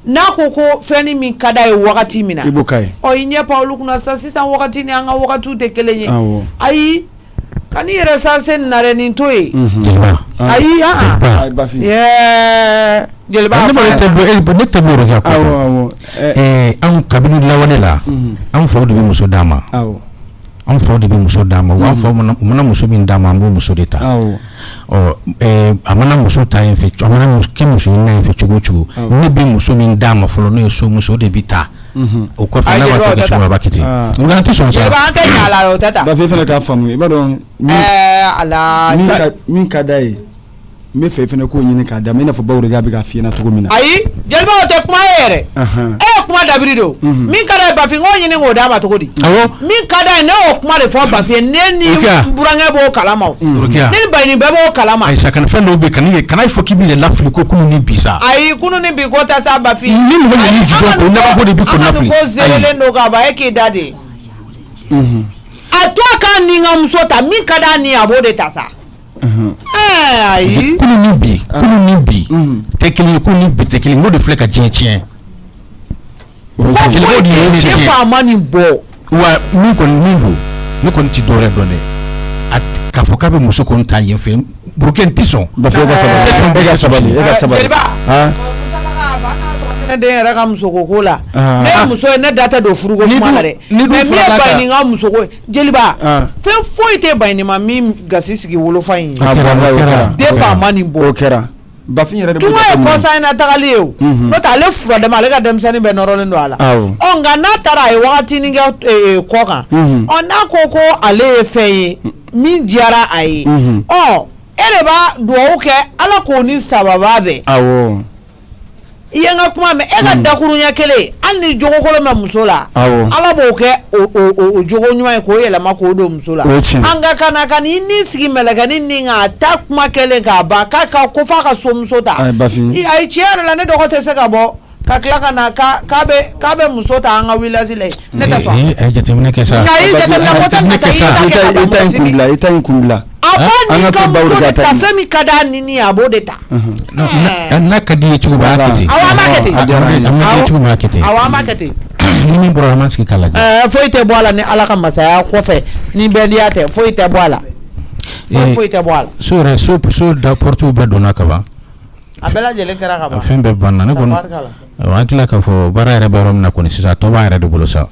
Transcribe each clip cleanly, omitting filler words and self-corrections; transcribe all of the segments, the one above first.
n'a ko fɛn min ka d'a ye wagati min na i b'o k'a ye ɔ i ɲɛ pan olu kunna sisan wagati ni an ka wagatiw tɛ kelen ye ayi ka n'i yɛrɛ sanse nin na dɛ nin to ye ayi jeliba ne tɛ b'o kɛ ko anw kabini lawale la anw faw de bɛ muso d'a ma anw faw de bɛ muso d'a ma anw faw mana muso min d'a ma an b'o muso de ta a mana muso ta yen fɛ a mana kɛ muso ɲini yen fɛ cogo o cogo ne bɛ muso min d'a ma fɔlɔ n'o ye so muso de bɛ taa o kɔfɛ n'a b'a kɛ cogo a b'a kɛ ten nka an tɛ sɔn sa an tɛ ɲa la o tɛ taa Bafi fana k'a faamu i b'a dɔn min ka d'a ye n bɛ fɛ fana k'o ɲini k'a d'a ma i n'a fɔ baw de k'a bɛ k'a f'i ɲɛna cogo min na ayi jeliba o tɛ kuma ye yɛrɛ e ye kuma dabiri don min ka d'a ye Bafi k'o ɲini k'o d'a ma cogo di min ka d'a ye ne y'o kuma de fɔ Bafi ye ne ni burankɛ b'o kalama ne ni Bayini bɛɛ b'o kalama ayi sa kana fɛn dɔw bɛ kana fɔ k'i bɛ lafili ko kunun ni bi sa ayi kunun ni bi ko tɛ sa Bafi ni mɔgɔ ɲini jujɔn ko naba ko de bi ko lafili ko zelelen don ka ban e k'i da de a to k'a ni n ka muso ta min ka d'a ni a b'o de ta sa ayi kunun ni bi tɛ kelen ye kunun ni bi tɛ kelen ko de filɛ ka diɲɛ tiɲɛ jelibaw de ye tiɲɛ fa ma nin bɔ wa min don ne kɔni ti dɔwɛrɛ dɔn dɛ k'a fɔ k'a bɛ muso kɔni ta yen fɛ burukɛn tɛ sɔn Bafi e ka sabali ne den yɛrɛ ka musoko la ne ye muso ye ne da tɛ don furuko kuma la dɛ mais min ye Bayini ka musoko ye jeliba fɛn foyi tɛ Bayini ma min gasi sigi wolofa in ye den ba ma nin bɔ o kɛra Bafi yɛrɛ de tunga ye kɔsa in na tagali ye o n'o tɛ ale fura dama ale ka denmisɛnnin bɛɛ nɔrɔlen don a la nka n'a taara a ye wagatinin kɛ kɔ kan n'a ko ale ye fɛn ye min diyara a ye e de b'a dugawu kɛ ala k'o ni sababa bɛɛ i ye n ka kuma mɛn e ka dakurunya kelen hali ni jogokolo mɛ muso la ala b'o kɛ o jogo ɲuman ye k'o yɛlɛma k'o don muso la an ka kana ka n'i ni sigi mɛlɛkɛnin ni k'a ta kuma kelen k'a ban k'a ka ko f'a ka so muso ta ayi tiɲɛ yɛrɛ la ne dɔgɔ tɛ se ka bɔ ka tila ka na k'a bɛ muso ta an ka village la ne tɛ sɔn jateminɛ kɛ sa nka i jateminɛ ko tɛ na sa i ta in kun bila a ko nin ka muso de ta fɛn min ka d'a ni a b'o de ta n'a ka di ye cogo b'a kɛ ten awɔ an b'a kɛ ten awɔ an b'a kɛ ten ni min bɔra an b'a sigi k'a lajɛ foyi tɛ bɔ a la ni ala ka masaya kɔfɛ ni bɛndiya tɛ foyi tɛ bɔ a la foyi tɛ bɔ a la so yɛrɛ so da portes bɛɛ donna ka ban a bɛɛ lajɛlen kɛra ka ban fɛn bɛɛ banna ne kɔni an tila k'a fɔ baara yɛrɛ bɛ yɔrɔ min na kɔni sisan tɔ b'an yɛrɛ de bolo sa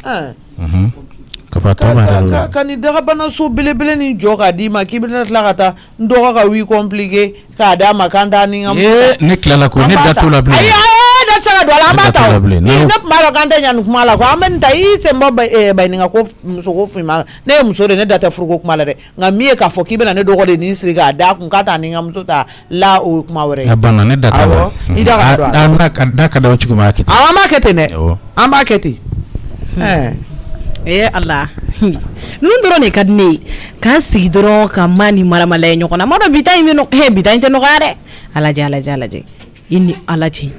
ka ni dagabana so belebele ni jɔ k'a d'i ma k'i bɛna tila ka taa n dɔgɔ ka wii compliqué k'a d'a ma k'an t'a ni n ka muso ne tilala ko ne da t'o la bilen ayi da tɛ se ka don a la an b'a ta o ne tun b'a dɔn k'an tɛ ɲa nin kuma la ko an bɛ nin ta i sen bɔ Bayini ka ko musoko fin ma ne ye muso de ne da tɛ furuko kuma la dɛ nka min ye k'a fɔ k'i bɛna ne dɔgɔ de nin siri k'a d'a kun k'a t'a ni n ka muso ta la o ye kuma wɛrɛ ye a banna ne da t'a la i da ka don a la n'a ka d'aw cogo min a kɛ ten awɔ an b'a kɛ ten dɛ an b'a kɛ ten Allah nun dɔrɔn de ka di ne ye k'an sigi dɔrɔn ka ma ni maramala ye ɲɔgɔn na ma dɔn bi ta in tɛ nɔgɔya dɛ a lajɛ i ni ala cɛ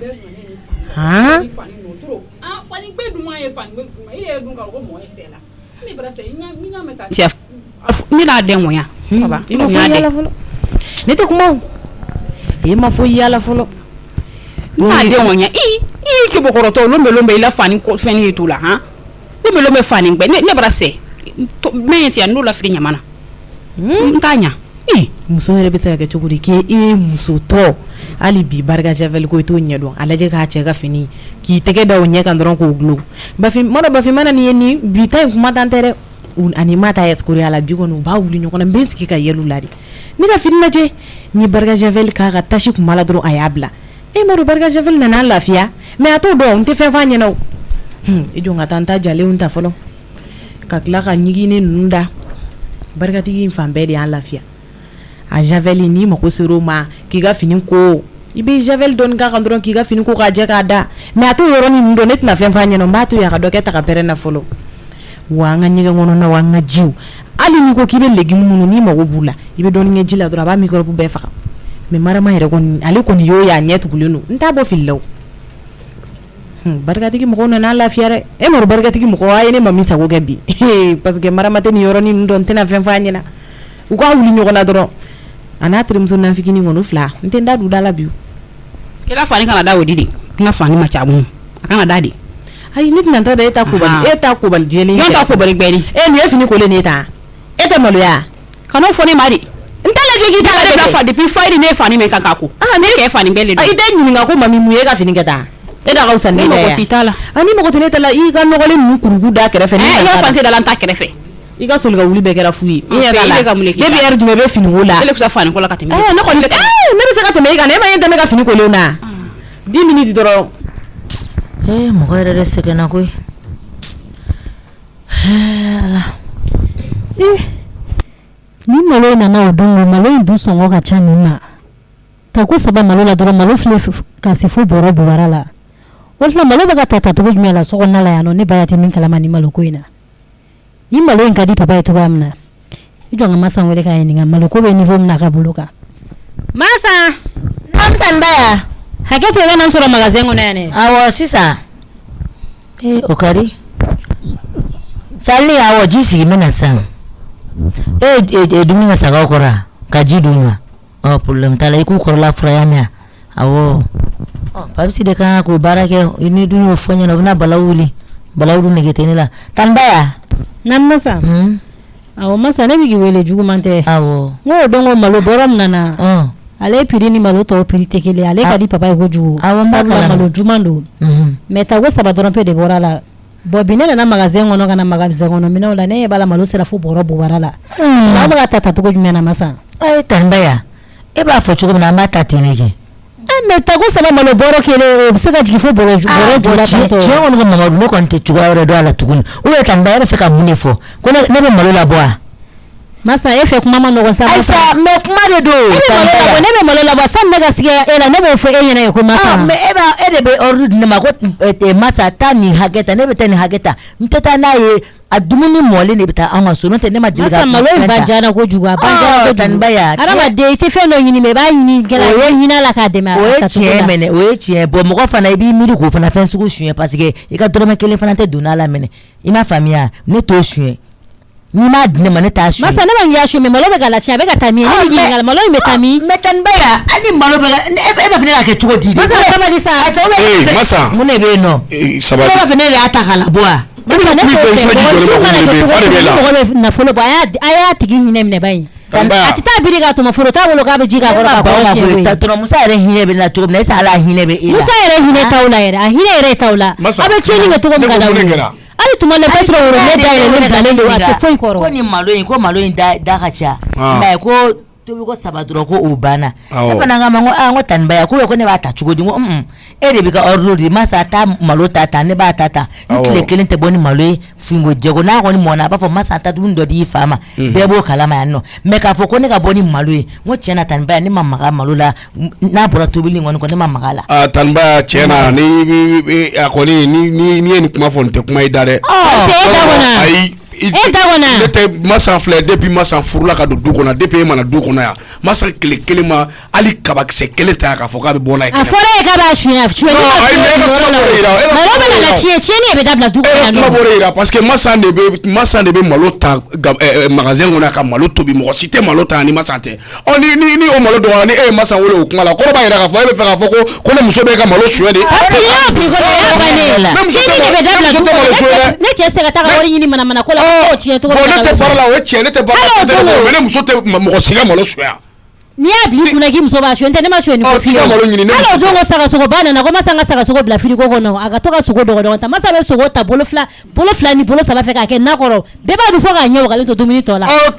ne n'a den ŋɔnya ne tɛ kuma i ma fɔ yala fɔlɔ n'a den ŋɔnya i kebɔkɔrɔtɔ olu bɛ i la fani fɛn ye t'u la ne bɛ fani gbɛ ne bara sɛ mɛ ti n'o la fili ɲamana n t'a ɲa muso yɛrɛ bɛ se ka kɛ cogo di k'e ye muso tɔ hali bi barika javel ko i t'o ɲɛ dɔn a lajɛ k'a cɛ ka fini k'i tɛgɛ da o ɲɛ kan dɔrɔn k'o gulon Bafi mana nin ye nin bi ta in kuma tan tɛ dɛ ani ma ta escroquer a la bi kɔni u b'a wuli ɲɔgɔn na n bɛ sigi ka yɛl'u la de ne ka fini lajɛ ni barika javel k'a ka tâche kuma la dɔrɔn a y'a bila ma dɔn barika javel nana lafiya mais a t'o dɔn n tɛ fɛn f'a ɲɛna o i jɔ ka taa n ta jalenw ta fɔlɔ ka tila ka ɲigini ninnu da barikatigi in fan bɛɛ de y'an lafiya a javel n'i mako ser'o ma k'i ka fini ko i bɛ javel dɔɔni k'a kan dɔrɔn k'i ka fini ko k'a jɛ k'a da mais a t'o yɔrɔnin ninnu dɔn ne tɛna fɛn f'a ɲɛna n b'a to yen a ka dɔ kɛ ta ka pɛrɛn na fɔlɔ wa an ka ɲɛgɛn kɔnɔna wa an ka jiw hali n'i ko k'i bɛ légumes minnu n'i mago b'u la i bɛ dɔɔni kɛ ji la dɔrɔn a b'a microbe bɛɛ faga mais marama yɛrɛ kɔni ale kɔni y'o ye a ɲɛ tugulen don n t'a bɔ fili la o barikatigi mɔgɔw nana lafiya dɛ e ma barikatigi mɔgɔ a ye ne ma min sago kɛ bi parce que marama tɛ nin yɔrɔnin ninnu dɔn n tɛna fɛn f'a ɲɛna u k'a wuli ɲɔgɔn na dɔrɔn a n'a terimuso nanfikinin kɔni fila n tɛ n da don da la bi kɛra fani kana da o di de n ka fani ma ca mun kana dadi ayi ne tɛna taa da e ta kobali jɛlen yon ta ko bari gbɛri nin ye fini kolen ne ta e tɛ maloya kana fɔ ne ma de n t'a lajɛ k'i ta ale bila fa depuis fayiri ne fani men kan ka ko ne kɛ fani bɛɛ le i tɛ ɲininka ko mami mun ye ka fini kɛ ta e da ka wusa ne mɔgɔ t'i ta la ani mɔgɔ tɛ ne ta la i ka nɔgɔlen ninnu kurugu da kɛrɛfɛ i ka fan tɛ da la n ta kɛrɛfɛ i ka soli ka wuli bɛɛ kɛra fu ye i yɛrɛ la ne bɛ yɛrɛ jumɛn bɛ fini ko la ele kusa fani ko la ka tɛmɛ ne kɔni ne bɛ se ka tɛmɛ i kan ne ma ye tɛmɛ ka fini kolen na 10 minutes dɔrɔn mɔgɔ yɛrɛ de sɛgɛnna koyi ala ni malo nana o don malo in dun sɔngɔ ka ca nin ma ta ko saba malo la dɔrɔn malo filɛ ka se fo bɔrɔ bubara la o tuma malo bɛ ka ta cogo jumɛn la so kɔnɔna la yan nɔ ne ba ya tɛ min kalama ni malo ko in na ni malo in ka di papa ye cogoya min na i jɔ n ka masa wele k'a ɲininka malo ko bɛ niveau min na a ka bolo kan masa n'an ta n ba ya hakɛ to i bɛ na n sɔrɔ magasin kɔnɔ yan dɛ awɔ sisan o ka di sali awɔ ji sigi min na sisan dumuni ka sagaw kɔrɔ ka ji d'u ma problème t'a la i k'u kɔrɔla fura ya mɛn awɔ papisi de kan k'o baara kɛ ni dun y'o fɔ ɲɛna u bɛna balawu wuli balawu dun nege tɛ ne la tanbaya na masa awɔ masa ne bɛ k'i wele juguman tɛ awɔ n ko o don ko malo bɔrɔ min nana ale prix ni malo tɔw prix tɛ kelen ale ka di papa ye kojugu sabula malo juman don mais ta ko saba dɔrɔn pe de bɔra la bon bi ne nana magasin kɔnɔ ka na magasin kɔnɔ minɛnw la ne ye bala malo sera fo bɔrɔ bubara la aw bɛ ka ta cogo jumɛn na masa tanbaya e b'a fɔ cogo min na an b'a ta ten ne kɛ mais ta ko saba malo bɔrɔ kelen o bɛ se ka jigin fo bɔrɔ jula tantɔ tiɲɛ kɔni ko mamadu ne kɔni tɛ cogoya wɛrɛ dɔn a la tuguni ou bien tanbaya yɛrɛ fɛ ka mun de fɔ ko ne bɛ malo labɔ a masa e fɛ kuma ma nɔgɔn sa ayisa mais kuma de don ne bɛ malo labɔ sani ne ka sigi e la ne b'o fɔ e ɲɛna ye ko masa mais e de bɛ ordre di ne ma ko masa taa nin hakɛ ta ne bɛ taa nin hakɛ ta n tɛ taa n'a ye a dumuni mɔlen de bɛ taa an ka so n'o tɛ ne ma deli ka masa malo in banjara kojugu a banjara kojugu tanbaya adamaden i tɛ fɛn dɔ ɲini mais i b'a ɲini kɛla o ye ɲini la k'a dɛmɛ o ye tiɲɛ mɛnɛ o ye tiɲɛ bon mɔgɔ fana i b'i miiri k'o fana fɛn sugu suɲɛ parce que i ka dɔrɔmɛ kelen fana tɛ donna la mɛnɛ i m'a faamuya ne t'o suɲɛ ni m'a di ne ma ne t'a suɲɛ masa ne ma ɲɛ suɲɛ mais malo bɛ ka latiɲɛ a bɛ ka taa min ye ne bɛ ɲininka malo in bɛ taa min mais tanbaya hali malo bɛ e b'a fɛ ne k'a kɛ cogo di masa sabali sa masa mun de bɛ yen nɔ sabali ne b'a fɛ ne de y'a ta k'a labɔ wa masa ne mɔgɔ bɛ nafolo bɔ a y'a tigi hinɛ minɛ ba in a tɛ taa biri k'a tɔmɔ foro t'a bolo k'a bɛ ji k'a kɔrɔ k'a kɔrɔ siɲɛ tɔnɔ musa yɛrɛ hinɛ bɛ na cogo min na est-ce que ala hinɛ bɛ e la musa yɛrɛ hinɛ t'aw la yɛrɛ a hinɛ yɛrɛ t'aw la a bɛ tiɲɛni kɛ cogo min ka d'aw ye hali tuma la i bɛ sɔrɔ woro ne da yɛlɛlen bilalen don a tɛ foyi kɔrɔ ko nin malo in da ka ca mais ko tobi ko saba dɔrɔn ko o banna ne fana k'a ma n ko tanbaya ko ne b'a ta cogo di n ko e de bɛ ka ordre di masa taa malo ta ne b'a ta ni tile kelen tɛ bɔ ni malo ye finko jɛko n'a kɔni mɔna a b'a fɔ masa ta dumuni dɔ d'i fa ma bɛɛ b'o kalama yan nɔ mais k'a fɔ ko ne ka bɔ ni malo ye n ko tiɲɛ na tanbaya ne ma maga malo la n'a bɔra tobili kɔni ko ne ma maga la tanbaya tiɲɛ na ni a kɔni ni ye nin kuma fɔ nin tɛ kuma i da dɛ ayi ne tɛ masa filɛ depuis masa furula ka don du kɔnɔ depuis e mana du kɔnɔ yan masa tile kelen ma hali kabakisɛ kelen ta k'a fɔ k'a bɛ bɔ n'a ye a fɔra e k'a b'a suɲɛ malo bɛ na tiɲɛni bɛ dabila du kɔnɔ yan nɔ kuma b'o de yira parce que masa de bɛ malo ta magasin kɔnɔ ka malo tobi mɔgɔ si tɛ malo ta ni masa tɛ ni o malo dɔgɔyara ni e ye masa wele o kuma la kɔrɔ b'a yira k'a fɔ e bɛ fɛ k'a fɔ ko ne muso bɛ ka malo suɲɛ de ne cɛ se ka taa wari ɲini manamana ko la ne tɛ baara la o ye tiɲɛ ne tɛ baara la mais ne muso tɛ mɔgɔ si ka malo suɲɛ n'i y'a bila i kunna k'i muso b'a suɲɛ n'o tɛ ne ma suɲɛ nin ko f'i ye hali o don ko sagasogo ba nana ko masa n ka sagasogo bila frigo kɔnɔ a ka to ka sogo dɔgɔdɔgɔ ta masa bɛ sogo ta bolo fila ni bolo saba fɛ k'a kɛ na kɔrɔ bɛɛ b'a dun fo k'a ɲɛ wagalen to dumuni tɔ la o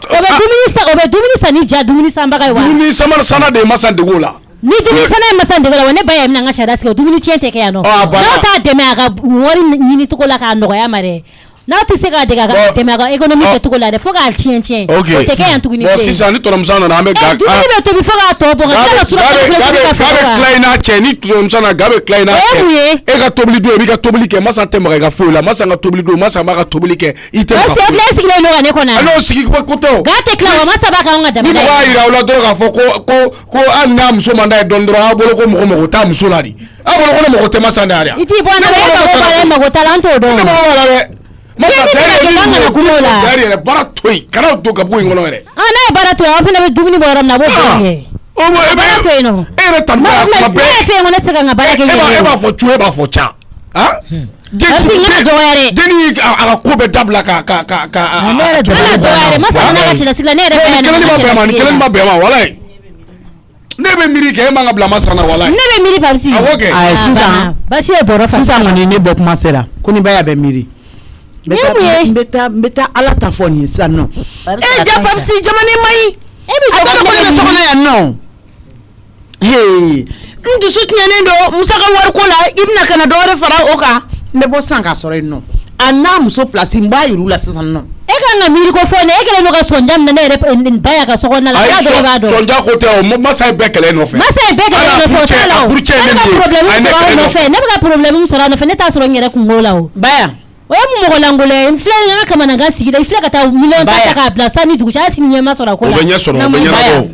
bɛ dumuni san ni ja dumuni sanbaga ye wa dumuni sanna de ye masa dege o la ni dumuni sanna ye masa dege la wa ne ba yɛ bɛna n ka sariya sigi o dumuni tiɲɛ tɛ kɛ yan nɔ n'aw t'a dɛmɛ a ka wari ɲini cogo la k'a nɔgɔya ma dɛ n'aw tɛ se k'a dege a ka dɛmɛ a ka économie kɛ cogo la dɛ fo k'a tiɲɛ o tɛ kɛ yan tuguni bon sisan ni tɔrɔmuso nana an bɛ ga dumuni bɛ tobi fo k'a tɔ bɔ ka tila ka sura ga bɛ tila i n'a cɛ ni tɔrɔmuso nana ga bɛ tila i n'a cɛ e ka tobili don i b'i ka tobili kɛ masa tɛ maga i ka foyi la masa ka tobili don masa b'a ka tobili kɛ i tɛ maga foyi la o sigilen don ka ne kɔnɔ n'o sigi ko tɛ ga tɛ tila wa masa b'a k'anw ka jamana ye ni mɔgɔ y'a yira aw la dɔrɔn k'a fɔ ko hali n'a muso man d'a ye dɔɔni dɔrɔn aw bolo ko mɔgɔ t'a muso la de aw bolo ko ne mɔgɔ tɛ masa da yɛrɛ i t'i bɔ an na e mago t'a la an t'o dɔn yɛrɛ baara to yen kana don gabugu in kɔnɔ yɛrɛ n'a ye baara to yen aw fana bɛ dumuni bɔ yɔrɔ min na a b'o baara to yen nɔ e yɛrɛ tanbaya kuma bɛɛ ne yɛrɛ fɛ yen ko ne tɛ se ka n ka baara kɛ e b'a fɔ cu e b'a fɔ ca ah deni ala ko be dabla ka masa na ka chila sigla ne kelen ba be ma wallahi ne be miri ke ma ngabla masana wallahi ne be miri papsi ay sisan bashi e boro fa sisan ngani ne bo kuma sera ko ni baya be miri mbeta ala ta foni sisan no ja papsi jamani mai ata ko ne so na ya no hey ndu sutnyane do musaka war ko la ibna kana do re fara oka ne bo sanka sore no ana muso place mba yiru la sisan no e ka nga miri ko fone e kele no ka sonjam na ne re baya ka so na la ka do ba do sonja ko te o masa be kele no fe masa be kele no fo ta la ne ba problème so no fe ne ta so ngere ku ngola o baya o mu mo langole infle nga kama na ga sigida ifle ka ta million ta ka place ni dugu cha sini nyema so la ko la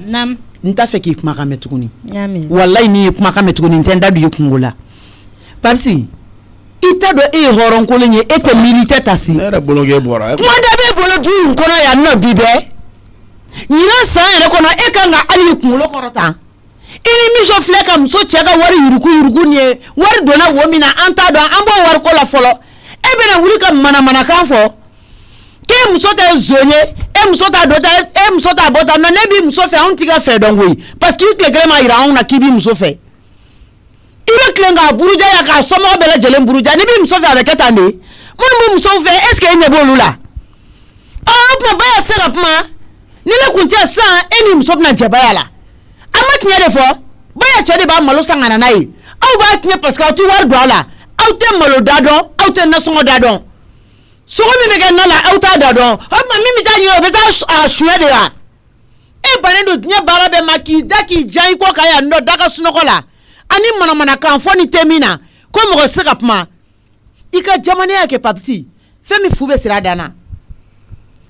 nam nta fe ki kuma ka metuguni nyame wallahi ni kuma ka metuguni ntenda du yikungola papsi ita do e horon ko lenye e te militaire tasi ne bologe bora mo da be bolo du kono ya no bibe nyina sa ere kono e ka nga ali kungulo korota ini miso fleka mso chega wari yuruku ni wari dona womina anta do ambo war ko la folo e be na wuli ka mana ka fo ke mso ta zonye e mso ta dota e mso ta bota no ne bi mso fe on tiga fe don wi parce que le grema ira on na kibi mso fe ibe klenga buruja ya ka somo bele jele buruja ni bi mso fe avec etande mon mso fe est ce que ne bolula oh ma baya sera pma ni le kuntia sa eni mso na jabaya la amat nya defo baya chede ba malo sangana nai au ba knya parce que tu war dola au te malo dado au te na songo dado so mi me ga na la au ta dado o ma mi ta nyo be ta ashuwe de la e banendo nya bara be maki daki jai ko kaya ndo daka sunokola ani mana kan foni temina ko mo se kapma ika jamane yake papsi femi fube sira dana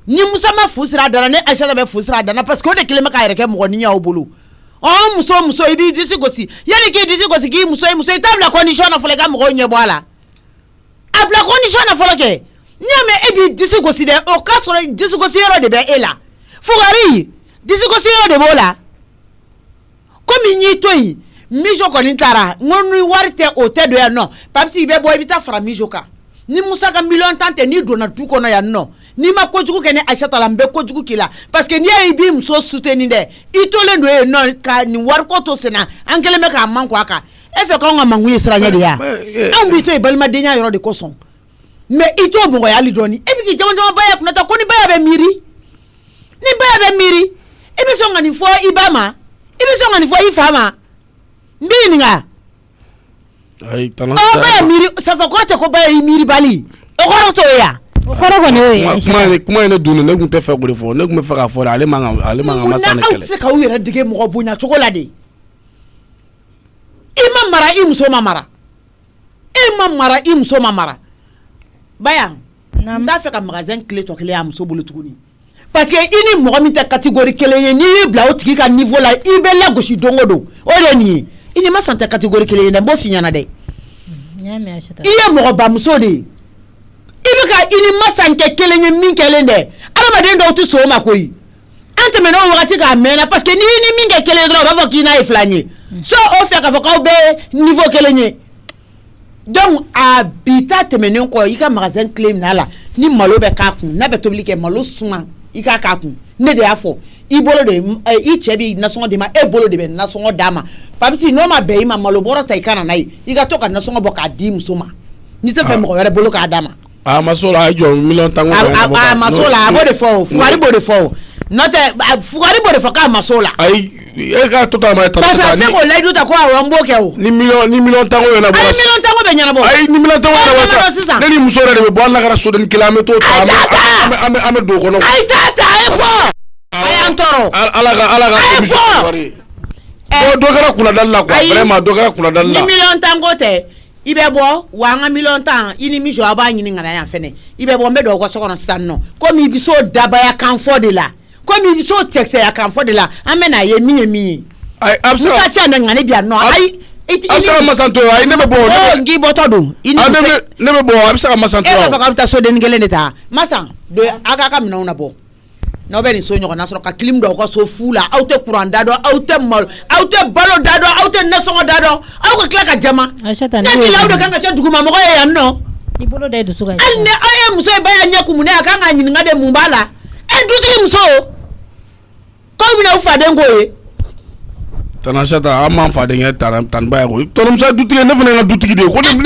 ni musa ma fu sira dana ne aisha be fu sira dana parce que o de kilema ka yere ke mo ni nya obulu oh muso ibi disi gosi yani ke disi gosi ki muso table condition na folega mo nye bwala abla condition na foleke nyame ebi disi gosi de o ka so disi gosi yero de be ela fugari disi gosi yero de bola komi nyi toyi mijo ko ni tara ngonu warte o te do ya no papsi be boy bita fara mijo ka ni musa ka million tante ni dona du ko no ya no ni ma ko jugu kene aisha talambe ko jugu kila parce que ni ay bi mso soutenir de itole ndo e no ka ni war ko to sena angele me ka man ko aka e fe ko ngama ngu isra nya de ya an bi to e balma de nya yoro de ko son mais ito mo ya li doni e bi ki jama baya kuna ta ko ni baya be miri e bi so ngani fo ibama e bi so ngani fo ifama mbini nga ay talan o baya miri sa fa ko te ko baya miri bali o ko to ya kora ko ne kuma ne dunu ne kun te fa gure fo ne kun me fa ka fo ale manga masana kele se ka wira dige mo bonya chocolate imam mara imso mamara baya nda fe ka magasin clé to clé am so bolu tuguni parce que ini mo mi ta catégorie clé ni bla o tigi ka niveau la ibela goshi dongodo o de ni ini ma sante catégorie clé ne bo finya na de nyame achata iye mo ba muso de ibe ka ini masanke kelenye min kelende alama den do tu so makoyi ante mena o wakati ka mena parce que ni minge kelen do ba foki na iflanye so o fe ka foka be niveau kelenye donc habita temenen ko ika magasin claim na la ni malo be ka kun na be toblike malo suma ika ka kun ne de afo ibolo de i chebi na songo de ma e bolo de be na songo dama papisi no ma be ima malo boro ta ikana nai ika to ka na songo boka di musoma ni te fe mo yere bolo ka dama masola ajo million tango masola abo de fo fugari bo de fo note fugari bo de fo ka masola ay e ka to ta ma ta parce que ko laidu ta ko awon boke o ni million tango yana bo ay million tango be nyana bo ay ni million tango yana bo ni musora de be bo la gara so den kilometer ta ame do ko no ay tata ay bo ay antoro alaga musori do gara kula dalla ko vraiment do gara kula dalla ni million tango te ibe bo wanga million tan ini mijo aba nyini ngana ya fene ibe bo mbedo ko sokono sanno ko mi biso daba ya kan fo de la ko mi biso texe ya kan fo de la amena ye mi ay absa musa cha na ngane bia no ay absa masanto ay nebe bo ngi boto do ini nebe bo absa masanto e fa ka ta so de ngele neta masan do aga ka mina una bo n'aw bɛ nin so ɲɔgɔn na sɔrɔ ka clim dɔ ka so fu la aw tɛ courant da dɔn aw tɛ malo aw tɛ balo da dɔn aw tɛ nasɔngɔ da dɔn aw ka tila ka jama ne tila aw de kan ka kɛ dugumamɔgɔ ye yan nɔ i bolo da dusu ka hali ni aw ye muso ye ba y'a ɲɛ kumunɛ a kan ka ɲininka de mun b'a la dutigi muso k'aw bɛna aw faden ko ye Tana Sata an m'an faden kɛ tanba ye ko tɔnɔmuso dutigi ne fana ka dutigi de ye ko ne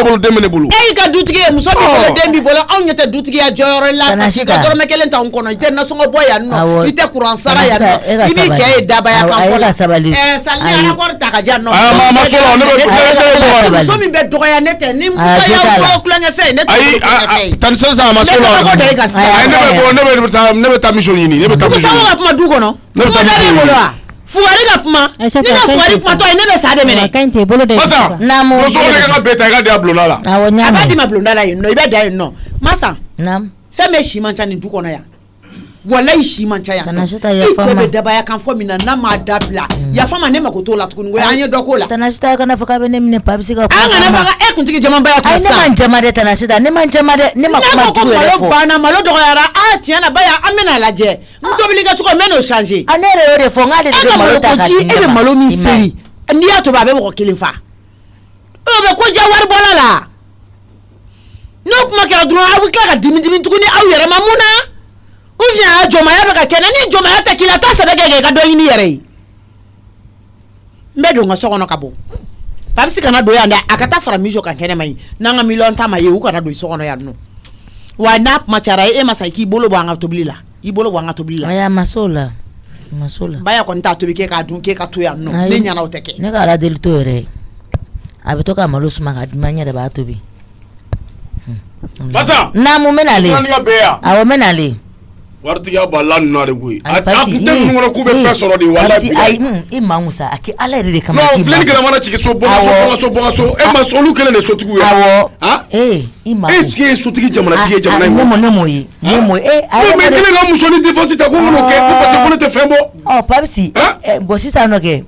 bolo den bɛ ne bolo e y'i ka dutigi ye muso min bolo den b'i bolo anw ɲɛ tɛ dutigiya jɔyɔrɔ la parce que ka dɔrɔmɛ 1 t'anw kɔnɔ i tɛ nasɔngɔ bɔ yan nɔ i tɛ courant sara yan nɔ i b'i cɛ ye dabaya kan fɔ la sali rapport ta ka diyan nɔ muso min bɛ dɔgɔya ne tɛ ni muso y'aw bɔ kulonkɛ fɛn ne tɛ kulonkɛ fɛn Tani Sata a ma so la ne bɛ taa mission ɲini ne bɛ taa mission ɲini ka kuma du kɔnɔ ne bɛ taa mission ɲini Fuari ka kuma ni ka fuari kuma to ne bɛ sa de minɛ kan tɛ bolo da masa muso de ka bɛɛ ta i ka da bulonda la a b'a di ma bulonda la yen nɔ i bɛ da yen nɔ masa fɛn bɛ si man ca nin du kɔnɔ yan walayi si man ca yan i cɛ bɛ dabaya kan fɔ min na n'a m'a dabila yafa ma ne mako t'o la tuguni ko an ye dɔ k'o la Tana Sita kana fɔ k'a bɛ ne minɛ pa bɛ se ka an kana faga e kuntigi jamabaya ko sa ne man jama dɛ Tana Sita ne man jama dɛ ne ma kuma jugu yɛrɛ fɔ banna malo dɔgɔyara tiɲɛ na baya an bɛna lajɛ n tobili kɛ cogo n bɛ n'o changer ne yɛrɛ y'o de fɔ n k'ale de bɛ malo ta ka di ne ma e bɛ malo min feere n'i y'a tobi a bɛ mɔgɔ 1 fa o bɛ ko diya wari bɔla la n'o kuma kɛra dɔrɔn aw bɛ tila ka dimi tuguni aw yɛrɛ ma mun na ou bien jɔnmaya bɛ ka kɛ ni jɔnmaya tɛ k'i la taa sɛbɛn kɛ i ka dɔ ɲini yɛrɛ ye n bɛ don n ka so kɔnɔ ka bɔ Papisi kana don yan dɛ a ka taa fara miso kan kɛnɛ ma yen n'an ka miliyɔn ta ma ye u kana don so kɔnɔ yan nɔ wa n'a kuma cayara e ma sa i k'i bolo bɔ an ka tobili la i bolo bɔ an ka tobili la a ma s'o la baya kɔni t'a tobi k'e k'a dun k'e ka to yan nɔ ne ɲana o tɛ kɛ ne ka ala deli to yɛrɛ a bɛ to ka malo suma ka di ma ɲɛ de b'a tobi masa naamu n bɛ nale awɔ n bɛ nale waritigiya b'a la ninnu de koyi a kun tɛ ninnu kɔnɔ k'u bɛ fɛn sɔrɔ de walayi ayi i maa musa a kɛ ala yɛrɛ de kama non filɛli kɛlɛ mana jigin so bɔnkaso e ma olu kelen de sotigiw ye awɔ i ma e sigi ye sotigi jamanatigi ye jamana in kɔnɔ ne m'o ye mais kelen ka muso ni défense ta ko n k'o kɛ ko parce que ko ne tɛ fɛn bɔ Papisi bon sisan nɔ kɛ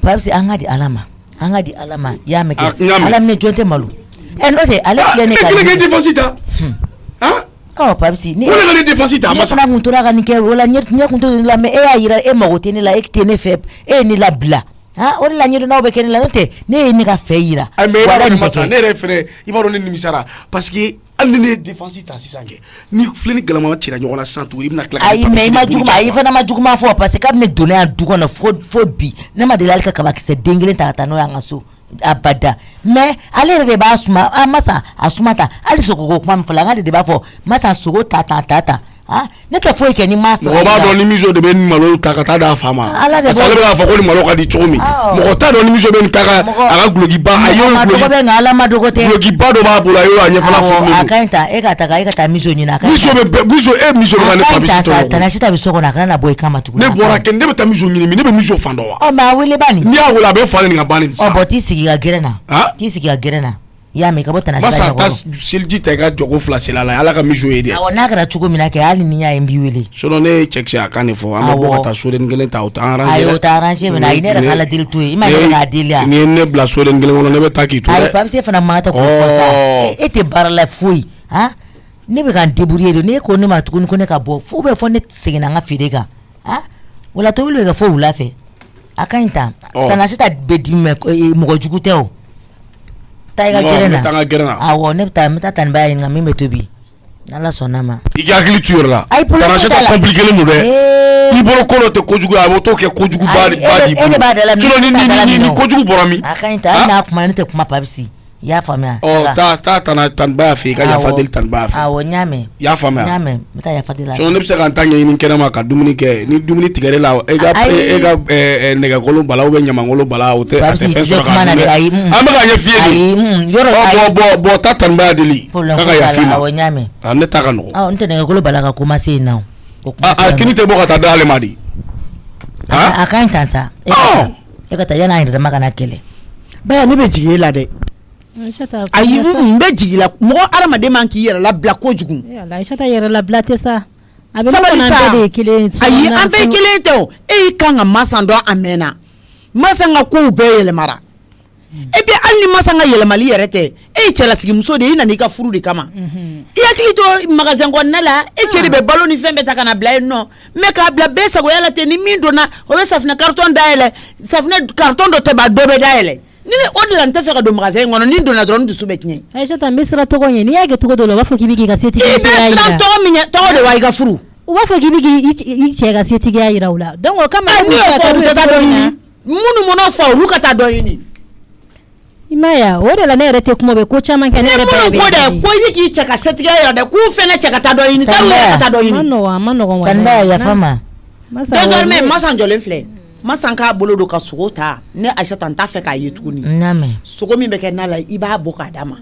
Papisi an ka di ala ma i y'a mɛn kɛ ala minɛ jɔn tɛ malo n'o tɛ ale filɛ ne ka kelen kɛ défense ta Papisi ko ne ka ne défense ta masa ne fana kun tora ka nin kɛ o la ɲɛ kun t'o la mais e y'a yira e mago tɛ ne la e tɛ ne fɛ e ye ne labila o de la ɲɛdɔnnaw bɛ kɛ ne la n'o tɛ ne ye ne ka fɛ yira mais ne yɛrɛ fɛnɛ i b'a dɔn ne nimisara parce que hali ni ne ye défense ta sisan kɛ ni filɛ ni galama cira ɲɔgɔn na sisan tuguni i bɛna tila ka ayi mais i ma juguma ayi fana ma juguma fɔ parce que kabini ne donna yan du kɔnɔ fo bi ne ma deli hali ka kabakisɛ den kelen ta ka taa n'o ye an ka so abada mais ale yɛrɛ de b'a suma masa a suma ta hali sogoko kuma min fɔla an ka de b'a fɔ masa sogo ta ne tɛ foyi kɛ ni masa mɔgɔ b'a dɔn ni miso de bɛ malo ta ka taa d'a fa ma parce que ale bɛ k'a fɔ ko ni malo ka di cogo min mɔgɔ t'a dɔn ni miso bɛ nin ta ka a ka gulokiba a y'o gulokiba dɔ b'a bolo a y'o a ɲɛfɛla funu a ka ɲi ta e ka taa miso ɲini a ka miso bɛ ka ne Papisi tɔɔrɔ Tana Sita bɛ so kɔnɔ a kana na bɔ i kama tuguni ne bɔra kɛ ne bɛ taa miso ɲini ne bɛ miso fan dɔn wa mais a wele bani n'i y'a wele a bɛ fa nin ka ban nin sisan bon t'i sigi ka gɛrɛ na i y'a mɛn i ka bɔ Tana Sita ɲɛkɔrɔ masa seliji ta i ka jɔko fila sela la ala ka miso ye dɛ awɔ n'a kɛra cogo min na kɛ hali ni y'a ye n b'i wele sinon ne ye cɛ kisɛ a kan de fɔ an bɛ bɔ ka taa soden kelen ta o tɛ arranger ayi o tɛ arranger mais ayi ne yɛrɛ ka ala deli to yen i ma yɛrɛ k'a deli a ni ye ne bila soden kelen kɔnɔ ne bɛ taa k'i to dɛ ayi Papisi fana ma ta k'o fɔ sa e tɛ baara la foyi ne bɛ ka n débrouiller de ne ko ne ma tuguni ko ne ka bɔ fo bɛ fɔ ne seginna n ka feere kan o la tobili bɛ kɛ fo wula fɛ a ka ɲi ta Tana Sita bɛ dimi mais mɔgɔ jugu tɛ o taa i ka gɛrɛ na awɔ ne bɛ taa Tani Baya ɲininka min bɛ tobi n'Ala sɔnn'a ma i k'i hakili to i yɛrɛ la Tana Sita compliqué len don dɛ i bolo ko dɔ tɛ kojugu a bɛ t'o kɛ kojuguba de bolo sinon ni kojugu bɔra min a ka ɲi ta hali n'a kuma ne tɛ kuma Papisi i y'a faamuya taa Tani Baya fɛ i ka yafa deli Tani Baya fɛ awɔ n y'a mɛn i y'a faamuya n bɛ taa yafa deli la sinon ne bɛ se ka n ta ɲɛɲini kɛnɛma ka dumuni kɛ ni dumuni tigɛrɛ la e ka nɛgɛkolon bala ou bien ɲamankolon bala o tɛ a tɛ fɛn sɔrɔ k'a dun dɛ an bɛ ka ɲɛ f'i ye de bɔn taa Tani Baya deli k'a ka yafa i ma awɔ n y'a mɛn ne ta ka nɔgɔn n tɛ nɛgɛkolo bala ka ko ma se yen na kini tɛ bɔ ka taa da ale ma di a ka ɲi tan sa e ka taa yan'a yɛrɛ dama kana kɛlɛ baya ne bɛ jigin e la dɛ ayi n bɛ jigin la mɔgɔ adamaden man k'i yɛrɛ labila kojugu Aïssata yɛrɛ labila tɛ sa a bɛ sabali sa bɛɛ de ye kelen ayi an bɛɛ kelen tɛ o e y'i kan ka masa dɔn a mɛnna masa ka kow bɛɛ yɛlɛmara et puis ni masa nga yelemali yɛrɛ tɛ e cɛlasigi muso de i nana i ka furu de kama i hakili to magasin kɔnɔna la e cɛ de bɛ balo ni fɛn bɛɛ ta ka na bila yen nɔ mais k'a bila bɛɛ sagoya la ten ni min donna o bɛ safinɛ carton dayɛlɛ safinɛ carton dɔ tɛ ba dɔ bɛ dayɛlɛ ni o de la n tɛ fɛ ka don magasin kɔnɔ ni donna dɔrɔn dusu bɛ tiɲɛ. Aïssata n bɛ siran tɔgɔ ɲɛ n'i y'a kɛ cogo dɔ la u b'a fɔ k'i bɛ k'i ka setigiya yira. I bɛ siran tɔgɔ min ɲɛ tɔgɔ de wa i ka furu. U b'a fɔ k'i bɛ k'i cɛ ka setigiya yira u la donc o kama. Minnu mana fɔ olu ka taa dɔ ɲini. I m'a ye o de la ne yɛrɛ tɛ kuma bɛ ko caman kɛ ne yɛrɛ bɛ. Minnu ko dɛ ko i bɛ k'i cɛ ka setigiya yira dɛ k'u fɛnɛ cɛ ka taa dɔ ɲini k'u yɛrɛ ka taa dɔ ɲini. A ma nɔgɔn wa. Tanda yafa ma. Désormais masa jɔlen filɛ masa k'a bolo don ka sogo ta ne Aïssata n t'a fɛ k'a ye tuguni. Sogo min bɛ kɛ n'a la i b'a bɔ k'a d'a ma.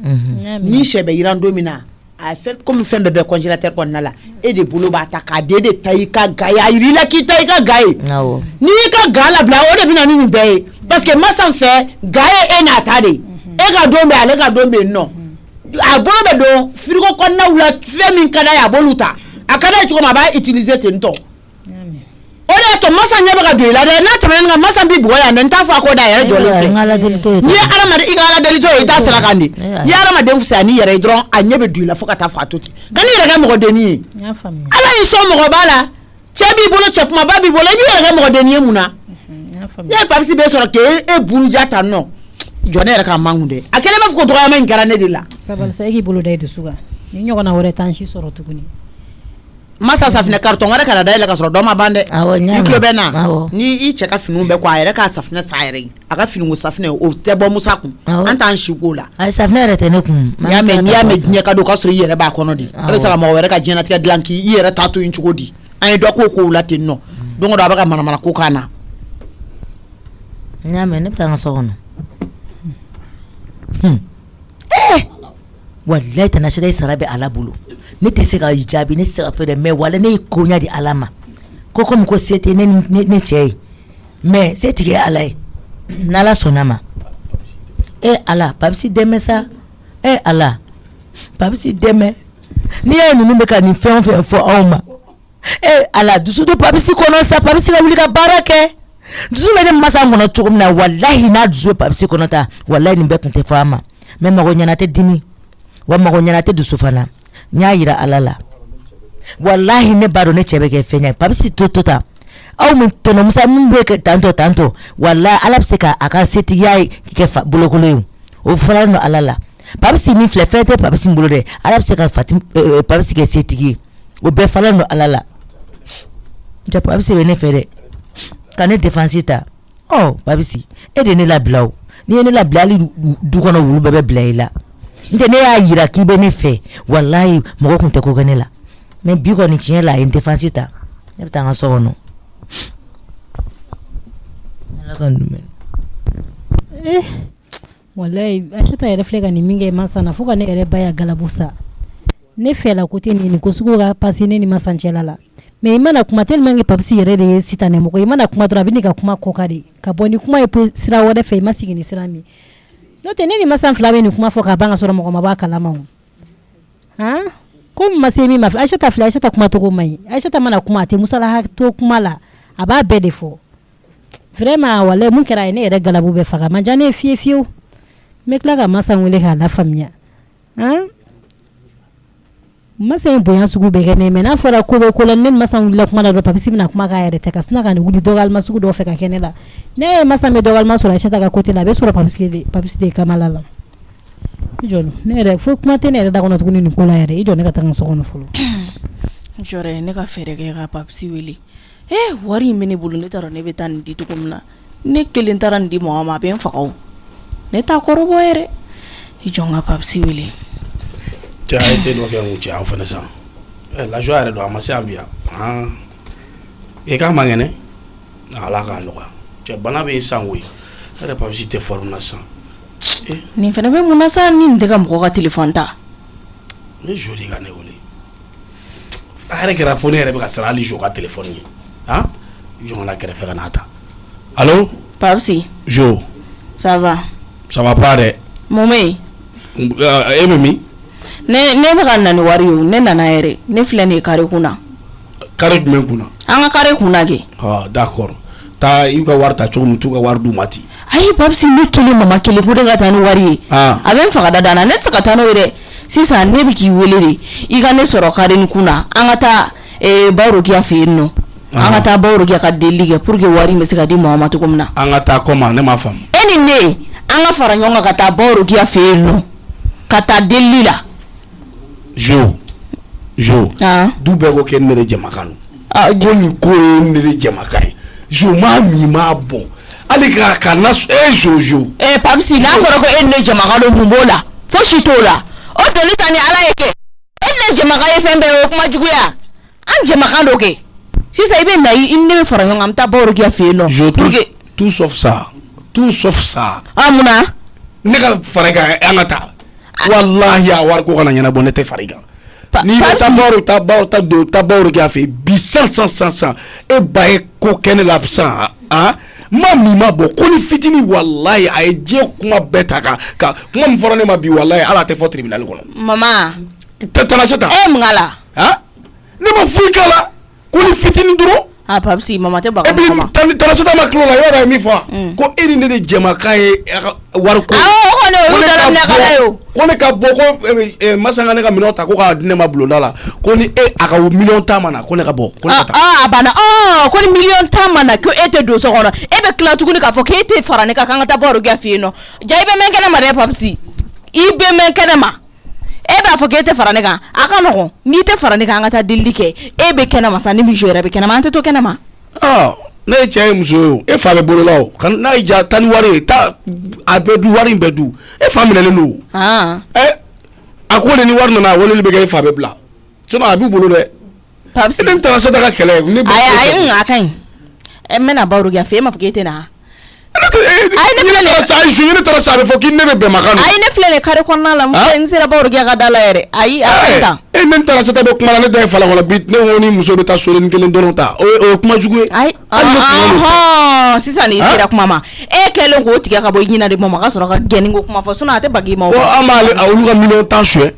Ni sɛ bɛ yiran don min na a fait comme fɛn bɛɛ bɛ congélateur kɔnɔna la e de bolo b'a ta k'a de ta i ka ga ye a yir'i la k'i ta i ka ga ye n'i y'i ka ga labila o de bɛ na ni nin bɛɛ ye parce que masa fɛ ga ye e n'a ta de e ka don bɛ ale ka don bɛ yen nɔ a bolo bɛ don frigo kɔnɔnaw la fɛn min ka d'a ye a b'olu ta a ka d'a ye cogo min a b'a utiliser ten tɔ o de y'a to masa ɲɛ bɛ ka don i la dɛ n'a tɛmɛna kan masa b'i bugɔ yan dɛ n t'a fɔ a ko da yɛrɛ jɔlen filɛ n'i ye adamaden i ka aladelitɔ ye i t'a sara kan de n'i ye adamaden fisaya n'i yɛrɛ ye dɔrɔn a ɲɛ bɛ don i la fo ka taa fɔ a to ten ka n'i yɛrɛ kɛ mɔgɔdennin ye ala y'i sɔn mɔgɔba la cɛ b'i bolo cɛ kumaba b'i bolo i b'i yɛrɛ kɛ mɔgɔdennin ye mun na n'i ye papisi bɛɛ sɔrɔ k'e buruja ta nɔ jɔ ne yɛrɛ ka mangun dɛ a kɛlen b'a fɔ ko dɔgɔyama in kɛra ne de la sabali sa e k'i bolo da i dusu kan ni ɲɔgɔnna wɛrɛ t'an si sɔrɔ tuguni masa safinɛ carton wɛrɛ kana da yɛlɛ ka sɔrɔ dɔ ma ban dɛ i tulo bɛ na ni i cɛ ka finiw bɛɛ ko a yɛrɛ k'a safinɛ sa yɛrɛ ye a ka finiko safinɛ o tɛ bɔ musa kun an t'an si k'o la safinɛ yɛrɛ tɛ ne kun n'i y'a mɛn diɲɛ ka don k'a sɔrɔ i yɛrɛ b'a kɔnɔ de a bɛ se ka mɔgɔ wɛrɛ ka diɲɛlatigɛ dilan k'i yɛrɛ ta to yen cogo di an ye dɔ k'o la ten nɔ don o don a bɛ ka manamana ko k'an na n y'a mɛn ne bɛ taa n ka so kɔnɔ wallahi tana sida i sara bɛ ala bolo ne tɛ se ka jaabi ne tɛ se ka fɛ dɛ mais wala ne ye koɲa di ala ma ko comme ko se tɛ ne cɛ ye mais se tigɛ ala ye n'ala sɔnna ma ala papisi dɛmɛ sa ala papisi dɛmɛ n'i y'a ye ninnu bɛ ka nin fɛn o fɛn fɔ anw ma ala dusu don papisi kɔnɔ sa papisi ka wuli ka baara kɛ dusu bɛ ne masa kɔnɔ cogo min na wallahi n'a dusu bɛ papisi kɔnɔ ta wallahi nin bɛɛ tun tɛ fɔ an ma mais mago ɲɛna tɛ dimi wa mago ɲɛna tɛ dusu fana n y'a yira ala la wallahi ne b'a dɔn ne cɛ bɛ kɛ fɛn ye papisi to ta aw min tɔnɔ musa min bɛ kɛ tantɔ wallahi ala bɛ se ka a ka setigiya kɛ bolokolo ye o fɔlɔlen don ala la papisi min filɛ fɛn tɛ papisi bolo dɛ ala bɛ se ka papisi kɛ setigi ye o bɛɛ fɔlɔlen don ala la ja papisi bɛ ne fɛ dɛ ka ne défense ta papisi e de ne labila o n'i ye ne labila hali du kɔnɔ wulu bɛɛ bɛ bila i la n'tɛ ne y'a yira k'i bɛ ne fɛ wallahi mɔgɔ tun tɛ ko kɛ ne la mais bi kɔni tiɲɛ la a ye n défense ta ne bɛ taa n ka so kɔnɔ wallahi Aïssata yɛrɛ filɛ ka nin min kɛ masa na fo ka ne yɛrɛ ba ya galabu sa ne fɛ la ko tɛ nin ko sugu ka passer ne ni masa cɛla la mais i mana kuma tellement que papisi yɛrɛ de ye sitanɛ mɔgɔ i mana kuma dɔrɔn a bɛ ne ka kuma kɔka de ka bɔ ni kuma ye sira wɛrɛ fɛ i ma sigi ni sira min n'o tɛ ne ni masa fila bɛ nin kuma fɔ k'a ban ka sɔrɔ mɔgɔ ma b'a kalama o ko ma se min ma fɛ Aïssata filɛ Aïssata kuma cogo man ɲi Aïssata mana kuma a tɛ musala to kuma la a b'a bɛɛ de fɔ vraiment wallahi mun kɛra a ye ne yɛrɛ galabu bɛɛ faga man diya ne ye fiyewu fiyewu n bɛ tila ka masa wele k'a lafaamuya masa in bonya sugu bɛɛ kɛ ne mais n'a fɔra ko bɛ ko la ne ni masa wulila kuma la dɔrɔn papisi bɛna kuma k'a yɛrɛ tɛ ka sina ka nin wuli dɔgɔyalima sugu dɔ fɛ ka kɛ ne la ne ye masa bɛ dɔgɔyalima sɔrɔ Aïssata ka côté la a bɛ sɔrɔ papisi de kamala la i jɔ ne yɛrɛ fo kuma tɛ ne yɛrɛ da kɔnɔ tuguni nin ko la yɛrɛ i jɔ ne ka taa n ka so kɔnɔ fɔlɔ jɔrɛ ne ka fɛɛrɛ kɛ ka papisi wele wari in bɛ ne bolo ne t'a dɔn ne bɛ taa nin di cogo min na ne kelen taara nin di mɔgɔ ma a bɛ n faga o ne t'a kɔrɔbɔ yɛrɛ i jɔ n ka papisi wele cɛ a ye te dɔ kɛ n cɛ aw fana san lajo yɛrɛ don a ma se yan bi yan i k'a man kɛnɛ ala k'a nɔgɔya cɛ bana bɛ san koyi ne yɛrɛ papisi tɛ forme na san nin fana bɛ mun na sa ni nin tɛ ka mɔgɔ ka téléphone ta ne jo de ka ne wele a yɛrɛ kɛra fo ne yɛrɛ bɛ ka siran hali jo ka téléphone ye jɔn ka kɛrɛfɛ ka n'a ta allo papisi jo ça va pas dɛ mun bɛ yen e bɛ min ne bɛ ka na ni wari ye o ne nana yɛrɛ ne filɛ nin ye carré kunna carré jumɛn kunna an ka carré kunna kɛ d'accord taa i ka wari ta cogo min t'u ka wari d'u ma ten. ayi papsi ne kelen mama kelen ko de ka taa ni wari ye a bɛ n faga da na ne tɛ se ka taa n'o ye dɛ sisan ne bɛ k'i wele de i ka ne sɔrɔ karin kun na an ka taa Bawrokiya fɛ yen nɔ an ka taa Bawrokiya ka delili kɛ pour que wari in bɛ se ka di mɔgɔ ma cogo min na. an ka taa comment ne m'a faamu. e ni ne an ka fara ɲɔgɔn kan ka taa Bawrokiya fɛ yen nɔ ka taa delili la. jo du bɛɛ ko kɛ ne de jamakan don ko nin ko ye ne de jamakan ye jo maa min m'a bɔn hali ka na jo. papisi n'a fɔra ko e ni ne jamakan don mun b'o la fosi t'o la o doni ta ni ala ye kɛ e ni ne jamakan ye fɛn bɛɛ ye o kuma juguya an jamakan dɔ kɛ sisan i bɛ na i ne bɛ fara ɲɔgɔn kan an bɛ taa Bawrokiya fɛ yen nɔ. jo tout sauf ça. munna. ne ka fara i kan an ka taa walahi a wari ko kana ɲɛnabɔ ne tɛ fara i kan. n'i bɛ taa Bawrokiya fɛ bi san e ba ye ko kɛ ne la san ma min ma bɔ ko ni fitinin walayi a ye diɲɛ kuma bɛɛ ta ka kuma min fɔra ne ma bi walayi ala tɛ fɔ tribunal kɔnɔ. mama Tanaseta mun kala ne ma foyi kala ko ni fitinin dɔrɔn. papisi mama tɛ baga ma. Tanaseta ma kilo la yɔrɔ ye min fɔ ko e ni ne de jɛmakan ye wari ko. ko ne ka bɔ ko Masanga ne ka minɛnw ta ko k'a di ne ma bulonda la ko ni a ka miliyɔn ta ma na ko ne ka bɔ. a banna ko ni miliyɔn ta ma na ko e tɛ don so kɔnɔ e bɛ tila tuguni k'a fɔ k'e tɛ fara ne kan k'an ka taa Bawrokiya fɛ yen nɔ ja i bɛ mɛn kɛnɛ ma dɛ papisi i bɛ mɛn kɛnɛ ma e b'a fɔ k'e tɛ fara ne kan a ka nɔgɔn n'i tɛ fara ne kan an ka taa delili kɛ e bɛ kɛnɛ ma sa ni muso yɛrɛ bɛ kɛnɛ ma an tɛ to kɛnɛ ma. ne ye cɛ ye muso ye o e fa bɛ bolola o n'a y'i ja taa ni wari ye taa a bɛɛ du wari in bɛɛ du e fa minɛlen don a ko de ni wari nana a weleli bɛ kɛ e fa bɛ bila sinon a b'u bolo dɛ. papisi ne bɛ Tanaseta ka kɛlɛ ne bɛ. ayi a ka ɲi n bɛna Bawrokiya fɛ e ma fɔ k'e tɛ na. ne taara sa a bɛ fɔ k'i ne bɛ bɛnbakan don. ayi ne filɛ nin kare kɔnɔna la n sera Bawrokiya ka da la yɛrɛ ayi a ka ɲi tan. ne Tanaseta bɛ kuma na ne da ye falan kɔnɔ bi ne ko ni muso bɛ taa soden kelen dɔrɔn ta o ye kuma jugu ye. ayi sisan nin sera kuma ma e kɛlen k'o tigɛ ka bɔ i ɲinɛ de ma ka sɔrɔ ka gɛnni ko kuma fɔ sinon a tɛ bagi i ma. an b'ale olu ka miliyɔn tan suɲɛ.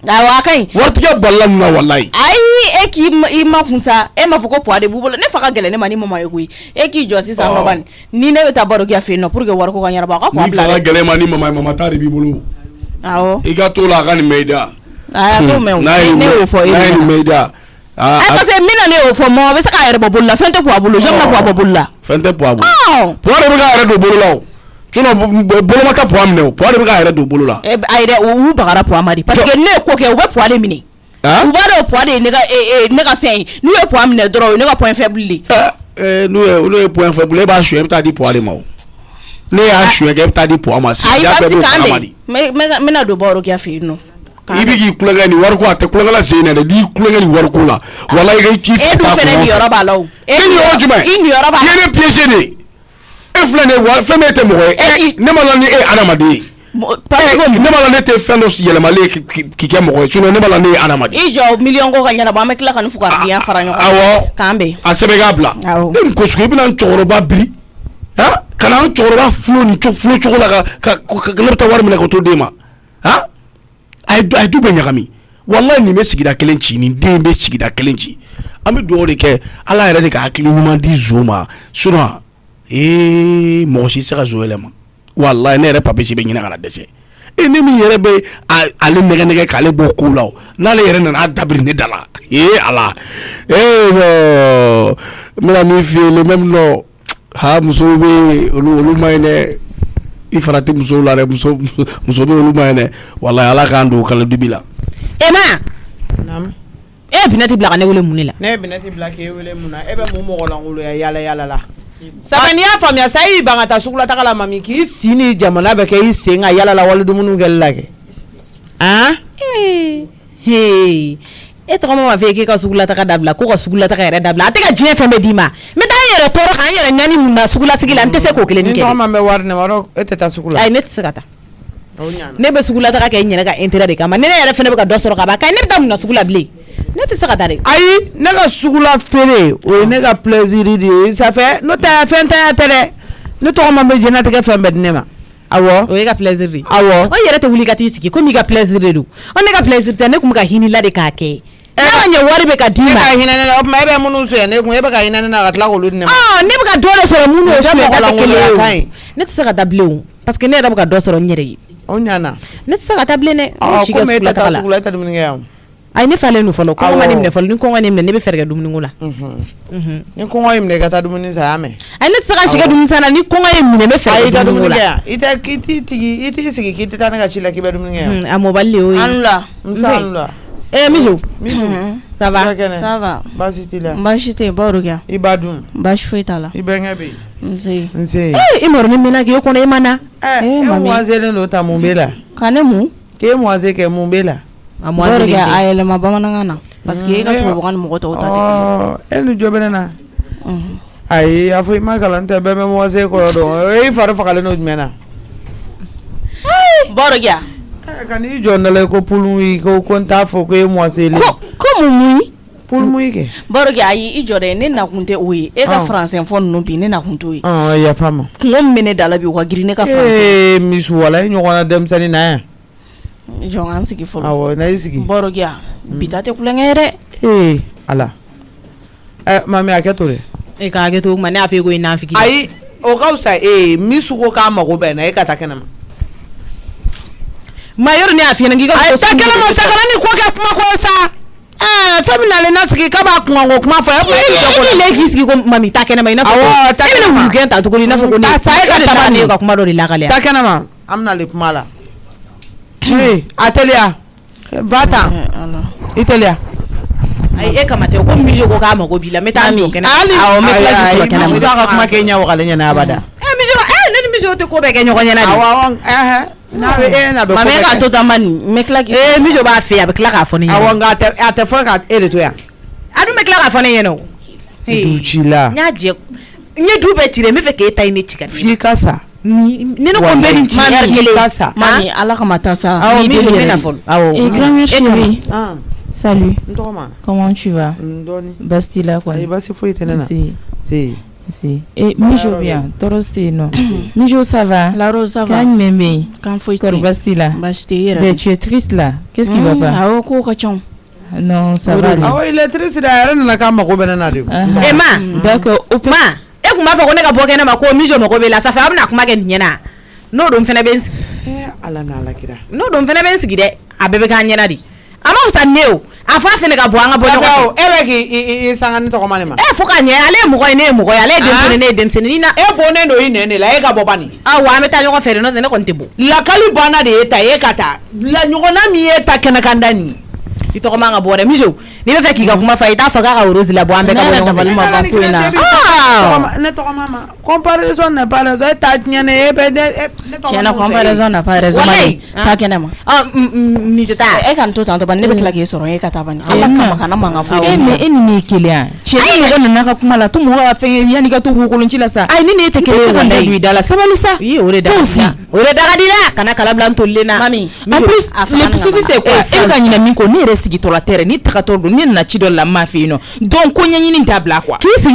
awɔ a ka ɲi. waritigi balila mun na walayi. ayi e k'i ma kun sa e ma fɔ ko poids de b'u bolo ne fa ka gɛlɛn ne ma ni mama ye koyi e k'i jɔ sisan nɔ bani ni ne bɛ taa Bawrokiya fɛ yen nɔ pour que wari ko ka ɲɛnabɔ a ka poids bila dɛ. ni fa ka gɛlɛn ma ni mama ta de b'i bolo. awɔ i ka t'o la a ka nin mɛn i da. a t'o mɛn o ne y'o fɔ e ɲɛna. n'a ye nin mɛn i da. parce que min na ne y'o fɔ mɔgɔ bɛ se k'a yɛrɛ bɔ bolo la fɛn tɛ poids bolo jɔn bɛna poids bɔ bolo la. fɛn tɛ poids bolo. poids de bɛ k'a yɛrɛ don bolo la o. sinon bolo ma taa poids minɛ o poids de bɛ k'a yɛrɛ don bolo la. ayi dɛ u bagara poids ma de parce que ne ye ko kɛ u bɛ poids de minɛ. u b'a dɔn poids de ye ne ka fɛn ye n'u ye poids minɛ dɔrɔn o ye ne ka point faible de. n'u ye point faible e b'a suɲɛ e bɛ taa di poids de ma o. ne y'a suɲɛ kɛ e bɛ taa di poids ma. ayi papisi kan de n bɛna don Bawrokiya fɛ yen nɔ. i bɛ k'i kulonkɛ ni wari ko a tɛ kulonkɛ la sen na dɛ n'i kulonkɛ ni wari ko la walayi k'i fa t'a kɔnɔ. e dun fɛnɛ niyɔrɔ b'a la o. e niyɔrɔ jumɛn i niyɔrɔ b'a la. i ye ne piégé de e filɛ nin ye fɛn bɛɛ tɛ mɔgɔ ye ne ma la ni e adamaden ye. ne ma la ne tɛ fɛn dɔ yɛlɛmalen ye k'i kɛ mɔgɔ ye sinon ne ma la ne ye adamaden. i jɔ miliyɔn ko ka ɲɛnabɔ an bɛ tila ka nin fukariya fara ɲɔgɔn kan. awɔ k'an bɛn. a sɛbɛn k'a bila. awɔ ne ko sugu i bɛna n cɛkɔrɔba biri ka na n cɛkɔrɔba fulo cogo la ka ne bɛ taa wari minɛ ka t'o d'e ma a ye du bɛɛ ɲagami walayi nin bɛ sigida kelen ci nin den bɛ sigida kelen ci an bɛ dugawu de kɛ ala yɛrɛ de ka hakili ɲuman di zo ma sinon mɔgɔ si tɛ se ka zo yɛlɛma walayi ne yɛrɛ papisi bɛ ɲinɛ ka na dɛsɛ ne min yɛrɛ bɛ ale nɛgɛ k'ale bɔ kow la n'ale yɛrɛ nana dabiri ne da la ala n bɛna min f'i ye le même nom musow bɛ olu ma ɲi dɛ i fana tɛ musow la dɛ muso bɛ olu ma ɲi dɛ walayi ala k'an don kala dubi la. Naamu. e ye Binɛti bila ka ne wele mun de la. ne ye Binɛti bila k'e wele mun na e bɛ mun mɔgɔlankoloya yala la. Saba n'i y'a faamuya sa i ban ka taa sugula taga la mami k'i si ni jamana bɛ kɛ i sen ka yala la wali dumuni kɛli la kɛ. e tɔgɔ ma fɛ k'e ka sugula taga dabila ko ka sugula taga yɛrɛ dabila a tɛ ka diɲɛ fɛn bɛɛ d'i ma n bɛ taa n yɛrɛ tɔɔrɔ k'an yɛrɛ ɲani mun na sugula sigi la n tɛ se k'o kelen kɛ. ni tɔgɔ ma bɛ wari ne ma e tɛ taa sugu la. ayi ne tɛ se ka taa. ne bɛ sugula taga kɛ n yɛrɛ ka intérêt de kama ni ne yɛrɛ fɛnɛ bɛ ka dɔ sɔrɔ ka ban k'a ye ne bɛ taa mun na sugu la bilen ne tɛ se ka taa dɛ. ayi ne ka sugula feere o ye ne ka plaisir de ye ça fait n'o tɛ fɛn tɛ tɛ dɛ ne tɔgɔ ma bɛ diɲɛlatigɛ fɛn bɛɛ di ne ma. awɔ o ye ka plaisir de ye. awɔ o yɛrɛ tɛ wuli ka t'i sigi ko n'i ka plaisir de don ne ka plaisir tɛ ne tun bɛ ka hinila de k'a kɛ n'a ɲɛ wari bɛ ka d'i ma hinɛ ne la o tuma e bɛ minnu suɲɛ ne kun e bɛ ka hinɛ ne na ka tila k'olu di ne ma ne bɛ ka dɔ de sɔrɔ minnu ye suɲɛ ka tɛ kelen ye ne tɛ se ka taa bilen o parce que ne yɛrɛ bɛ ka dɔ sɔrɔ n yɛrɛ ye o ɲana ne tɛ se ka taa bilen dɛ komi e tɛ taa sugu la e tɛ dumuni kɛ yan ayi ne falen don fɔlɔ kɔngɔ ma ne minɛ fɔlɔ ni kɔngɔ ne minɛ ne bɛ fɛɛrɛ kɛ dumuniko la ni kɔngɔ y'i minɛ i ka taa dumuni san y'a mɛn ayi ne tɛ se ka si kɛ dumuni san na ni kɔngɔ ye minɛ ne fɛɛrɛ kɛ dumuniko la i t'i sigi k'i tɛ taa ne ka ci la k'i bɛ dumuni kɛ yan a mɔbali de y'o ye anu la Mijo ça va ça va baasi t'i la baasi tɛ yen baro kɛ i b'a dun baasi foyi t'a la i bɛnkɛ bɛ yen nse i mɔrɔ ni mɛnna k'e kɔnɔ e ma na e mɔzelen don ta mun b'e la ka ne mun k'e mɔze kɛ mun b'e la baro kɛ a yɛlɛma bamanankan na parce que e ka tubabukan ni mɔgɔ tɔw ta tɛ e ni jɔ bɛ ne na ayi a fɔ i ma kalan tɛ bɛɛ bɛ mɔze kɔrɔ dɔn i fari fagalen n'o jumɛn na baro kɛ ka n'i jɔ n da la ko pulmu ko n t'a fɔ ko e mɔzelen ko mun pulmu kɛ baro kɛ ayi i jɔ dɛ ne nakun tɛ o ye e ka français fɔ ninnu bi ne nakun t'o ye yafa ma kungo min bɛ ne da la bi o ka girin ne ka français misuwala i ɲɔgɔnna denmisɛnnin na yan jɔn an sigi fɔlɔ awɔ na i sigi baro kɛ bi ta tɛ kulonkɛ ye dɛ ala mami a kɛ to dɛ e k'a kɛ to o kuma ne y'a fɔ e ko i nafigi ayi o ka fisa misu ko k'a mago bɛ na e ka taa kɛnɛ ma ma yɔrɔ ne y'a f'i ɲɛna k'i ka taa kɛnɛ ma sa kana ni ko kɛ kuma ko sa fɛn min nalen na sigi k'a b'a kuma ko kuma fɔ e k'i sigi ko mami taa kɛnɛ ma i n'a fɔ e bɛna wulu gɛn ta tuguni i n'a fɔ ko ne ka taa ne ka kuma dɔ de lakale taa kɛnɛ ma an bɛna le kuma la a teliya va tan i teliya ayi e kama tɛ ko Mijo ko k'a mago b'i la n bɛ taa jɔ kɛnɛ awɔ n bɛ tila k'i sɔrɔ kɛnɛ ma Mijo ka kuma k'e ɲɛ wagalen ɲɛna abada Mijo ne ni Mijo tɛ ko bɛɛ kɛ ɲɔgɔn ɲɛna de awɔ n'a bɛ mami e k'a to tan bani n bɛ tila k'i Mijo b'a fɛ a bɛ tila k'a fɔ ne ɲɛna awɔ nka a tɛ fɔ ka e de to yan a dun bɛ tila k'a fɔ ne ɲɛna o du ci la n y'a jɛ n ye du bɛɛ ci dɛ n bɛ fɛ k'e ta ye ne ci ka f'i ka sa ni ne ko n bɛ nin ci heure kelen mami ala kama taa sa awɔ Mijo bɛ na fɔlɔ awɔ grand-mère chérie salut n tɔgɔ ma comment tu vas Bastila quoi ayi basi foyi tɛ ne na si et Mijo bien tɔɔrɔ tɛ yen nɔ Mijo ça va la Rose ça va kan jumɛn bɛ yen kan foyi tɛ kɔri Bastila baasi tɛ yɛrɛ mais tu es triste là qu'est-ce qui va pas awɔ kow ka ca non ça va aller awɔ il est triste dɛ a yɛrɛ nana k'a mago bɛ ne na de ma d'accord au fait ma e kun b'a fɔ ko ne ka bɔ kɛnɛ ma ko Mijo mago bɛ la ça fait a bɛna kuma kɛ nin ɲɛna n'o don fɛnɛ bɛ n sigi ala n'ala kira n'o don fɛnɛ bɛ n sigi dɛ a bɛɛ bɛ k'an ɲɛna de a ma fisa ne o a fɔ a fɛnɛ ka bɔ an ka bɔ ɲɔgɔn fɛ e bɛ k'i sanga ni tɔgɔma ne ma fo ka ɲɛ ale ye mɔgɔ ye ne ye mɔgɔ ye ale ye denmisɛnnin ne ye denmisɛnnin ni na e bonnen don i nɛn de la e ka bɔ bani awɔ an bɛ taa ɲɔgɔn fɛ de n'o tɛ ne kɔni tɛ bɔ lakali banna de ye ta e ka taa la ɲɔgɔnna min ye ta kɛnɛkanda nin i tɔgɔ man ka bɔ dɛ Mijo n'i bɛ fɛ k'i ka kuma fɔ i t'a fɔ k'a ka Rose labɔ an bɛɛ ka bɔ ɲɔgɔn fɛ ne tɔgɔma ma comparaison n'est pas raison e ta tiɲɛ ne e bɛ ne tiɲɛna comparaison n'a pas raison mami taa kɛnɛ ma nin tɛ taa e ka n to tan tɔ bani ne bɛ tila k'e sɔrɔ e ka taa bani ala kama kana mankan fɔ mais e ni kelen cɛ ni mɔgɔ nana ka kuma la to mɔgɔ ka fɛn yanni ka to wolonci la sa ayi ni ne tɛ kelen ye wala don i da la sabali sa o de da o de daga di la kana kala bila n tolilen na mami en plus le souci c'est quoi e bɛ ka ɲinɛ min kɔ ne yɛrɛ sigitɔla tɛ ni tagatɔ don ne nana ci dɔ la n m'a fɛ yen nɔ donc ko ɲɛɲini dabila quoi k'i sigi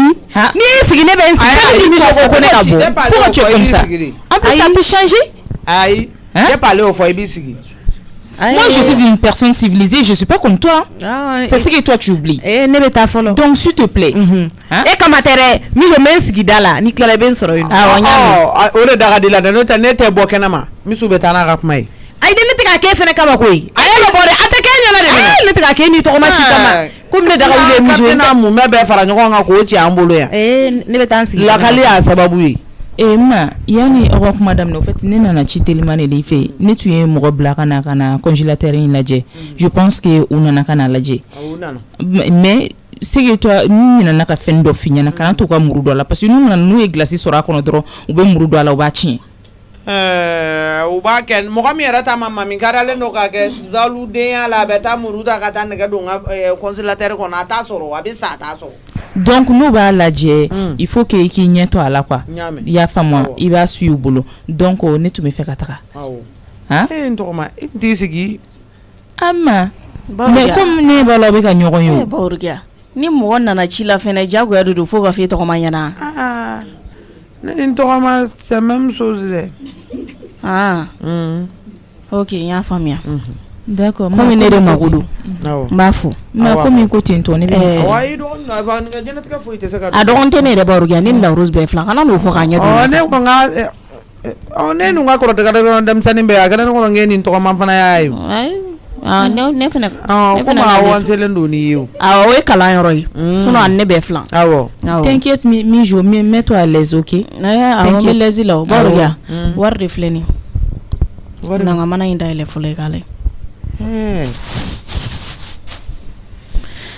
n'i y'i sigi ne bɛ n sigi ni Mijo ko ne ka bɔ pourquoi tu es comme ça en plus ça peut changer ayi ne parle au fɔ i b'i sigi moi je suis une personne civilisée je suis pas comme toi c'est ce que toi tu oublies ne bɛ taa fɔlɔ donc s'il te plaît e kama tɛ dɛ Mijo n bɛ n sigi da la ni tilala i bɛ n sɔrɔ yen o de daga di la dɛ n'o tɛ ne tɛ bɔ kɛnɛ ma Misu bɛ taa n'a ka kuma ye ayi de ne tɛ k'a kɛ fɛnɛ kama koyi a ye bɛ bɔ dɛ a tɛ kɛ ɲɛna de ne tɛ k'a kɛ ni tɔgɔma si kama komi ne daga wuli Mijo kasi n'a mun bɛɛ fara ɲɔgɔn kan k'o ci an bolo yan ne bɛ taa n sigi lakali y'a sababu ye ma yani aw ka kuma daminɛ au fait ne nana ci teliman de fɛ yen ne tun ye mɔgɔ bila ka na congélateur in lajɛ je pense que u nana ka na lajɛ mais c'est que toi n'u nana ka fɛn dɔ f'i ɲɛna kana to ka muru dɔ la parce que n'u nana n'u ye glace sɔrɔ a kɔnɔ dɔrɔn u bɛ muru dɔ a la u b'a tiɲɛ u b'a kɛ mɔgɔ min yɛrɛ ta ma mami kariyalen don k'a kɛ zaludenya la a bɛ taa muru ta ka taa nɛgɛ don n ka congélateur kɔnɔ a t'a sɔrɔ a bɛ sa a t'a sɔrɔ donc n'u b'a lajɛ il faut que i k'i ɲɛ to a la quoi i y'a faamu i b'a su u bolo donc ne tun bɛ fɛ ka taga n tɔgɔma i t'i sigi mais comme ne b'a la aw bɛ ka ɲɔgɔn ye o Bawuriya ni mɔgɔ nana ci la fɛnɛ jagoya de don fo ka f'i tɔgɔma ɲɛna ne ni n tɔgɔma c'est même chose dɛ ok n y'a faamuya d'accord comme ne de magudu mafo ma comme ko tinto ne a dogonte ne de barugia ni la rose be flan kana no fo ka nya ne ko nga ne nu nga ko to ga dem sanin be aga ne ko ngeni to man fana yayo ne fana ne fana won selendo ni yo we kala yoro yi suno an ne be flan t'inquiète mi jo mets toi à l'aise OK me lazy la barugia war refleni na nga mana inda ile fule kale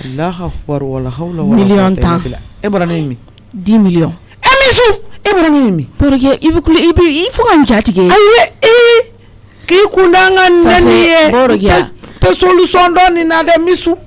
Allah akbar wala hawla wala million tan Ibrahim 10 millions emisu Ibrahim barugia ibi fu kan jatige aye ki kundanga ndaniye barugia te solution don ni na de misu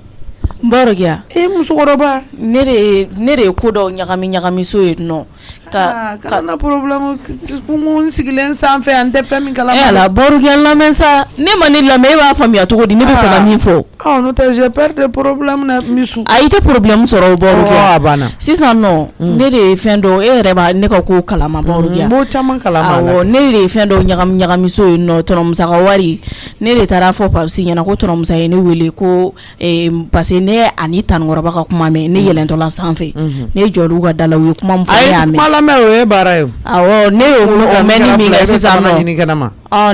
barugia musu koroba nere ko do nyagami so no kana problème kungun sigilen sanfɛ an tɛ fɛn min kalama ala barugia lamɛn sa ne ma ni lamɛn b'a faamuya cogo di ne bɛ fɛ ka min fɔ n'o tɛ j'ai peur de problème na misu ayi tɛ problème sɔrɔ o barugia a banna sisan nɔ ne de ye fɛn dɔ e yɛrɛ b'a ne ka ko kalama barugia n b'o caman kalama awɔ ne de ye fɛn dɔ ɲagami so ye nɔ tɔnɔmusa ka wari ne de taara fɔ papisi ɲɛna ko tɔnɔmusa ye ne wele ko parce que ne ani tanikɔrɔba ka kuma mɛn ne yɛlɛntɔla sanfɛ ne jɔl'u ka da la u ye kuma min fɔ ne y'a mɛn o ye baara ye awɔ ne y'o mɛnni min kɛ sisan nɔ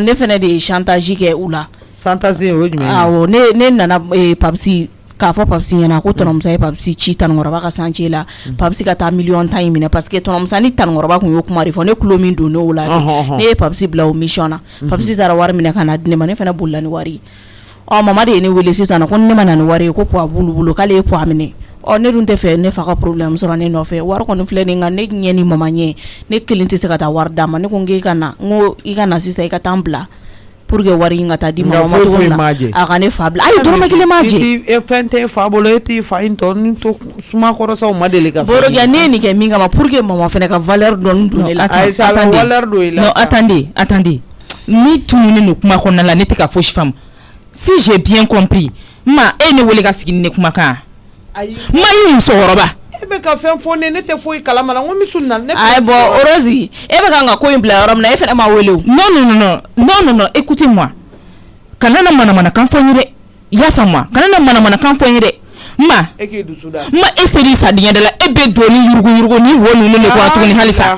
ne fɛnɛ de ye chantage kɛ u la chantage o ye jumɛn ye awɔ ne nana papisi k'a fɔ papisi ɲɛna ko tɔnɔmusa ye papisi ci tanikɔrɔba ka chantier la papisi ka taa million tan in minɛ parce que tɔnɔmusa ni tanikɔrɔba kun y'o kuma de fɔ ne tulo min don n'o la ne ye papisi bila o mission na papisi taara wari minɛ ka na di ne ma ne fɛnɛ bolila ni wari mama de ye ne wele sisan ko ne ma na ni wari ye ko poids b'olu bolo k'ale ye poids minɛ ne dun tɛ fɛ ne fa ka problème sɔrɔ ne nɔfɛ wari kɔni filɛ nin nka ne ɲɛ ni mama ɲɛ ne kelen tɛ se ka taa wari d'a ma ne ko i ka na sisan i ka taa n bila pour que wari in ka taa di mama ma cogo min na a ka ne fa bila ayi dɔrɔmɛ kelen m'a jɛ fɛn tɛ fa bolo e t'i fa in tɔ ni to suma kɔrɔsaw ma deli ka borogia ne ye nin kɛ min kama pour que mama fɛnɛ ka valeur dɔɔni don ne la attendez ni tununi no kuma kɔnɔna la ne tɛ ka fosi faamu si j'ai bien compris ma e ne wele ka sigi ni ne kumakan ma yi musokɔrɔba e bɛ ka fɛn fɔ ne tɛ foyi kalama la n ko misu na ne ayi bɔn Rosi e bɛ kan ka ko in bila yɔrɔ min na e fɛnɛ ma wele o non écoutez-moi kana na manamanakan fɔ n ye dɛ i y'a faamu kana na manamanakan fɔ n ye dɛ ma e seri sa diɲɛ da la e bɛ don ni yuruguyurugu ni wo ninnu de kɔrɔ tuguni halisa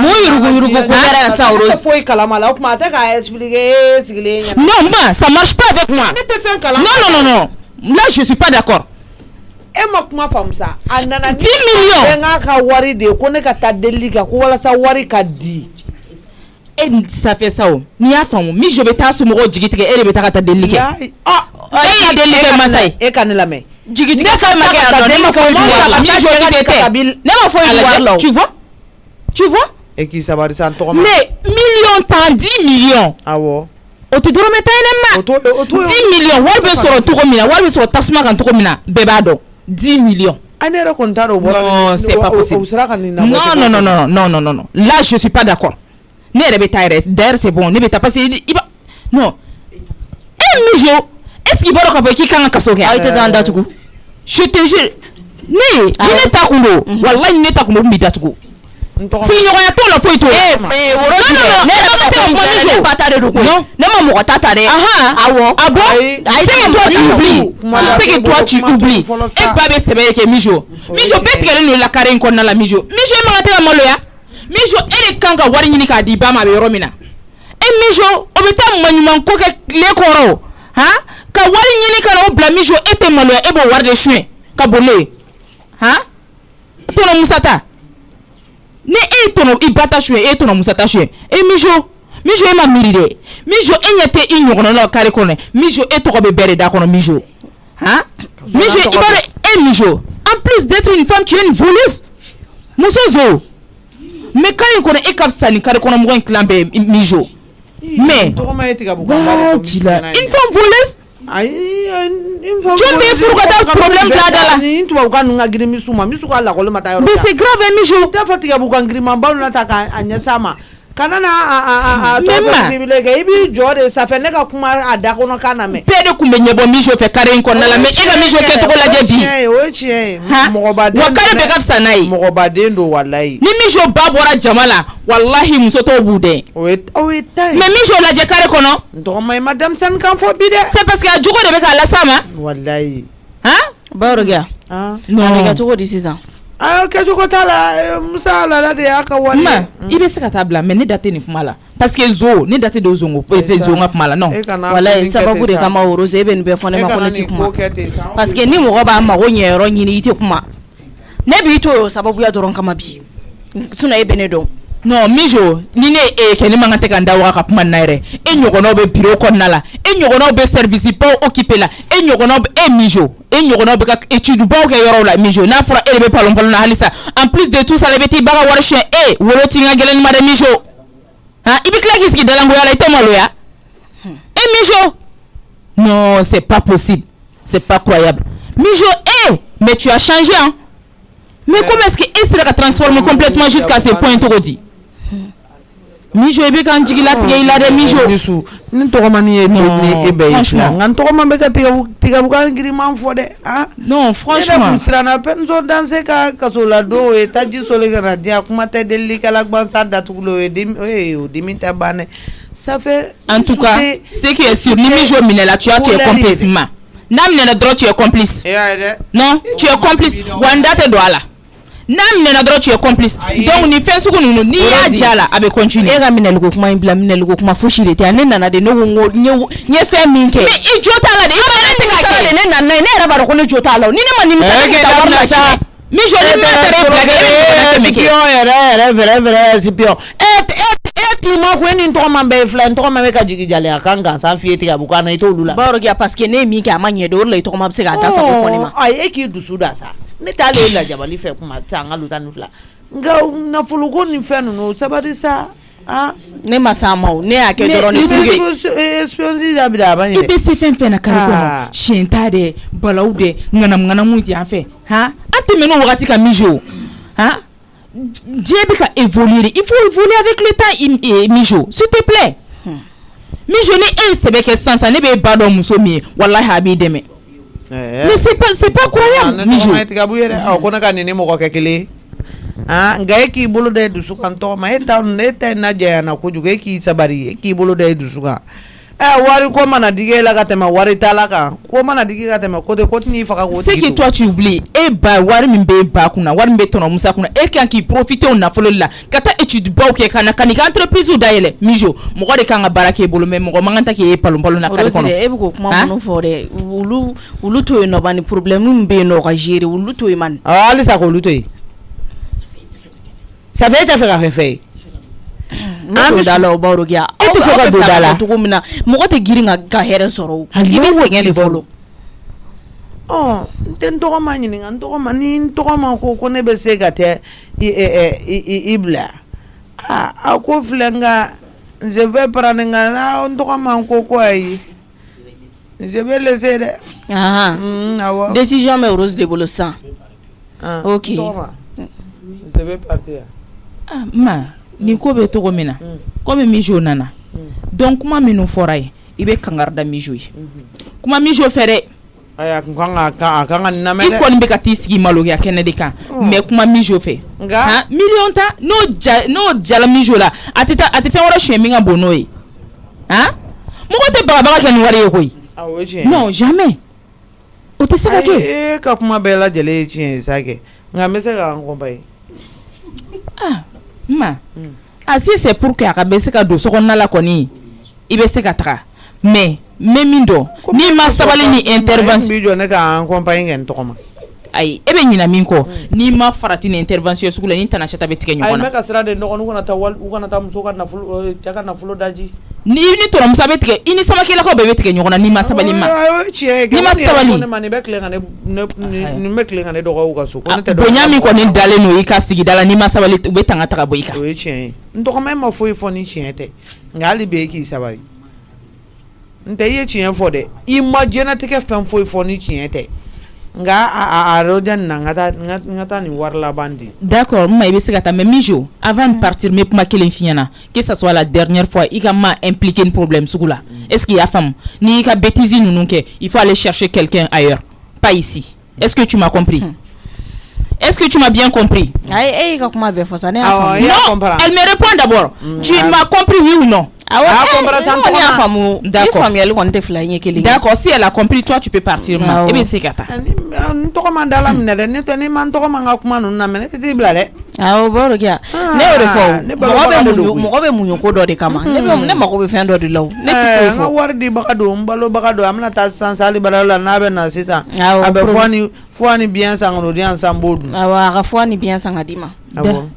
mun yuruguyurugu ko yɛrɛ sa Rosi foyi kalama la o kuma a tɛ k'a expliquer sigilen ɲɛna non ma ça marche pas avec moi ne tɛ fɛn kalama non là je suis pas d'accord e ma kuma faamusa a nana ni 10 millions bɛn k'a ka wari de ko ne ka taa delili kɛ ko walasa wari ka di ça fait ça o n'i y'a faamu mi je bɛ taa somɔgɔw jigi tigɛ e de bɛ taa ka taa delili kɛ e ka delili kɛ masa ye e ka ne lamɛn jigi tigɛ fɛn ma kɛ yan nɔ ne ma foyi dun wari la mi jo ti de tɛ ne ma foyi dun wari la tu vois e k'i sabari sa n tɔgɔ ma mais million tan 10 millions awɔ o tɛ dɔrɔmɛ tan ye dɛ ma 10 millions wari bɛ sɔrɔ cogo min na wari bɛ sɔrɔ tasuma kan cogo min na bɛɛ b'a dɔn 10 millions. Ne yɛrɛ kɔni t'a dɔn o bɔra non c'est pas possible non là je suis pas d'accord ne yɛrɛ bɛ taa yɛrɛ d'ailleurs c'est bon ne bɛ taa parce que i ba non Mijo est-ce qu'il b'a dɔn k'a fɔ k'i kan ka kaso kɛ ayi tɛ taa n datugu je te jure ne ne ta kun don wallahi ne ta kun don n b'i datugu sigiɲɔgɔnya t'o la foyi t'o la ne ba ta de don koyi ne ma mɔgɔ ta ta dɛ awɔ ah bon c'est que toi tu oublies e ba bɛ sɛbɛ kɛ Mijo bɛɛ tigɛlen don la carré in kɔnɔna la Mijo e man kan tɛ ka maloya Mijo e de kan ka wari ɲini k'a di ba ma a bɛ yɔrɔ min na e Mijo o bɛ taa maɲuman ko kɛ tile kɔrɔ ka wari ɲini ka na o bila Mijo e tɛ maloya e b'o wari de suɲɛ ka bon ne ye tɔnɔ Musa ta ne e tɔnɔ i ba ta suɲɛ e tɔnɔ Musa ta suɲɛ e Mijo e ma miiri dɛ Mijo e ɲɛ tɛ i ɲɔgɔnna la carré kɔnɔ Mijo e tɔgɔ bɛ bɛɛ de da kɔnɔ Mijo Mijo i b'a dɔn e Mijo en plus d'être une femme tu es une voleuse muso zo mais quand in kɔnɔ e ka fisa ni carré kɔnɔ mɔgɔ in tilan bɛɛ Mijo mais une femme voleuse jɔn bɛ furu ka taa problème bila da la ni tubabu ka ninnu ka girin misu ma misu ka lakɔli ma taa yɔrɔ mais c'est grave Mijo t'a fɔ tigɛbugu kan girin ma balo na ta k'a ɲɛsin a ma kana na bibile ke ibi jode ça fait ne ka kuma ada kono kana me pede kumbe nyebo mijo fe kare ko na la me ega mijo ke to ko la jebi o chie mo ba de wa kare be gafsa nai mo ba de ndo wallahi ni mijo babora jamala wallahi muso to bude o tai mais mijo la je kare kono ndo may madame san kan fo bide c'est parce que a jugo de be ka la sama wallahi Barogia non ga to ko di 6 ans ke jugo tala musa la de aka wali ibe se ka tabla mais ne date ni kuma la parce que zo ne date do zongo fe zonga kuma la non wallahi sababu de kama oroze ebe ni be fone ma ko ti kuma parce que ni mo ba ma go nyero nyini ite kuma ne bi to sababu ya doron kama bi suna ebe ne don non mijo ni ne ke ni mangate kan dawa ka kuma naire e nyogono be bureau kon nala e nyogono be service pas occupé la e nyogono be mijo e nyogono be ka étude ba ke yoro la mijo na fura e be palon palon na halisa en plus de tout ça le beti baga war chien e woloti nga gelen ma de mijo ibi klaki ski dalango ya la ite malo ya e mijo non c'est pas possible c'est pas croyable mijo mais tu as changé hein mais comment est-ce que Esther a transformé complètement jusqu'à ce point to dit mijo ebe kan jigila tige ila de mijo ni to mani e be ngan to ma be ka tiga bukan ngiri man fo de non franchement sirana penzo danser ka kasola do e taji sole kana dia kuma te deli kala gbansa datulo e dimita bane ça fait en tout cas ce qui est sûr ni mijo minela tu es complice ma namne na droit tu es complice non tu es complice wanda te doala nam nena dro tu es complice donc ni fait suku nunu ni ya jala abe continue e ga minel ko kuma imbla minel ko kuma foshi le te anena na de no ngo nye fe minke mais i jota la de ma te ka ke ne na ne ra ba ko ne jota la ni ne ma ni mi ta war la sa mi joli ma tere blague vrai sipio ti mo ko ni to ma be flan to ma be ka jigi jale akanga sa fieti ka bukana ito lula baro ya parce que ne mi ka manye do le to ma se ka ta sa ko foni ma ay ki dusu da sa ne tale la jabali fe kuma tanga lutanu fla nga na fulugo ni fe no sabadi sa ne masama ne ake doro ni suge espionzi da bida ba ni ibe se fen na kare ko shenta de balaude ngana mu ti afa ate meno wakati ka mijo Dieu ka évoluer, il faut évoluer avec le temps mijo s'il te plaît mijo ni sebe ke sansa ne be bado musomi wallahi abi deme mais c'est pas croyable mijo ko na kan ni mo ko kekele ngai ki bolo de dusu kan to ma eta ne ta na jaya na ko juge ki sabari ki bolo de dusu ka wari ko mana dige la ka tema wari talaka ko mana dige ka tema ko de ko ni faka ko c'est que toi tu oublies ba wari mbe ba kuna wari mbe tono musa kuna kan ki profiter on na folo la kata étude ba ke kana kanika entreprise ou daele mijo mo ko de kan barake bolo me mo manganta ke palon na kare kono e ko kuma no fore ulu to no bani problème mbe no ka gérer ulu to man ali sa ko ulu to ça fait ta fait no dala baro gya eto foka do dala to kumina mo ko te giringa ga here soro ibe sengeli bolo den to ma nyini ngan to ma ni to ma ko ne be se gate ibla ko flenga je vais prendre ngana on to ma ko ai je vais laisser de décision mais rose de bolo sang OK je vais partir ma ni ko be to mina comme mijo nana donc kuma minu foray ibe kangarda mijo kuma mijo fere aya kanga na mele ikon be kati sigi malo ya kenede kan mais kuma mijo fe million ta no jala mijo la ati fe wora chemi nga bono yi mo ko te baba ka ni wari ko yi non jamais o te saka ke ka kuma bela jele chin sake nga mese ka ngombai ma si c'est pour que akabe se ka do so konna la koni ibe se ka taka mais mindo ni ma sabali ni intervention bijo ne ka accompagner ngen to ma ay ebe nyina min ko ni ma farati ni intervention sugula ni tana chata be tike nyona ay me ka sira de no ko na ta wal ko na ta muso ka na fulo taka na fulo daji ni to musa be tike ini sama kila ko be tike nyona ni ma sabali ma ni ma sabali ni ma ni be kle ngane ni me kle ngane do ko ka so ko ne te do bonya mi ko ni dale no ika sigi dala ni ma sabali be tanga taka boyika we chien ndo ko me ma foi foni chien te ngali be ki sabali nte ye chien fo de imagine te ke fem foi foni chien te nga a rojan na ngata ni warla bandi. D'accord, moi ibe segata mais mijo avant de partir mais pour ma kelen fiana que ça soit la dernière fois il m'a impliqué un problème sugula. Est-ce qu'il y a femme ni ka bêtise nous que il faut aller chercher quelqu'un ailleurs, pas ici. Est-ce que tu m'as compris? Est-ce que tu m'as bien compris? Non, elle me répond d'abord. Tu m'as compris oui ou non? D'accord, si elle a compris, toi tu peux partir. Eh bien c'est kata.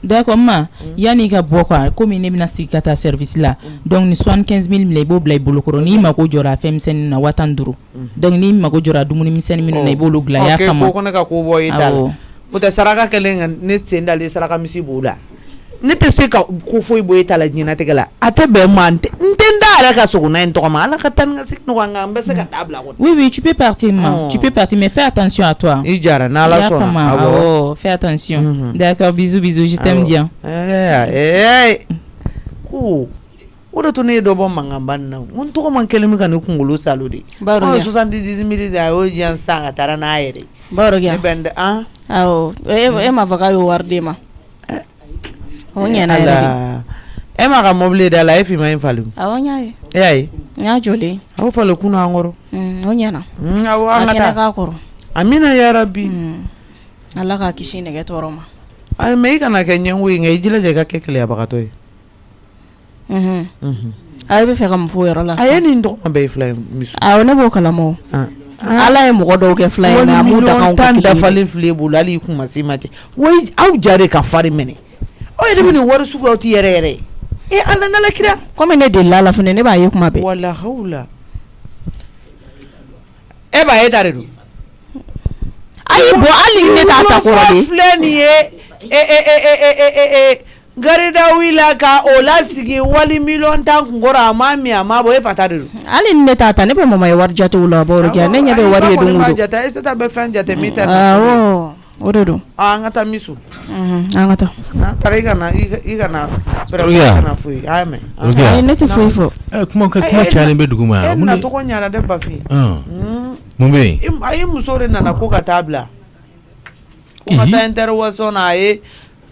D'accord, ma yani ka bokwa comme ne bina stikata service là donc ni 75,000 les bo blay bolokoro ni mako jora fem sen na watanduru donc ni mako jora dumuni misen minu na ibolo gla ya kama ko ne ka ko boy tal puta saraka kelenga ne tsenda le saraka misi bola ne te se ka ko foi boy tal nyina tegala ate be mante ntenda ala ka sokuna ento ma ala ka tan nga sik no nga mbese ka tabla ko. Oui tu peux partir ma tu peux partir mais fais attention à toi. Ijara na la sona fais attention. D'accord, bisous je t'aime bien. Oda to ne do bon mangamba na mun to man kelemi kan ku ngulu saludi ba 70 mili da o jan sa tara na ayere baro ya bende e ma vaka yo warde ma onya na ayere e ma ga mobile da la efi ma infalu awonya ai nya jole awu falo kuna ngoro onya na awu angata ka koro amina ya rabbi Allah ka kishine ga toroma ay me kana kenyen wi ngai jila je ga kekele abakato ay be fe kam fo yoro la ay ni ndo ma be fly misu aw ne bo kala mo ala e mo do ke fly na mu da kan ko da falin fly bulali kuma simati wai aw jare ka fari mene o yede mini wor su goti yere e ala na la kira comme ne de la fune ne ba ye kuma be wala haula e ba e tare do ay bo ali ne ta ta ko de fly ni garida wila ka ola sigi wali million tan ngora mami amabo e fatadiru ali ne tata ne be mama e warjata wala boro ke ne nyabe wari e dungu jata e seta be fan jata mita ododo ngata misu ngata na tariga na iga na pero na fui ame ay ne to fui fo kuma chale be duguma mun na to ko nyara de bafi mumbe ay musore na ko ka tabla ko ta intervention ay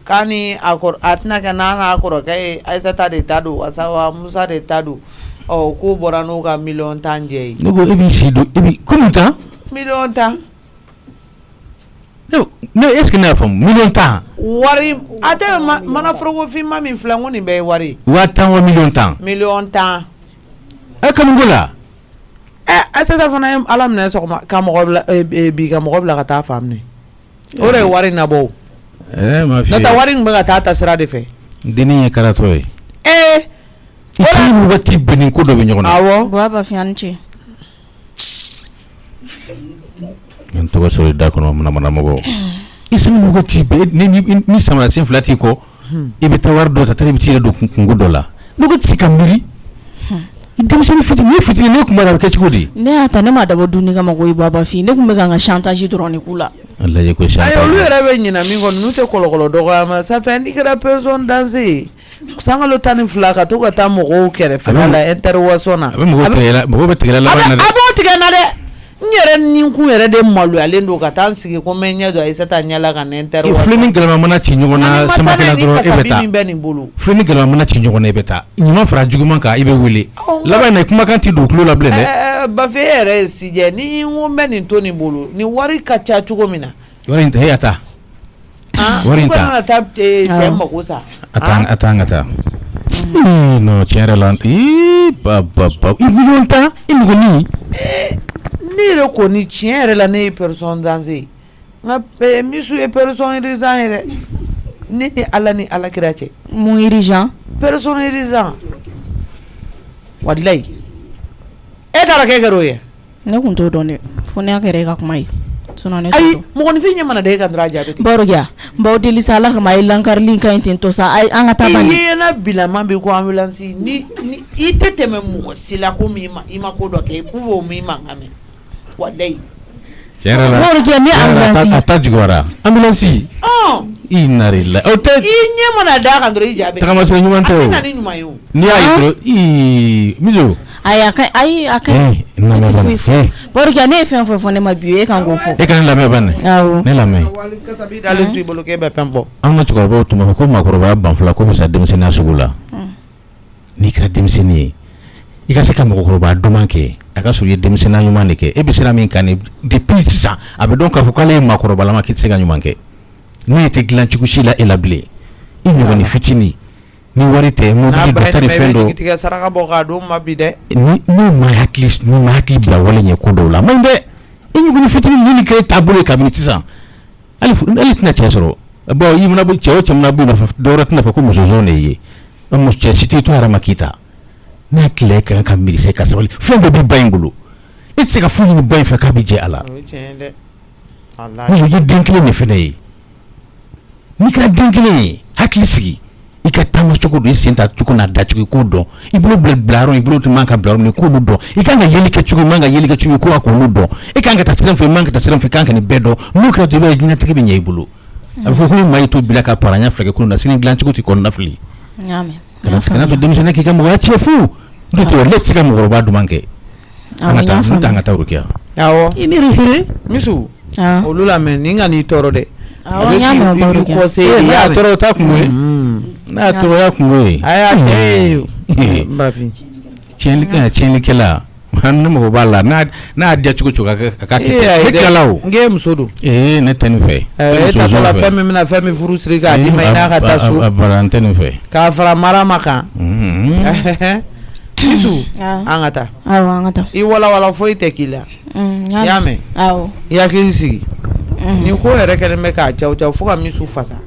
kani akor atna kana akor kai aisata de tadu asawa musa de tadu o ko borano ga million tanje nego ebi shido ebi komuta million ta no est-ce que na fam million ta wari ate mana frogo fi mami flango ni be wari watan wa million ta e kam ngola aisata fana alam na so ka mo bi ka mo bla ka ta famni ore wari na bo ma fi nata wari ngba ta sira de fe deni e karato e iti mu wati benin ko do be nyona awo baba fi anchi to ko so da ko na mago isi mu wati be ni samara sin flati ko ibe tawar do ta tare bi ti do ngudola nugo tsikambiri idamshani fiti ne kuma da kaci kodi ne ata ne ma da bodu ni kama ko baba fi ne kuma ga chantage drone kula Allah ya ko chantage ayo lu era be nyina mi ko nute kolokolo do ma sa fa ndi kra person danser sanga lo tani flaka to ko ta mo ko kere fa la intervention na mo be tegela la na abo tegena de nyere ni ku yere de malu ale ndo ka tan sigi ko menya do aisata nyala ka na intervention flini galama mana ci nyogona sama kala do ebeta flini galama mana ci nyogona ebeta nyima fra juguman ka ibe wele laba na kuma kan ti do klo la blene ba fe yere sije ni ngombe ni toni bolo ni wari ka cha chugo mina wari nta heyata wari nta na tap temba kosa atanga no chere lan baba imilonta imugoni ni le ko ni chere la ne person danser na misu e person irisant ni ala kirache mu irijan person irisant wallahi e dara ke garo ye ne kun to donne fone akere ka kuma yi suno ne to mo kon fi nyama na de kan raja be baro ya mbaw deli sala ka mai lankar lin kan tin to sa ai an ata bani ye na bilama be ko ambulance ni itete me mo sila ko mi ma ko do ke uvo mi ma ngame wallahi ata jugwara ambulance i narilla o te i nyamana da kan dro i jabe tagama se nyumante o ni ay dro i mijo akai porque ne fe fo ne ma biye kan go fo e kan la me banne ne la me wali kata bi dalen tu bolo ke be fembo an ma jugwara ba tuma ko ma ko ba ban fula ko sa dem se na sugula ni kra dem se ni i ka se ka mo ko ba dumanke aka so ye dem se na nyumane ke e be sera min kan depuis ça abe donc ko kale ma ko ba la ma ki se ga nyumanke ni te glanchuku shila elable ini ni fitini ni warite mo bi batari fendo tiga saraka boka do mabide ni ma haklis ni ma hakli bla wala nye ko do la mande ini ni fitini ni kay tabule kabineti sa alifu na chesoro bo yimna bu chewo chemna bu na dorat na fa ko muzozone ye mo chesiti to ara makita na kle kan kamiri se kasawali fendo bi bayngulu itse ka funu bay fa kabije ala Allah mo je dinkle ni fene ni kra dingile hakli sigi ikatama choko do senta choko na da choko ko do iblo blaro iblo to manka blaro ni ko do ikanga yeli ke choko manga yeli ke choko ko ko do ikanga tasiram fe manka tasiram fe kanka ni bedo no kra to be jina tike be nyai bulu afo ko mai to bilaka paranya freke ko na sini glan choko ti ko na fli amen kana to demisena ki kam wa chefu do to let's kam go ba du manke ana tanga tawrukia yawo ini rihire misu olula men ninga ni toro de ko se ya toro ta kumwe na toro ya kumwe aya se bafi chenli kela hanne mo bala na dia chuko chuka ka ke kelawo nge msodo ne tenfe ta la femme mina femme furusri ga di mai na ka tasu abara tenfe ka fara mara maka isu angata angata I wala foi tequila yame ya kinsi ni ko yɛrɛ kɛlen bɛ k'a caw fo ka misu fasa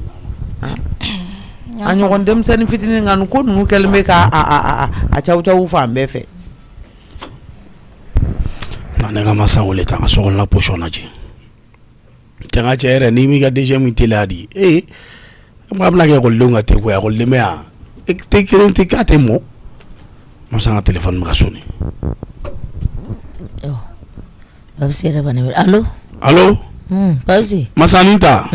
a ɲɔgɔn denmisɛnnin fitinin nka ko ninnu kɛlen bɛ k'a caw fan bɛɛ fɛ na ne ka masa wele ta ka sɔgɔla position lajɛ cɛ ka cɛ yɛrɛ n'i m'i ka DG min teliya di m'a bɛna kɛ ekɔlidenw ka te ko ye ekɔliden bɛ yan te kelen te k'a tɛ mɔ masa ka téléphone bɛ ka sonni Babsi yɛrɛ bana wele allo Babsi Masaninta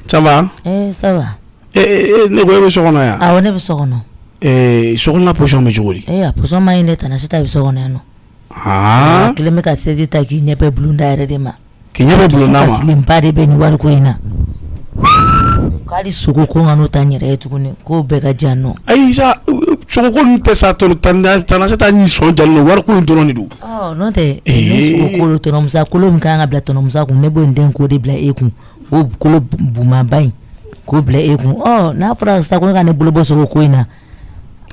ça va ça va ne ko e bɛ so kɔnɔ yan awɔ ne bɛ so kɔnɔ sokɔnɔna position bɛ cogo di a position ma ɲi ne tana sita bɛ so kɔnɔ yan nɔ kelen bɛ ka saisie ta k'i ɲɛ bɛ bulonda yɛrɛ de ma k'i ɲɛ bɛ bulonda ma silenba de bɛ nin wari ko in na k'ali sogo ko n ka n'o ta n yɛrɛ ye tuguni k'o bɛɛ ka jan nɔ ayi sa sogo ko ninnu tɛ sa tana se ta ɲi sɔn jalen don wari ko in dɔrɔn de don n'o tɛ ne sogo kolo tɔnɔmusa kolo min kan ka bila tɔnɔmusa kun ne b'o n den k'o de bila e kun o kolo bumaba in k'o bila e kun n'a fɔra sisan ko ne ka ne bolo bɔ sogo ko in na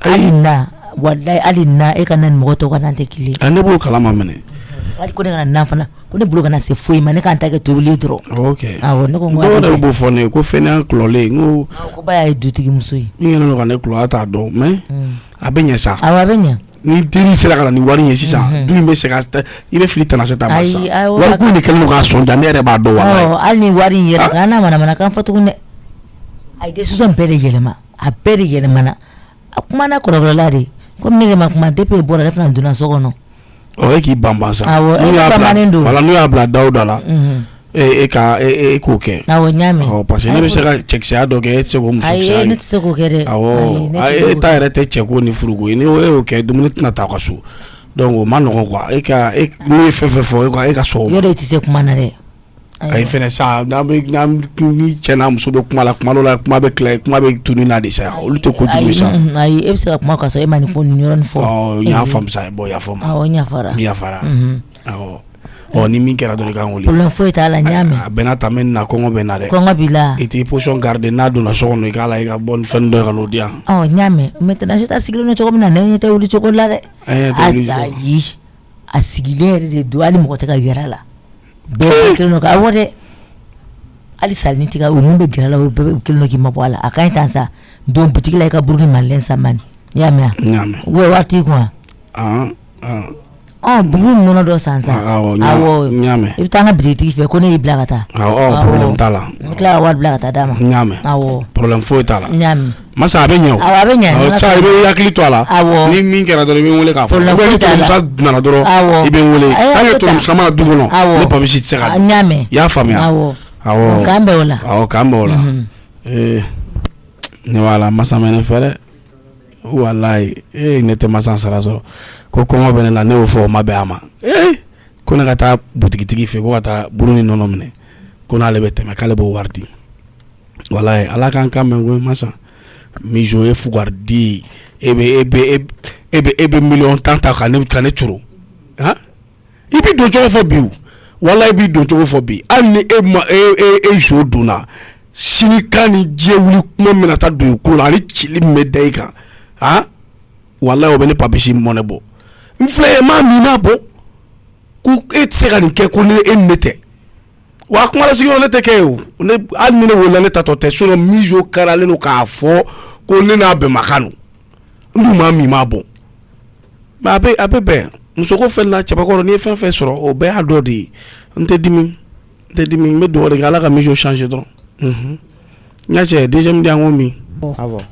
hali na walayi hali na e ka na ni mɔgɔ tɔw ka na tɛ kelen ye ne b'o kalama minɛ hali ko ne kana na fana ko ne bolo kana se foyi ma ne k'an ta kɛ tobili dɔrɔn ok awɔ ne ko n ko dɔw yɛrɛ b'o fɔ ne ye ko fɛnɛ kulɔlen n ko ba y'a ye dutigi muso ye min kɛlen don ka ne kulɔ a t'a dɔn mais a bɛ ɲɛ sa awɔ a bɛ ɲɛ ni teri sera ka na ni wari ye sisan du in bɛ se ka i bɛ fili tana se ta ma sa wari ko in de kɛlen don k'a sɔn ja ne yɛrɛ b'a dɔn walayi hali ni wari in yɛlɛ k'an na manamana kan fɔ tuguni dɛ a ye décision bɛɛ de yɛlɛma a bɛɛ de yɛlɛmana a kumana kɔrɔkɔrɔla de komi ne de ma kuma depuis bɔra ne fana donna so kɔnɔ e k'i banban sa awɔ e bamanen don wala n'u y'a bila Dawuda la e k'o kɛ awɔ n y'a mɛn parce que ne bɛ se ka cɛkisɛya dɔ kɛ e tɛ se k'o muso kisɛya ye ayi ne tɛ se k'o kɛ dɛ awɔ e ta yɛrɛ tɛ cɛko ni furuko ye ni e y'o kɛ dumuni tɛna taa ka so donc o ma nɔgɔn quoi n'u ye fɛn fɛn fɔ e ka sɔn o ma yɔrɔ i tɛ se kuma na dɛ ayi fɛnɛ sa n'an cɛ n'a muso bɛ kuma la kuma dɔ la kuma bɛ tila kuma bɛ tunu na de sa olu tɛ kojugu ye sa ayi e bɛ se ka kuma ka sɔrɔ e ma nin ko nin yɔrɔ nin fɔ n y'a faamu sa bon y'a faamu awɔ n yafara n yafara awɔ ni min kɛra dɔrɔn i kan wele problème foyi t'a la n y'a mɛn a bɛɛ n'a ta mɛ nin na kɔngɔ bɛ na dɛ kɔngɔ b'i la i t'i position garder n'a donna so kɔnɔ i k'a la i ka bɔ ni fɛn dɔ ye ka n'o di yan n y'a mɛn maintenant sisan sigilen don cogo min na ne ɲɛ tɛ wuli cogo la dɛ ayi a sigilen yɛrɛ de don hali mɔgɔ tɛ ka gɛrɛ a la bɛɛ kelen don awɔ dɛ hali sali ni tigɛ o mun bɛ gɛrɛ a la o bɛɛ kelen don k'i ma bɔ a la a ka ɲi tan sa don butigi la i ka buru ni malilɛn san mani i y'a mɛn wa wari t'i kun wa buru ni nɔnɔ dɔ san sa awɔ i bɛ taa an ka bitigitigi fɛ ko ne y'i bila ka taa problème t'a la n tila ka wari bila ka taa d'a ma n y'a mɛn awɔ problème foyi t'a la n y'a mɛn masa a bɛ ɲɛ o a bɛ ɲɛ sa i bɛ hakili to a la ni min kɛra dɔrɔn i bɛ wele k'a fɔ ni tumusa nana dɔrɔn i bɛ wele an ye tumusa mana du kɔnɔ ne pamisi tɛ se ka ɲaamɛ i y'a faamuya k'an bɛ o la k'an bɛ o la ne b'a la masa mɛ ne fɛ dɛ walayi ne tɛ masa sara sɔrɔ ko kɔngɔ bɛ ne la ne y'o fɔ o ma bɛn a ma ko ne ka taa butigitigi fɛ ko ka taa buru ni nɔnɔ minɛ ko n'ale bɛ tɛmɛ k'ale b'o wari di walayi ala k'an kan mɛn ko masa mijo ye fugaridi e bɛ miliyɔn 10 ta ka ne curo i bɛ don cogo fɔ bi walayi i bɛ don cogo fɔ bi hali ni e jo donna sini kan ni diɲɛ wuli kuma min na taa don i kulo la ani cili min bɛ da i kan walayi o bɛ ne papisi mɔnɛ bɔ n filɛ ye maa min n'a bɔ ko e tɛ se ka nin kɛ ko ni e ni ne tɛ wa kuma la sigiyɔrɔ ne tɛ kɛ o hali ni ne wolola ne tatɔ tɛ sinon mijo karalen don k'a fɔ ko ne n'a bɛnbakan don n dun maa min m'a bɔ mais a bɛ bɛn muso ko fɛn la cɛbakɔrɔ n'i ye fɛn fɛn sɔrɔ o bɛɛ y'a dɔ de ye n tɛ dimi n bɛ dugawu de kɛ ala ka mijo changer dɔrɔn n y'a cɛ deuxième di an ko min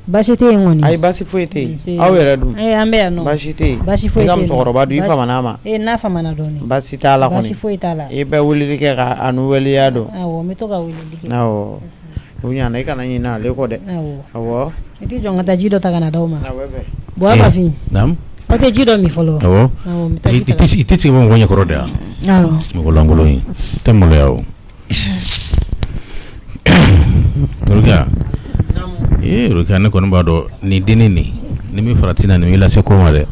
baasi tɛ yen kɔni ayi baasi foyi tɛ yen aw yɛrɛ dun an bɛ yan nɔ baasi tɛ yen baasi foyi tɛ yen i ka musokɔrɔba dun i famana a ma n'a famana dɔɔni baasi t'a la kɔni baasi foyi t'a la i bɛ weleli kɛ ka a nu weleya dɔn awɔ n bɛ to ka weleli kɛ awɔ o ɲana i kana ɲinɛ ale kɔ dɛ awɔ i tɛ jɔn ka taa ji dɔ ta ka na d'aw ma awɔ bɛ bon Bafin naam aw tɛ ji dɔ min fɔlɔ awɔ i tɛ sigi mɔgɔ ɲɛkɔrɔ de wa awɔ mɔgɔ lankolon in tɛ maloya o Rukia ne kɔni b'a dɔn nin denni nin ni min farati na nin b'i lase ko ma dɛ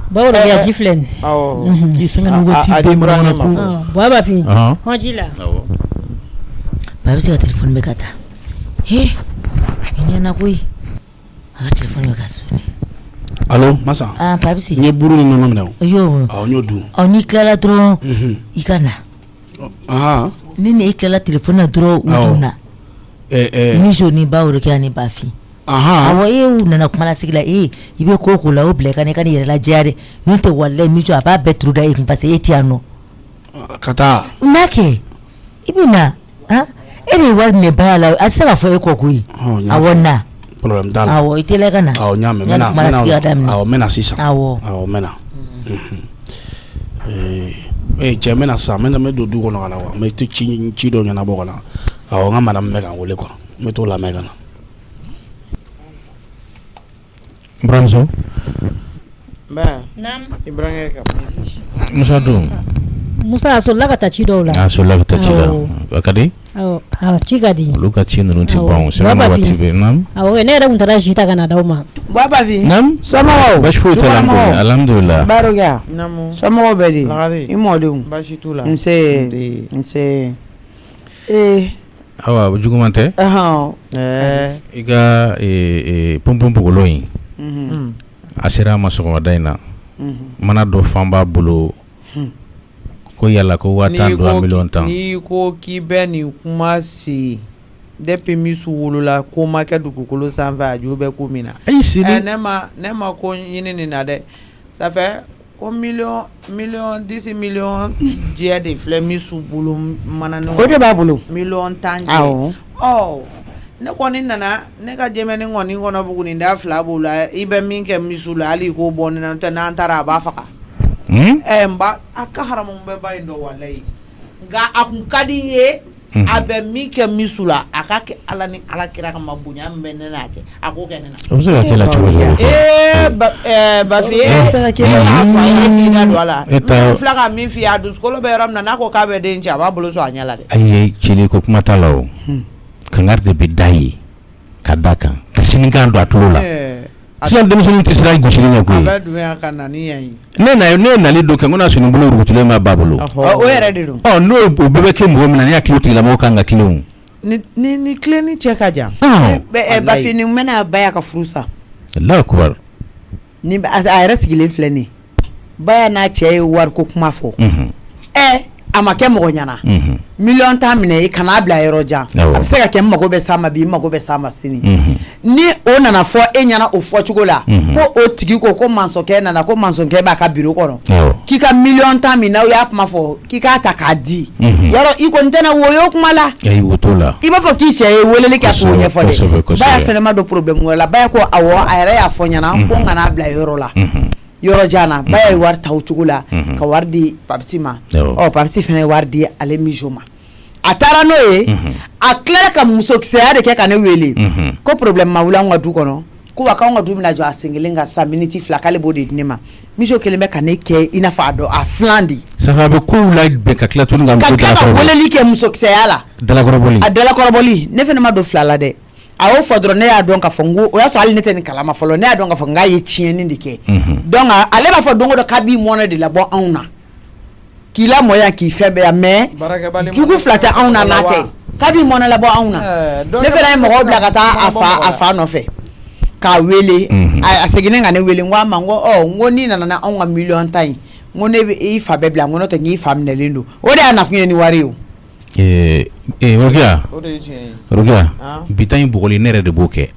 bawo de ya ji filɛ nin i sanga ni waati bɛɛ mana ko bon Bafin hɔn ji la ba bɛ se ka telefɔni bɛ ka taa he ɲɛna koyi a ka telefɔni bɛ ka soni allo masa Papisi n ye buru ni nɔnɔ minɛ o n y'o dun n'i tilala dɔrɔn i ka na ni e tilala telefɔni na dɔrɔn u dun na mijo ni ba Rukia ni Bafin awɔ u nana kuma lasigi la i bɛ ko ko la o bila ka ne yɛrɛ lajɛya dɛ n'o tɛ walayi mijo a b'a bɛɛ turu da e kun parce que e tɛ yan nɔ ka taa n'a kɛ i bɛ na e de ye wari minɛ ba la a tɛ se ka fɔ e kɔ koyi awɔ na problème t'a la awɔ i teliya ka na awɔ n y'a mɛn kuma lasigi ka daminɛ awɔ n bɛ na sisan awɔ n bɛ na cɛ n bɛ na sisan n bɛ don du kɔnɔ ka na wa n bɛ ci dɔ ɲɛnabɔ ka na awɔ n ka madame bɛ ka n wele quoi n bɛ t'o lamɛn ka na. Bramzo Ibrahim Musa dun Musa sola ka taa ci dɔw la sola ka taa ci la a ka di ci ka di olu ka ci ninnu tɛ ban sɛbɛn waati bɛ naam awɔ ne yɛrɛ kun taara ji ta ka na d'aw ma Bafin naam somɔgɔw baasi foyi t'a la alhamdulilah Barokia somɔgɔw bɛ di i mɔdenw baasi t'u la nse awa juguman tɛ i ka pɔnpɔn pogolo in a sera a ma sɔgɔmada in na mana dɔ fan b'a bolo ko yala ko 10 don miliyɔn 10 n'i ko k'i bɛ nin kuma se depuis misu wolola ko ma kɛ dugukolo sanfɛ a jo bɛ ko min na ne ma ko ɲini nin na dɛ ça fait ko million 10 million diɲɛ de filɛ misu bolo mana ne o de b'a bolo million 10 diɲɛ ne kɔni nana ne ka jɛmɛni kɔni kɔnɔ buguni da 2 b'o la i bɛ min kɛ misu la hali ko bɔ ne tɛ n'an taara a b'a faga n ba a ka haramu bɛɛ ba in dɔn walayi nka a kun ka di n ye a bɛ min kɛ misu la a ka kɛ ala ni ala kira kama bonya min bɛ ne n'a cɛ a k'o kɛ ne na o bɛ se ka kɛ la cogo di Bafin e se ka kɛ n'a fɔ a ye k'i da don a la n fila ka min f'i ye a dusukolo bɛ yɔrɔ min na n'a ko k'a bɛ den cɛ a b'a bolo sɔn a ɲɛ la dɛ ayi cili ko kuma t'a la o kangari de bɛ da ye ka da kan ka sinikan don a tulo la sisan denmisɛnninw tɛ sira gosili ɲɛ koyi a bɛ dunya ka na ni yan ye ne nali don kɛ n ko n'a sɔrɔ bolo rugutulen b'a ba bolo o yɛrɛ de don n'o bɛɛ bɛ kɛ mɔgɔ min na ne hakili tigilamɔgɔw kan ka kilenw ni tilenni cɛ ka jan Bafin nin bɛna baya ka furu sa Allahu akbar a yɛrɛ sigilen filɛ nin baya n'a cɛ ye wari ko kuma fɔ a ma kɛ mɔgɔ ɲana million ta minɛ i kana bila yɔrɔ jan a bɛ se ka kɛ mago bɛ sa ma bi mago bɛ sa ma sini ni o nana fɔ e ɲana o fɔ cogo la ko o tigi ko mansɔnkɛ nana ko mansɔnkɛ b'a ka bureau kɔnɔ k'i ka million ta min n'aw y'a kuma fɔ k'i k'a ta k'a di yɔrɔ i kɔni tɛna woyo kuma la i b'a fɔ k'i cɛ ye weleli kɛ k'o ɲɛfɔ dɛ baya fɛnɛ ma don problème wɛrɛ la baya ko awɔ a yɛrɛ y'a fɔ ɲana ko n kana bila yɔrɔ la yɔrɔ jana baya ye wari ta o cogo la ka wari di papisi ma papisi fɛnɛ ye wari di ale mijo ma a taara n'o ye a tilala ka musokisɛya de kɛ ka ne wele ko problème ma wuli an ka du kɔnɔ ko wa k'anw ka du bɛna jɔ a sen kelen kan sa miniti 2 k'ale b'o de di ne ma mijo kelen bɛ ka ne kɛ i n'a fɔ a dɔn a filan di safa bɛ kow la bɛn ka tila tuguni ka weleli kɛ musokisɛya la a dalakɔrɔbɔli ne fɛnɛ ma don fila la dɛ a y'o fɔ dɔrɔn ne y'a dɔn k'a fɔ n ko o y'a sɔrɔ hali ne tɛ nin kalama fɔlɔ ne y'a dɔn k'a fɔ n k'a ye tiɲɛni de kɛ donc ale b'a fɔ don o don k'a b'i mɔnɛ de labɔ anw na k'i lamɔ yan k'i fɛn bɛɛ yan mais jugu fila tɛ anw na n'a tɛ k'a b'i mɔnɛ labɔ anw na ne fɛnɛ ye mɔgɔw bila ka taa a fa nɔfɛ k'a wele a seginnen ka ne wele n ko a ma n ko n'i nana na anw ka million ta in n ko ne bɛ i fa bɛɛ bila n ko n'o tɛ n k'i fa minɛlen don o de y'a nakun ye ni wari ye o. Rokia bita in bugɔli ne yɛrɛ de b'o kɛ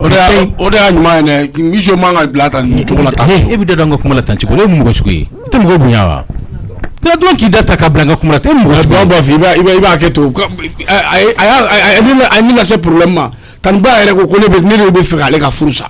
o de y'a ɲuman ye dɛ mijo man ka bila tan nin cogo la tan e bɛ da don an ka kuma la tan cogo e ye mɔgɔ sugu ye i tɛ mɔgɔ bonya wa kira dɔn k'i da ta ka bila an ka kuma la tan e mɔgɔ sugu b'a fɔ i b'a kɛ to a ni lase problème ma tan ba yɛrɛ ko ne de bɛ fɛ k'ale ka furu sa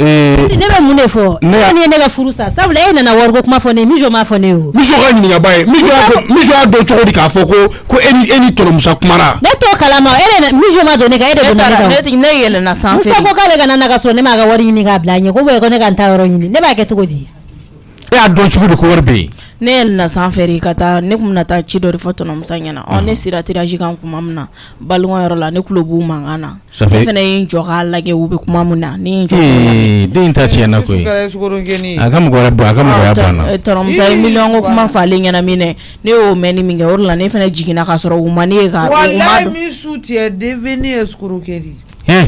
ne bɛ mun de fɔ ne ye ne ka furu sa sabula e nana wariko kuma fɔ ne mijo m'a fɔ ne o mijo ka ɲininka ba ye mijo y'a dɔn cogo di k'a fɔ ko e ni tɔnɔmusa kumara ne t'o kalama mijo ma don ne kan e de donna ne kan ne yɛlɛnna sanfɛ Musa ko k'ale kana na ka so ne m'a ka wari ɲini k'a bila ɲɛ ko ne ka n ta yɔrɔ ɲini ne b'a kɛ cogo di e y'a dɔn cogo di ko wari bɛ yen ne yɛlɛnna sanfɛ de ka taa ne kun bɛna taa ci dɔ de fɔ tɔnɔmusa ɲɛna ne sera tirage kan kuma min na balima yɔrɔ la ne tulo b'u mankan na ne fɛnɛ ye n jɔ k'a lajɛ u bɛ kuma min na ne ye n jɔ den in ta tiɲɛna koyi a ka mɔgɔ wɛrɛ bɔ a ka mɔgɔya banna tɔnɔmusa ye miliyɔn ko kuma falen ɲɛna min dɛ ne y'o mɛn ni min kɛ o de la ne fɛnɛ jiginna k'a sɔrɔ u ma ne ye ka walayi min su tigɛ devenu escroquerie k'i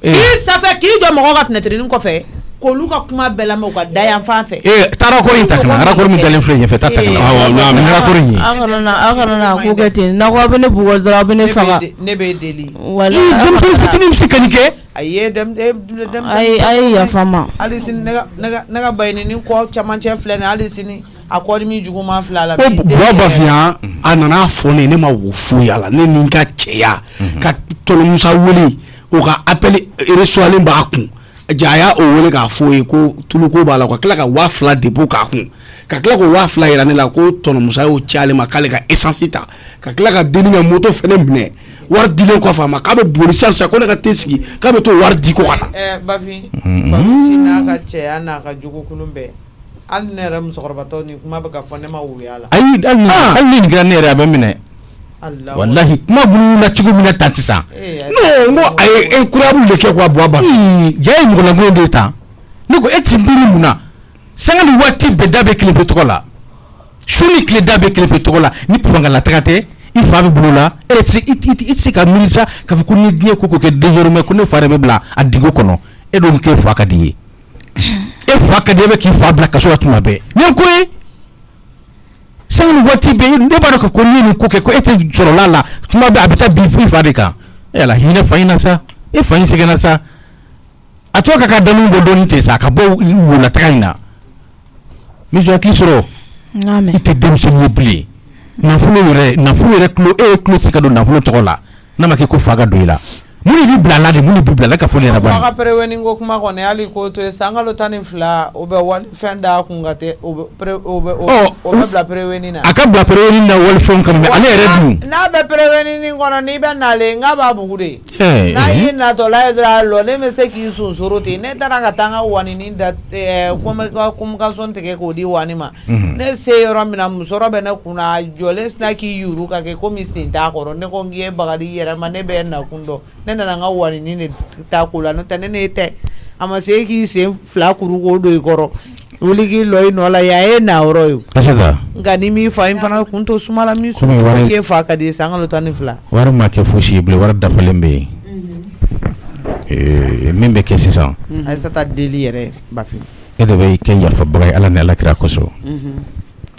sanfɛ k'i jɔ mɔgɔw ka fenêtre kɔfɛ k'olu ka kuma bɛɛ lamɛn u ka da yan fan fɛ taara kɔrɔ in ta kana rapport min dalen filɛ ɲɛfɛ ta kana rapport in ye a kana ko kɛ ten n'a ko a bɛ ne bugɔ dɔrɔn a bɛ ne faga ne bɛ deli denmisɛnnin fitinin bɛ se ka nin kɛ a ye yafa n ma hali sini ne ka baɲini kɔ camancɛ filɛ nin hali sini a kɔni min juguman filɛ a la ko buwa bafiyan a nana fɔ ne ma wo foyi a la ne ni n ka cɛya ka tɔnɔmusa wele o ka appel reçoilen b'a kun ja y'a o wele k'a fɔ ye ko tuluko b'a la ka tila ka 2000 depot k'a kun ka tila ko 2000 yira ne la ko tɔnɔmusa y'o ci ale ma k'ale ka essence ta ka tila ka denni ka moto fɛnɛ minɛ wari dilen kɔfɛ a ma k'a bɛ boli sisan ko ne ka te sigi k'a bɛ to wari di ko kana Bafin n'a ka cɛya n'a ka jogo kulun bɛɛ hali ne yɛrɛ musokɔrɔbatɔ ni kuma bɛ ka fɔ ne ma wuya la ayi hali ni nin kɛra ne yɛrɛ a bɛ minɛ wallahi kuma bulu na cogo min na tan sisan non ngo ay incroyable le kɛ quoi bois ba jaa mɔgɔ lankolon de tan ne ko e ti biri mun na sanga ni waati bɛɛ da bɛ kelen pe tɔgɔ la su ni tile da bɛ kelen pe tɔgɔ la ni fanga la taga tɛ i fa bɛ bolo la e tɛ se ka miiri sa k'a fɔ ko ni diɲɛ ko kɛ désormais ko ne fa yɛrɛ bɛ bila a dingo kɔnɔ e dun k'e fa ka di ye e fa ka di e bɛ k'i fa bila kaso la tuma bɛɛ nin ko ye sanga waati bɛ ne b'a dɔn ko ni nin ko kɛ ko e tɛ sɔrɔla la tuma bɛɛ a bɛ taa bin fo i fa de kan e ala hinɛ fa in na sa e fa in sɛgɛnna sa a to ka danu bɔ dɔɔnin ten sa a ka bɔ wula taga in na mais je hakili sɔrɔ i tɛ denmisɛnnin ye bilen nafolo yɛrɛ tulo e ye tulo tɛ ka don nafolo tɔgɔ la n'a ma kɛ ko fa ka don i la mun de bɛ bila a la de mun de bɛ bila a la ka fɔ ne yɛrɛ ba fa ka prévenir ko kuma kɔni hali ko to ye san kalo 12 o bɛ wali fɛn da kun ka tɛ o bɛ bila prévenir na a ka bila prévenir na wali fɛn kɔnɔ mais ale yɛrɛ dun n'a bɛ prévenir kɔnɔ n'i bɛ nalen n k'a b'a bugu de n'a y'i natɔla ye dɔrɔn a lɔ ne bɛ se k'i sunsoro ten ne taara ka taa n ka wanini da communication tigɛ k'o di wani ma ne se yɔrɔ min na musɔrɔ bɛ ne kunna a jɔlen sina k'i yuru ka kɛ komi sen t'a kɔrɔ ne ko n k'i ye bagadi yɛrɛ ma ne bɛ nakun dɔn ne nana n ka wanini de taa ko la n'o tɛ ne tɛ a ma se k'i sen fila kuru k'o don i kɔrɔ wuli k'i lɔ i nɔ la yan ye na yɔrɔ ye nka ni m'i fa in fana kun to suma la min sɔrɔ k'e fa ka di san kalo 12 wari ma kɛ fosi ye bilen wari dafalen bɛ yen min bɛ kɛ sisan Aïssata deli yɛrɛ Bafin e de bɛ kɛ yafabaga ye Ala ni Alakira kosɔn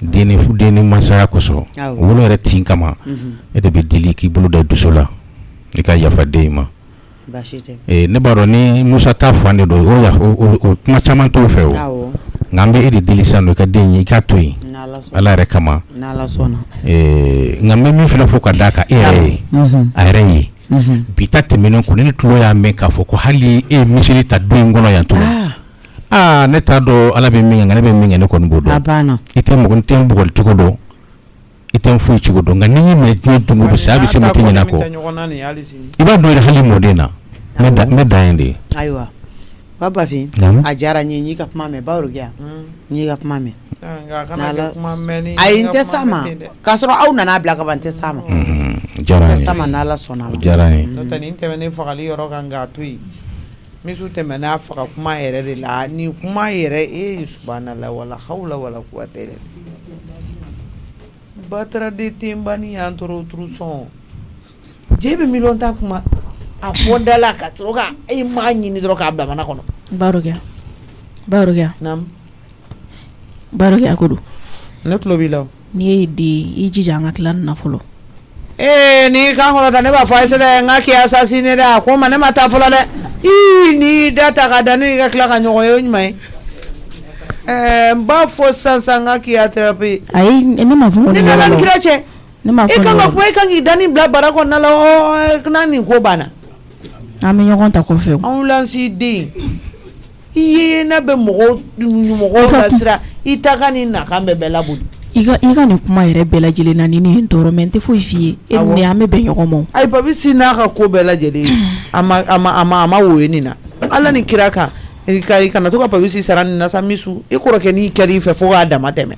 deni masaya kosɔn wolo yɛrɛ tin kama e de bɛ deli k'i bolo da dusu la i ka yafa den ma ne b'a dɔn ni Musa ta fan de don o kuma caman t'o fɛ o nka an bɛ e de deli sisan i ka den ye i ka to yen Ala yɛrɛ kama nka n bɛ min fana fɔ ka d'a kan e yɛrɛ ye a yɛrɛ ye bi ta tɛmɛnen ko ne tulo y'a mɛn k'a fɔ ko hali e ye misiri ta du in kɔnɔ yan tugun ne t'a dɔn Ala bɛ min kɛ nka ne bɛ min kɛ ne kɔni b'o dɔn i tɛ mɔgɔ tɛ bugɔli cogo dɔn i tɛ foyi cogo dɔn nka n'i y'i minɛ diɲɛ don o don saya bɛ se ma tɛ ɲinɛ kɔ i b'a dɔn yɛrɛ hali mɔden na ne dan ye de ayiwa ba Bafin a diyara n ye n y'i ka kuma mɛn Baworokiya n y'i ka kuma mɛn ayi n tɛ s'a ma k'a sɔrɔ aw nana bila ka ban n tɛ s'a ma diyara n ye n'Ala sɔnna ma diyara n ye n'o tɛ nin tɛmɛnen fagali yɔrɔ kan k'a to yen misiw tɛmɛna faga kuma yɛrɛ de la ni kuma yɛrɛ subhanallah wala hawla wala quwwata illa Batra de tembani antoro truson jebe milon ta kuma a fondala ka troka e ma nyini dro ka abda mana kono Baworokiya nam Baworokiya kodo ne klobi law ni di ijija nga klan na folo ni kan hono da ne ba fa sele nga ki assassiner da ko mane mata folo de ni data ka danu ga kla ka nyogo yo nyimai mba fo sansa nga ki atrapi ai ni ma fo ni la kirache ni ma fo e kan ko e kan idani bla barako na la nani ko bana ami nyogon ta ko fe on lansi de iye na be mogo basira itakani na kambe bela budu iga ni kuma yɛrɛ bɛɛ lajɛlen na ni ne tɔɔrɔ mɛ n tɛ foyi f'i ye e ni an bɛ bɛn ɲɔgɔn ma ayi papi si n'a ka ko bɛɛ lajɛlen a ma woyo nin na Ala ni kira kan i kana to ka papi si sara nin na sa misu i kɔrɔkɛ n'i kɛra i fɛ fo k'a dama tɛmɛ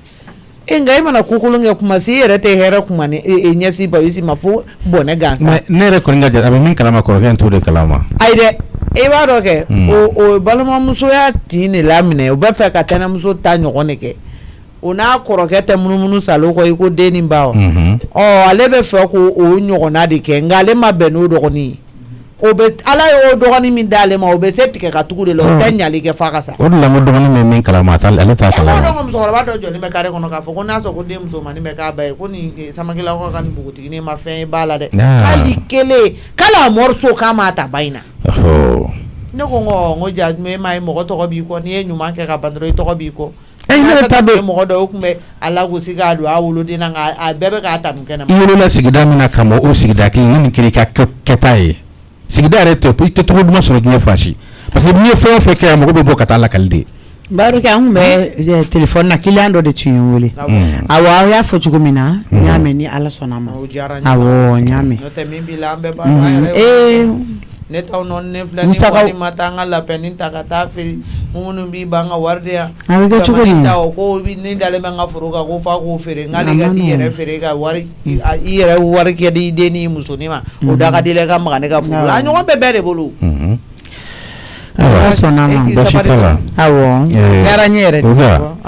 nka i mana ko kolon kɛ kuma si i yɛrɛ tɛ hɛrɛ kuma ni ɲɛsi papi si ma fo bɔnɛ gansan ne yɛrɛ kɔni ka jate a bɛ min kalama kɔrɔkɛ in t'o de kalama ayi dɛ i b'a dɔn kɛ o balimamusoya tin de laminɛ o bɛ fɛ ka tɛnɛmuso ta ɲɔgɔn de kɛ o n'a kɔrɔkɛ tɛ munumunu salo kɔ i ko den nin ba ale bɛ fɛ ko o ɲɔgɔnna de kɛ nka ale ma bɛn n'o dɔgɔnin ye o bɛ Ala ye o dɔgɔnin min d'ale ma o bɛ se tigɛ ka tugu de la o tɛ ɲali kɛ f'a ka sa o de la n ko dɔgɔnin bɛ min kalama ale t'a kalama o musokɔrɔba dɔ jɔlen bɛ kare kɔnɔ k'a fɔ ko n'a sɔrɔ ko den musomanin bɛ k'a ba ye ko nin Samakila ka nin npogotiginin ma fɛn ye ba la dɛ hali kelen k'ale a morceau k'a ma ta ba in na ne ko n ko ja e ma ye mɔgɔ tɔgɔ b'i kɔ n'i ye ɲuman kɛ ka ban dɔrɔn i tɔgɔ b'i kɔ ne ta bɛ mɔgɔ dɔ o tun bɛ a lagosi k'a don a woloden na nka a bɛɛ bɛ k'a ta nin kɛnɛ ma i wolola sigida min na kama o sigida kelen ni nin kɛra i ka kɛta ye sigida yɛrɛ tɛ i tɛ tɔgɔ duman sɔrɔ diɲɛ fan si parce que n'i ye fɛn o fɛn kɛ mɔgɔ bɛ bɔ ka taa lakali de Baworokiya an tun bɛ téléphone na client dɔ de tun ye n wele awɔ aw y'a fɔ cogo min na n y'a mɛn ni Ala sɔnna ma awɔ n y'a mɛn ne t'aw nɔ ne filɛ ni wari ma taa an ka lapɛnin ta ka taa feere minnu b'i ban ka wari de yan a bɛ kɛ cogo di ko ni dalen bɛ n ka foro kan ko f'a k'o feere n'ale ka t'i yɛrɛ feere ka wari i yɛrɛ wari kɛ di den ni musonin ma o da ka di la i ka maga ne ka foro la a ɲɔgɔn bɛɛ bɛɛ de bolo Ala sɔnna ma basi t'a la awɔ diyara n ye yɛrɛ de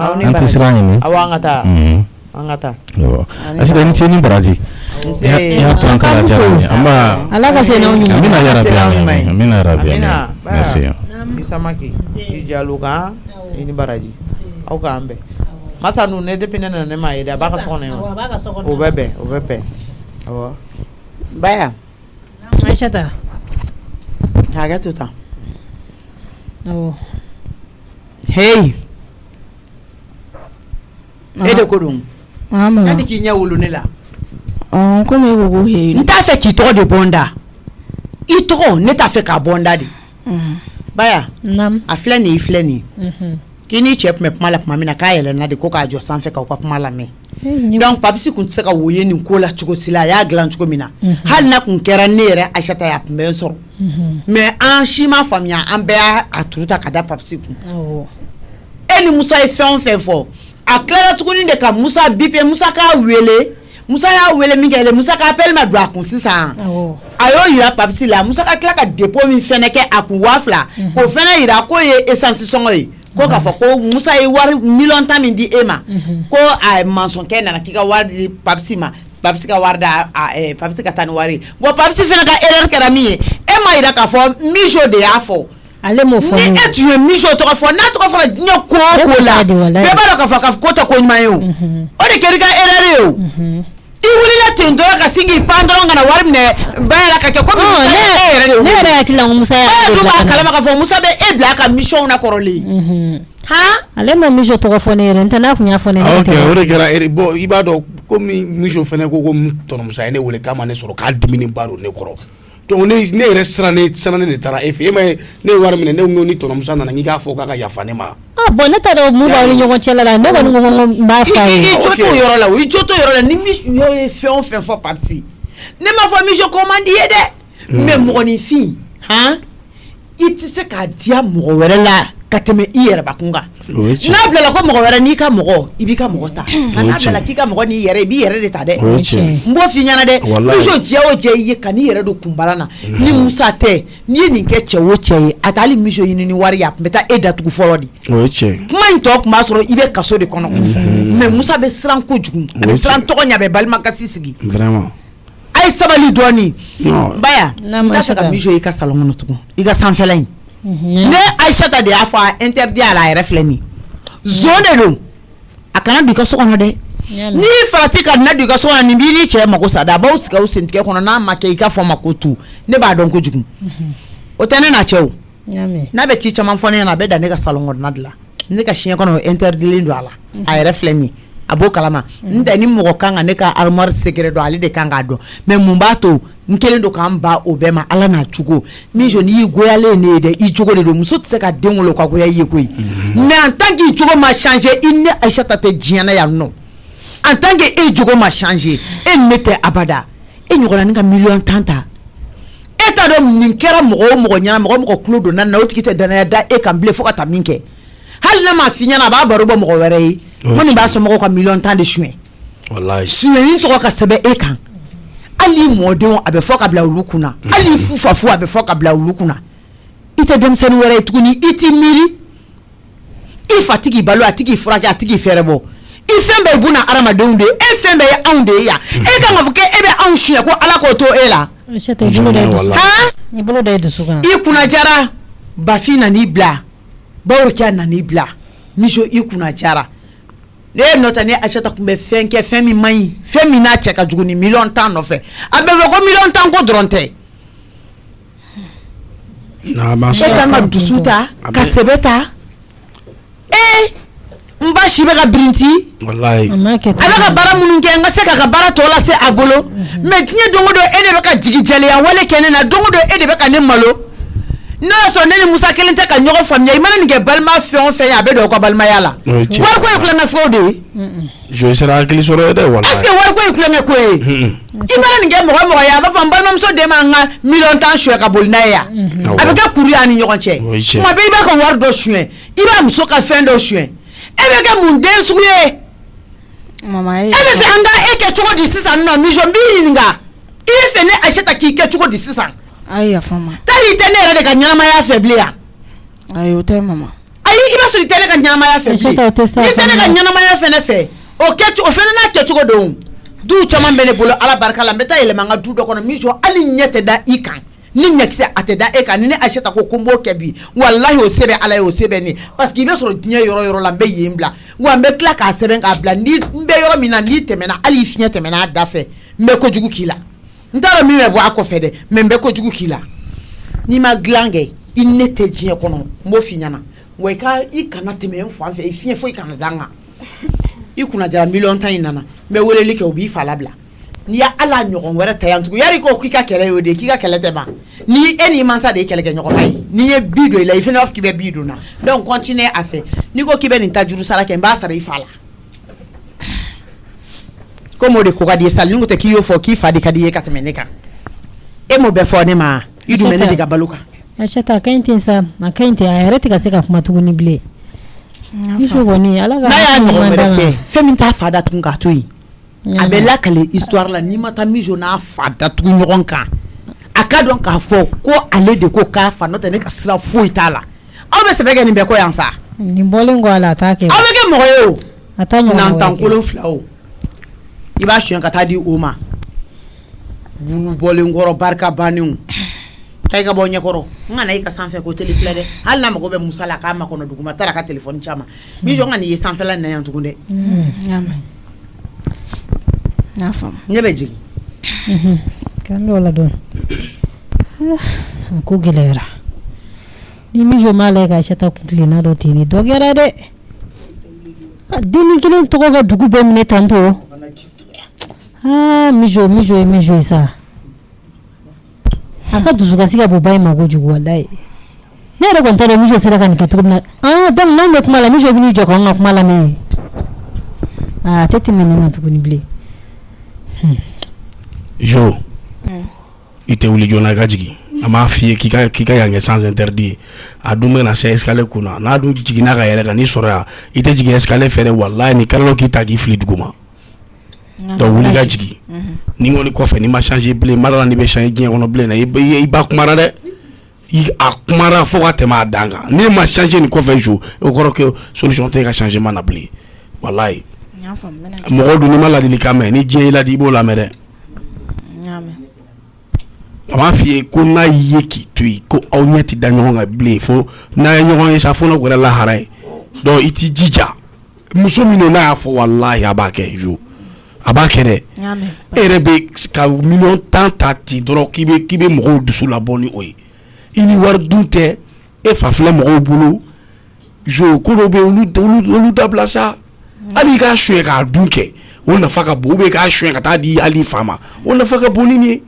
an tɛ siran ɲini awɔ an ka taa an ka taa Asita ni ce ni baraji ya to an kala jara amma Ala ka se n'aw ɲuman amina ya rabbi amina rabbi merci Isamaki i Jaluka i ni baraji aw k'an bɛn masa nu ne depuis ne nana ne m'a ye dɛ a b'a ka so kɔnɔ yen o bɛ bɛn awɔ Baya Aïssata hakɛ to tan awɔ hey e de ko don yani k'i ɲɛ wolo ne la komi e ko ko he n t'a fɛ k'i tɔgɔ de bɔ n da i tɔgɔ ne t'a fɛ k'a bɔ n da de Baya a filɛ nin i filɛ nin k'i n'i cɛ tun bɛ kuma la tuma min na k'a yɛlɛnna de ko k'a jɔ sanfɛ k'aw ka kuma lamɛn donc Papisi kun tɛ se ka woyo nin ko la cogo si la a y'a dilan cogo min na hali n'a kun kɛra ne yɛrɛ Aïssata ye a tun bɛ n sɔrɔ mais an si ma faamuya an bɛɛ y'a turu ta ka da Papisi kun e ni Musa ye fɛn o fɛn fɔ a tilara tuguni de ka Musa bipe Musa k'a wele Musa y'a wele min kɛ Musa ka appel ma don a kun sisan a y'o yira Papisi la Musa ka tila ka dépôt min fɛnɛ kɛ a kun 2000 k'o fɛnɛ yira k'o ye essence sɔngɔ ye ko k'a fɔ ko Musa ye wari 1,000,000 min di e ma ko a mansɔnkɛ nana k'i ka wari di Papisi ma Papisi ka wari da Papisi ka taa ni wari bon Papisi fɛnɛ ka erreur kɛra min ye e ma yira k'a fɔ Mijo de y'a fɔ ale mo fɔ ni e tun ye miso tɔgɔ fɔ n'a tɔgɔ fɔra diɲɛ ko o ko la bɛɛ b'a dɔn k'a fɔ ko tɛ ko ɲuman ye o o de kɛra i ka erreur ye o i wulila ten dɔrɔn ka sin k'i pan dɔrɔn ka na wari minɛ ba yɛrɛ ka kɛ komi Musa ye e yɛrɛ de ye ne yɛrɛ hakili la ko Musa y'a e dun b'a kalama k'a fɔ Musa bɛ e bila a ka mission na kɔrɔlen ale ma miso tɔgɔ fɔ ne yɛrɛ n tɛ n'a kun y'a fɔ ne yɛrɛ ok o de kɛra bon i b'a dɔn komi miso fɛnɛ ko tɔnɔ Musa ye ne wele k'a ma ne sɔrɔ k'a dimini ba don ne kɔrɔ donc ne yɛrɛ siran ne de taara e fɛ e ma ye ne ye wari minɛ ne ko ni tɔnɔ Musa nana n k'a fɔ k'a ka yafa ne ma bon ne t'a dɔn mun b'aw ni ɲɔgɔn cɛla la ne kɔni ko n b'a f'a ye i jo t'o yɔrɔ la o i jo t'o yɔrɔ la ni miso ye fɛn o fɛn fɔ Papsi ne ma fɔ miso ko man di ye dɛ mais mɔgɔninfin i tɛ se k'a diya mɔgɔ wɛrɛ la ka tɛmɛ i yɛrɛbakun kan n'a bilala ko mɔgɔ wɛrɛ n'i ka mɔgɔ i b'i ka mɔgɔ ta n'a bilala k'i ka mɔgɔ n'i yɛrɛ i b'i yɛrɛ de ta dɛ n b'o f'i ɲɛna dɛ miso jɛ o jɛ i ye ka n'i yɛrɛ don kunbala na ni Musa tɛ n'i ye nin kɛ cɛ o cɛ ye a taa hali miso ɲini ni wari ye a tun bɛ taa e datugu fɔlɔ de kuma in tɔ tun b'a sɔrɔ i bɛ kaso de kɔnɔ mais Musa bɛ siran kojugu a bɛ siran tɔgɔ ɲɛ a bɛ balimakasi sigi a ye sabali dɔɔni Baya n t'a fɛ ka miso i ka salon kɔnɔ tugun i ka sanfɛla in ne Aïssata de y'a fɔ a interdit a la a yɛrɛ filɛ nin zon de don a kana don i ka so kɔnɔ dɛ n'i farati ka na don i ka so kɔnɔ nin b'i ni cɛ mago sa da a b'aw sigi aw sen tigɛ kɔnɔ n'a ma kɛ i ka fɔ ma ko tu ne b'a dɔn kojugu o tɛ ne n'a cɛ o n'a bɛ ci caman fɔ ne ɲɛna a bɛ dan ne ka salon kɔnɔna de la ne ka siɲɛ kɔnɔ o interdilen don a la a yɛrɛ filɛ nin a b'o kalama n tɛ ni mɔgɔ kan ka ne ka armoire secret dɔn ale de kan k'a dɔn mais mun b'a to n kelen don k'an ba o bɛɛ ma Ala n'a cogo min n'i y'i goyalen ne ye dɛ i cogo de don muso tɛ se ka den wolo ka goya i ye koyi mais en tant que i cogo ma changer i ni Aïssata tɛ diɲɛ na yan nɔ en tant que e cogo ma changer e ne tɛ abada e ɲɔgɔnna ni ka million tan ta e t'a dɔn nin kɛra mɔgɔ o mɔgɔ ɲɛna mɔgɔ mɔgɔ tulo don na o tigi tɛ danaya da e kan bilen fo ka taa min kɛ hali ne m'a f'i ɲɛna a b'a baro bɔ mɔgɔ wɛrɛ ye ko nin b'a somɔgɔw ka million tan de suɲɛ suɲɛni tɔgɔ ka sɛbɛn e kan hali mɔdenw a bɛ fɔ ka bila olu kunna hali fufafu a bɛ fɔ ka bila olu kunna i tɛ denmisɛnnin wɛrɛ ye tuguni i t'i miiri i fa tigi balo a tigi furakɛ a tigi fɛrɛ bɔ i fɛn bɛɛ buna adamadenw de e fɛn bɛɛ ye anw de ye yan e kan ka fɔ k'e bɛ anw suɲɛ ko Ala k'o to e la i kunna jara Bafin nan'i bila Baworokɛ nan'i bila miso i kunna jara ne nɔtɛ ni Aïssata tun bɛ fɛn kɛ fɛn min man ɲi fɛn min n'a cɛ ka jugu ni million tan nɔfɛ a bɛ fɔ ko million tan ko dɔrɔn tɛ e kan ka dusu ta ka sɛbɛ ta n ba si bɛ ka birinti a bɛ ka baara minnu kɛ n ka se k'a ka baara tɔ lase a bolo mais diɲɛ don o don e de bɛ ka jigi jɛlenya wale kɛ ne na don o don e de bɛ ka ne malo n'o y'a sɔrɔ ne ni Musa kelen tɛ ka ɲɔgɔn faamuya i mana nin kɛ balima fɛn o fɛn ye a bɛ don aw ka balimaya la wariko ye kulonkɛ fɛnw de ye je sera hakili sɔrɔ ye dɛ walahi est-ce que wariko ye kulonkɛ ko ye i mana nin kɛ mɔgɔ o mɔgɔ ye a b'a fɔ n balimamuso den ma n ka million tan suɲɛ ka boli n'a ye yan a bɛ kɛ kuru ye a ni ɲɔgɔn cɛ tuma bɛɛ i b'a ka wari dɔ suɲɛ i b'a muso ka fɛn dɔ suɲɛ e bɛ kɛ mun den sugu ye e bɛ fɛ an ka e kɛ cogo di sisan nɔ miso n b'i ɲininka i bɛ fɛ ne Aïssata k'i kɛ cogo di sisan ayi yafa n ma tari i tɛ ne yɛrɛ de ka ɲɛnamaya fɛ bilen yan ayi o tɛ mama ayi i b'a sɔrɔ i tɛ ne ka ɲɛnamaya fɛ bilen n'i tɛ ne ka ɲɛnamaya fɛ ne fɛ o fɛnɛ n'a kɛcogo don du caman bɛ ne bolo Ala barika la n bɛ taa yɛlɛma n ka du dɔ kɔnɔ min sɔn hali ɲɛ tɛ da i kan ni ɲɛkisɛ a tɛ da e kan ni ne Aïssata ko n b'o kɛ bi walahi o se bɛ Ala ye o se bɛ ne parce que i bɛ sɔrɔ diɲɛ yɔrɔ yɔrɔ la n bɛ yen bila wa n bɛ tila k'a sɛbɛn k'a bila n bɛ yɔrɔ min na n'i tɛmɛna hali i fiɲɛ tɛmɛna a da fɛ n bɛ kojugu k'i la n t'a dɔn min bɛ bɔ a kɔfɛ dɛ mais n bɛ kojugu k'i la n'i ma dilan kɛ i ne tɛ diɲɛ kɔnɔ n b'o f'i ɲɛna wa i kana tɛmɛ n fan fɛ i fiɲɛ foyi kana da n kan i kunna jara million tan in nana n bɛ weleli kɛ u b'i fa labila n'i ya Ala ɲɔgɔn wɛrɛ ta yan tugun yari ko k'i ka kɛlɛ ye o de k'i ka kɛlɛ tɛ ban ni e n'i mansa de ye kɛlɛkɛ ɲɔgɔnma ye n'i ye bi don i la i fana b'a fɔ k'i bɛ bi don na donc continue a fɛ n'i ko k'i bɛ nin ta juru sara kɛ n b'a sara i fa la comme o de ko ka di ye sa ni ko tɛ k'i y'o fɔ k'i fa de ka di ye ka tɛmɛ ne kan e m'o bɛɛ fɔ ne ma i dun bɛ ne de ka balo kan Aïssata a ka ɲi ten sa a ka ɲi ten a yɛrɛ tɛ ka se ka kuma tuguni bilen miso kɔni Ala ka n'a y'a ɲɔgɔn wɛrɛ kɛ fɛn min t'a fa datugu k'a to yen a bɛ lakale histoire la n'i ma taa miso n'a fa datugu ɲɔgɔn kan a ka dɔn k'a fɔ ko ale de ko k'a fa n'o tɛ ne ka sira foyi t'a la aw bɛ sɛbɛn kɛ nin bɛɛ ko yan sa nin bɔlen kɔ a la a t'a kɛ aw bɛ kɛ mɔgɔ ye o a t'a ɲɔgɔn wɛrɛ kɛ nantankolon fila o i b'a suɲɛ ka taa di o ma bulu bɔlen kɔrɔ barika bannenw kai ka bɔ ɲɛkɔrɔ ngana i ka sanfɛ ko tele filɛ dɛ hali na mago bɛ musala k'a ma kɔnɔ duguma taara ka téléphone caman mi jɔ ngani ye sanfɛla na yan tugun dɛ n'a faamu ne bɛ jigin kan dɔ la dɔn ko gɛlɛyara ni mi jɔ ma lajɛ ka Aisata tilenna dɔ ten ni dɔ kɛra dɛ denni kelen tɔgɔ ka dugu bɛɛ minɛ tantɔ mi jɔ sa a ka dusukasi ka bɔ ba in ma kojugu walayi ne yɛrɛ kɔni t'a dɔn mi jɔ sera ka nin kɛ cogo min na donc n'anw bɛ kuma la mi jɔ bɛ n'i jɔ k'anw ka kuma lamɛn a tɛ tɛmɛ ne ma tuguni bilen Jo i tɛ wuli joona i ka jigin a m'a f'i ye k'i ka yan kɛ sans interdit ye a dun bɛna se escalier kunna n'a dun jiginna ka yɛlɛ ka n'i sɔrɔ yan i tɛ jigin escalier fɛ dɛ walayi ni kɛra k'i ta k'i fili duguma donc wuli ka jigin ni kɔni kɔfɛ n'i ma changer bilen madala n'i bɛ changer diɲɛ kɔnɔ bilen na i ba kumara dɛ a kumara fo ka tɛmɛ a dan kan n'i ma changer nin kɔfɛ Jo o kɔrɔ kɛ solution tɛ ka changement na bilen walayi mɔgɔ dun n'i ma ladilikan mɛn ni diɲɛ y'i ladi i b'o lamɛn dɛ a b'a f'i ye ko n'a ye k'i to yen ko aw ɲɛ tɛ da ɲɔgɔn kan bilen fo n'a ye ɲɔgɔn ye sa fo n'a kɛra lahara ye donc i t'i jija muso min n'a y'a fɔ walahi a b'a kɛ Jo a b'a kɛ dɛ e yɛrɛ bɛ ka miliyɔn 10 ta ten dɔrɔn k'i bɛ mɔgɔw dusu labɔ ni o ye i ni wari dun tɛ e fa filɛ mɔgɔw bolo Jo ko dɔw bɛ olu dabila sa hali i k'a suɲɛ k'a dun kɛ o nafa ka bon ou bien k'a suɲɛ ka taa di hali fa ma o nafa ka bon ni nin ye.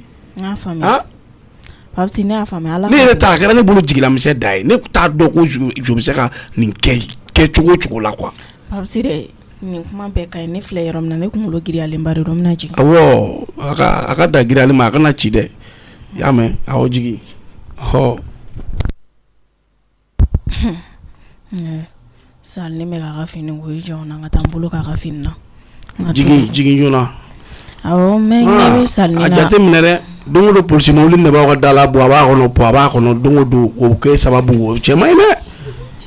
Papsi ne y'a faamuya ala. Ne yɛrɛ ta a kɛra ne bolo jigilamisɛn da ye ne t'a dɔn ko jo bɛ se ka nin kɛ cogo o cogo la quoi. Papsi de nin kuma bɛɛ ka ɲi ne filɛ yɔrɔ min na ne kunkolo giriyalenba de don n bɛna jigin. Awɔ a ka da giriyali ma a kana ci dɛ i y'a mɛn awɔ jigin ɔhɔ. Sal ne bɛ k'a ka fini ko i jɔ na n ka taa n bolo k'a ka fini na. Jigin joona. Awɔ mɛ ne bɛ Sal a jateminɛ dɛ don o don polisi mobili de b'aw ka da la bɔ a b'a kɔnɔ don o don o kɛ sababu o cɛ man ɲi dɛ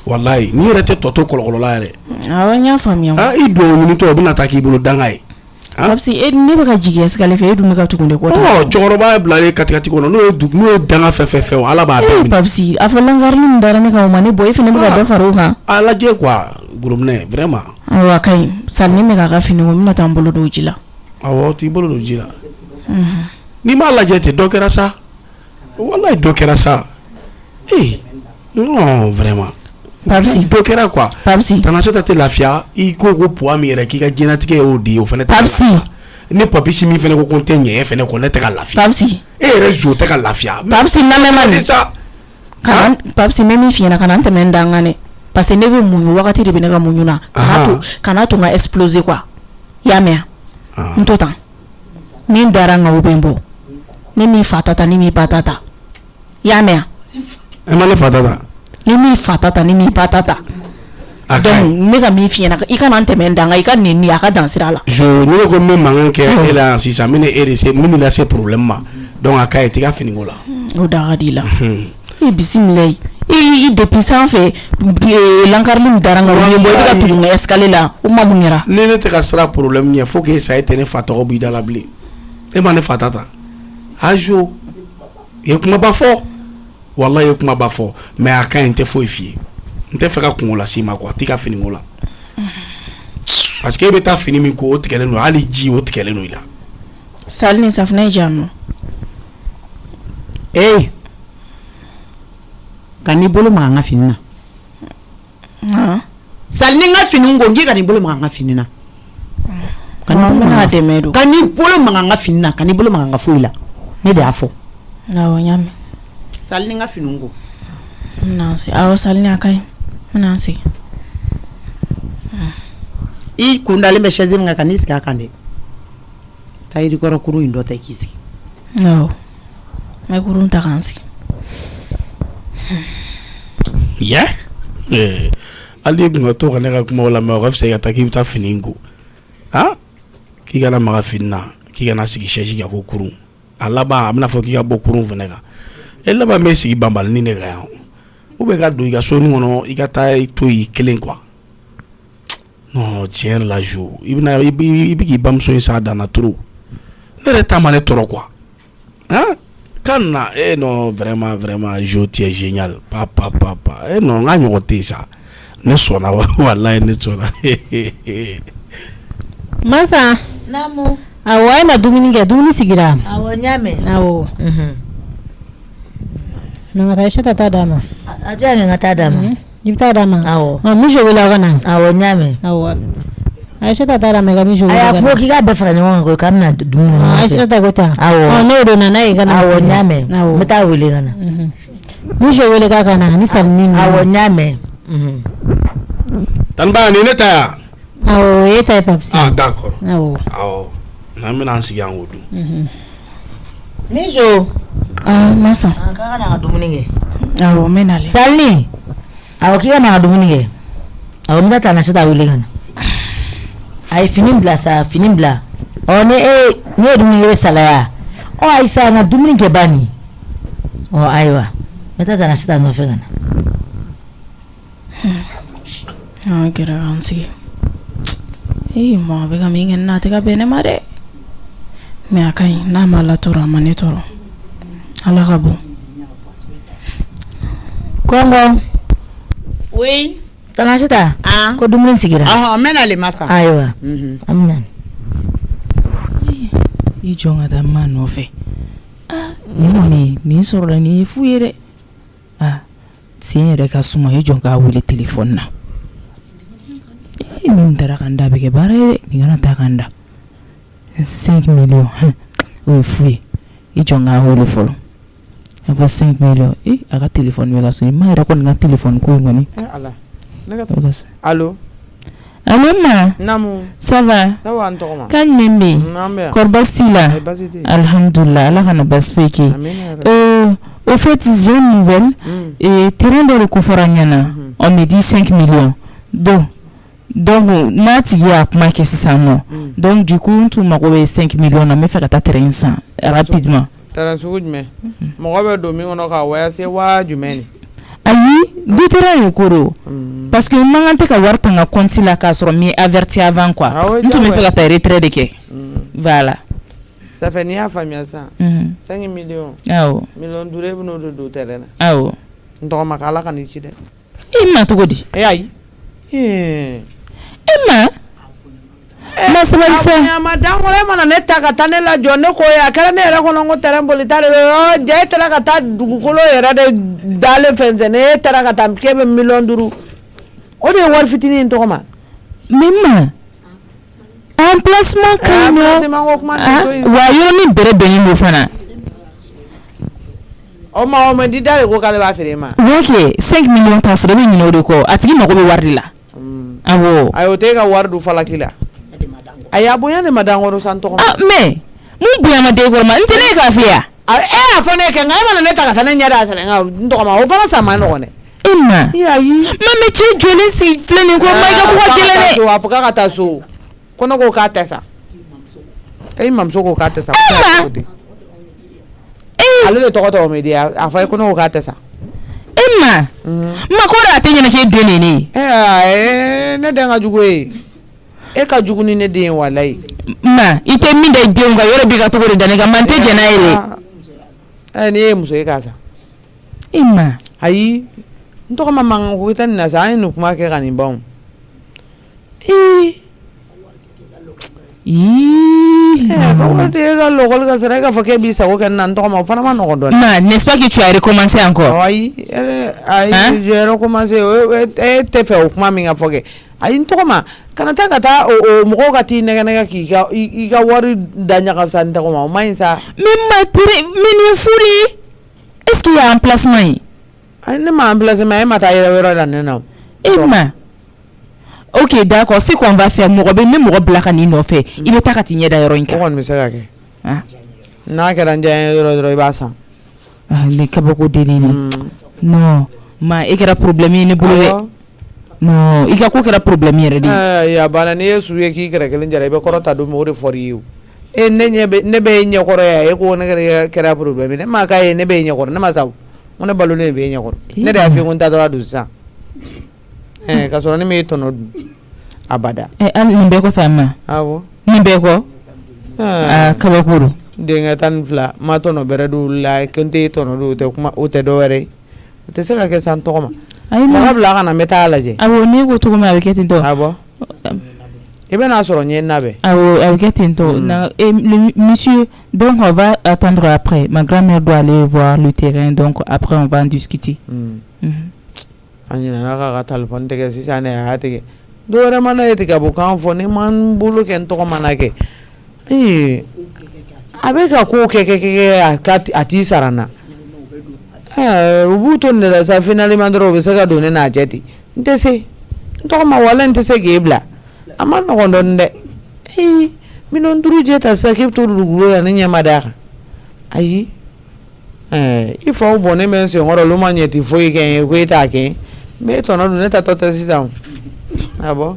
walayi n'i yɛrɛ tɛ tɔ to kɔlɔkɔlɔla yɛrɛ. Awɔ n y'a faamuya. I don ɲinitɔ o bɛna taa k'i bolo danga ye. Papsi ne bɛ ka jigin escalier fɛ e dun bɛ ka tugun de kɔ. Cɛkɔrɔba ye bilalen katikati kɔnɔ n'o ye danga fɛn ala b'a bɛɛ minɛ. Papsi a fɔ lankarili min dara ne kan o ma ne bɔ e fana bɛ ka dɔ fara o kan. A lajɛ quoi gros-minɛ vraiment. Awɔ a ka ɲi Sal ne bɛ k'a ka fini ko n bɛna taa n bolo don ji la. Awɔ t'i bolo don ji la. N'i m'a lajɛ ten dɔ kɛra sa walayi dɔ kɛra sa non vraiment. Papsi dɔ kɛra quoi. Papsi Tanaseta tɛ lafiya i ko poids min yɛrɛ k'i ka diɲɛlatigɛ y'o de ye o fana tɛ. Papsi ne papisi min fana ko n tɛ ɲɛ e fana ko ne tɛ ka lafiya. Papsi e yɛrɛ jo tɛ ka lafiya. Papsi lamɛn man di. Papsi mɛ min f'i ɲɛna kana n tɛmɛ n dan kan dɛ parce que ne bɛ muɲu wagati de bɛ ne ka muɲu na kana to n ka exploser quoi i y'a mɛn n to tan min dara n kan o bɛ n bɔ ne min fa ta ni min ba ta i y'a mɛn. E ma ne fa ta. Ni min fa ta ni min ba ta donc ne ka min f'i ɲɛna i kana n tɛmɛ n dan kan i ka nin a ka dan sira la. Jo ne ko min mankan kɛ e la sisan min e de se min bɛ lase problème ma donc a ka ye t'i ka finiko la. O da ka di la. I bisimila i depuis sanfɛ lankarili min dara n kan o ye bɔ i bɛ ka tugu n ka escalier la o ma mun kɛra. Ni ne tɛ ka sira problème ɲɛ faut que ça e tɛ ne fa tɔgɔ b'i da la bilen e ma ne fa ta Jo i ye kumaba fɔ walahi i ye kumaba fɔ mais a ka ɲi n tɛ foyi f'i ye n tɛ fɛ ka kungo las'i ma quoi t'i ka finiko la parce que e bɛ taa fini min ko o tigɛlen don hali ji o tigɛlen don i la. Sal ni safunɛ ye jan nɔ. Ka n'i bolo maga n ka fini na. Sal ni n ka fini ko n k'i ka n'i bolo maga n ka fini na. Ka n'i bolo maga n ka fini na ka n'i bolo maga n ka foyi la ne de y'a fɔ. Awɔ n y'a mɛn. Sal ni n ka fini ko. Awɔ Sal ni a ka ɲi n bɛna n sigi. I kun dalen bɛ chaise min kan ka n'i sigi a kan dɛ. Taa yirikɔrɔ kurun in dɔ ta i k'i sigi. Awɔ n bɛ kurun ta k'an sigi. hali kun ka to ka ne ka kuma lamɛn o ka fisa i ka taa k'i bɛ taa fini ko k'i kana maga fini na k'i kana sigi chaise kan ko kurun a laban a bɛna fɔ k'i ka bɔ kurun fana kan e laban bɛ sigi banbalini de kan yan ou bien ka don i ka so nin kɔnɔ i ka taa to yen kelen quoi non tiɲɛ yɛrɛ la Jo i bɛ k'i bamuso in s'a dan na trop ne yɛrɛ ta ma ne tɔɔrɔ quoi Kana non vraiment je t'ai génial papa non nga nyote ça ne sona wallahi ne sona masa namu awa na dumuni sigira awo nyame awo na taisha tata dama aja ngata dama jipta dama awo misho wala kana awo nyame awo Aisha tata dama ga misho aya ko kiga be fara nyonga ko kamna dumuni Aisha tata gota awo no do na nai kana awo nyame mata wile kana misho wala ka kana ni salni awo nyame tan ba ni neta awo eta papsi d'accord awo na mina ansigi an wodu misho masa ka kana dumuni nge awo menale salni awo kiga na dumuni nge awo mata na sita wile kana ay finin bla one ne dumuni nge salaya aisa na dumuni nge bani aywa mata na sita no fe kana kira ansigi mo be ga mingen na te ga bene mare me akai na mala toro mane toro ala gabu kongo oui tanashita ko dumuni sigira menale masa aywa amna I jonga da mano fe ni soro ni fuyere tinyere ka suma I jonga wili telefone na min dara kanda bege bare ni gana ta kanda 5 millions o fuye I jonga wili folo ava 5 millions aga telefone me ga suni ma era ko nga telefone ko ngani ala allo ma namu ça va antoma kan membe korbastila alhamdulillah ala kana basfeki au fait j'ai une nouvelle et terrain de recoforanyana on me dit 5 millions donc nati ya kuma ke sisano donc du coup tout ma ko 5 millions na me fait ta terrain ça rapidement terrain sugujme mo go be do mi ngono ka waya se wa jumeni ayi du terrain yokoro parce que mangante ka warta nga compte la ka soro mi averti avant quoi ntu me fait ta retrait de ke voilà ça fait ni a famille ça 5 millions millions dure bu no do terrain ndo ma kala kan ci de imma to godi ayi Emma Masabalisa madame wala mana neta ka tanela jonne ko ya kala ne ra ko ngo terrain bolitare je tera ka ta dugukolo era de dale fenzene tera ka tam kebe million duru o de war fitini to ma mimma emplacement kano wa yoro mi bere benin mo fana o ma di dale ko kala ba fere ma weke 5 millions ta so be nyino de ko atigi mako be wardi la awo ayo te ka wardu falakila aya bonya ne madangoro santo mais mun bonya ma de ko ma ntene ka fiya afone ke ngai mana neta ka tanenya da tana ndo ma o fana sama no ne Emma yayi mame chi jole si flene ko mai ga ko dilene so apuka ka taso kono ko ka tesa kai mamso ko ka tesa ale le to media afa kono ko ka tesa Emma ma ko ra tenya na ke dele ne ne danga jugo ka jugu ni ne den walai ma ite mi da den ga yoro biga to ko da ne ga mante je na ile ni muso ka sa Emma ayi ntoko mama ko tan na sa inu kuma ke ganin bawo ko de ga lokol ga sera ga fake bi sa ko kan nan ntoko ma fana ma no don ma n'est-ce pas que tu as recommencé encore ayi j'ai recommencé te fait kuma mi ga fake ayi ntoko ma kana ta kata o mo ga ti nega nega ki ga wari danya ga san ta ko ma mai sa mini furi est-ce qu'il y a un placement ne m'a remplacé mais mata yero dan non Emma OK d'accord c'est qu'on va faire mo be même mo blaka ni no fait il est takati nyeda yero inka on me sera ke na ka dan jay yero ba sa le kabako de ni non ma ekera problème ni bulu non ika ko kera problème yere di ya bana ni yesu ye ki kera kelen jare be korota do mo de for you ne be nye koro ya ko ne kera problème ne ma ka ne be nye koro ne ma saw mona balone be nyakoro ne da fi ngunta do adusa ka so ne me tono abada an nimbe ko fama awo nimbe ko kabakuru denga tan fla ma tono beredu la kente tono do te kuma o te do were te se ka ke san to ma ay ma bla kana meta alaje awo ni go to ma avec tinto abo e ben asoro nyen nabe awo avec tinto na et monsieur donc on va attendre après ma grand-mère doit aller voir le terrain donc après on va en discuter anyina na ka telephone te ke sisane ha te ke do re mana e te ka bu kan fo ni man bulu ken to mana ke abeka ko ke ati sarana ubuto ne sa finally mandro be saka do ne na jeti ntese to ma wala ntese gebla ama no ndonde minon duru jeta sa ke to duru la ne nyama da ayi ifo bone men se ngoro lo manyeti fo ke ko ita ke me to no ne ta to tesi down abo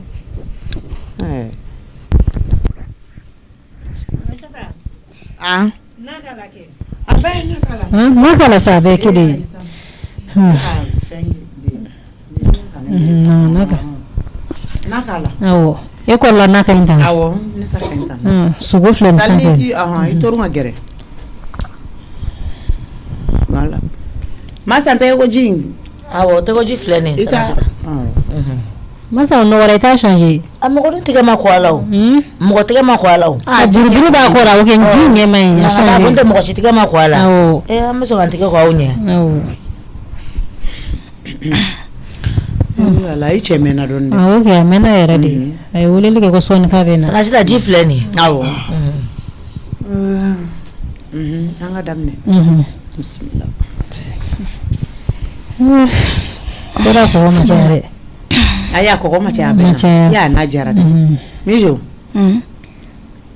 nakala sabe kidi nakala awo ekola naka inta awo nita kainta sugo flen saliti itoru ngere wala masante ko jing awo te ko ji flene ita masa no wala ta changer amogo tege makwalaw mogo tege makwalaw buruburu ba ko ra o ken jinge mai ya na bonde mogo tege makwala awo ameso kan tege ko awnya awo la iche mena donde awo ke mena era di ay wolele ke ko son ka bena asita ji flene awo anga damne bismillah dora ko ma jare aya ko ma cha bena ya na jara de mijo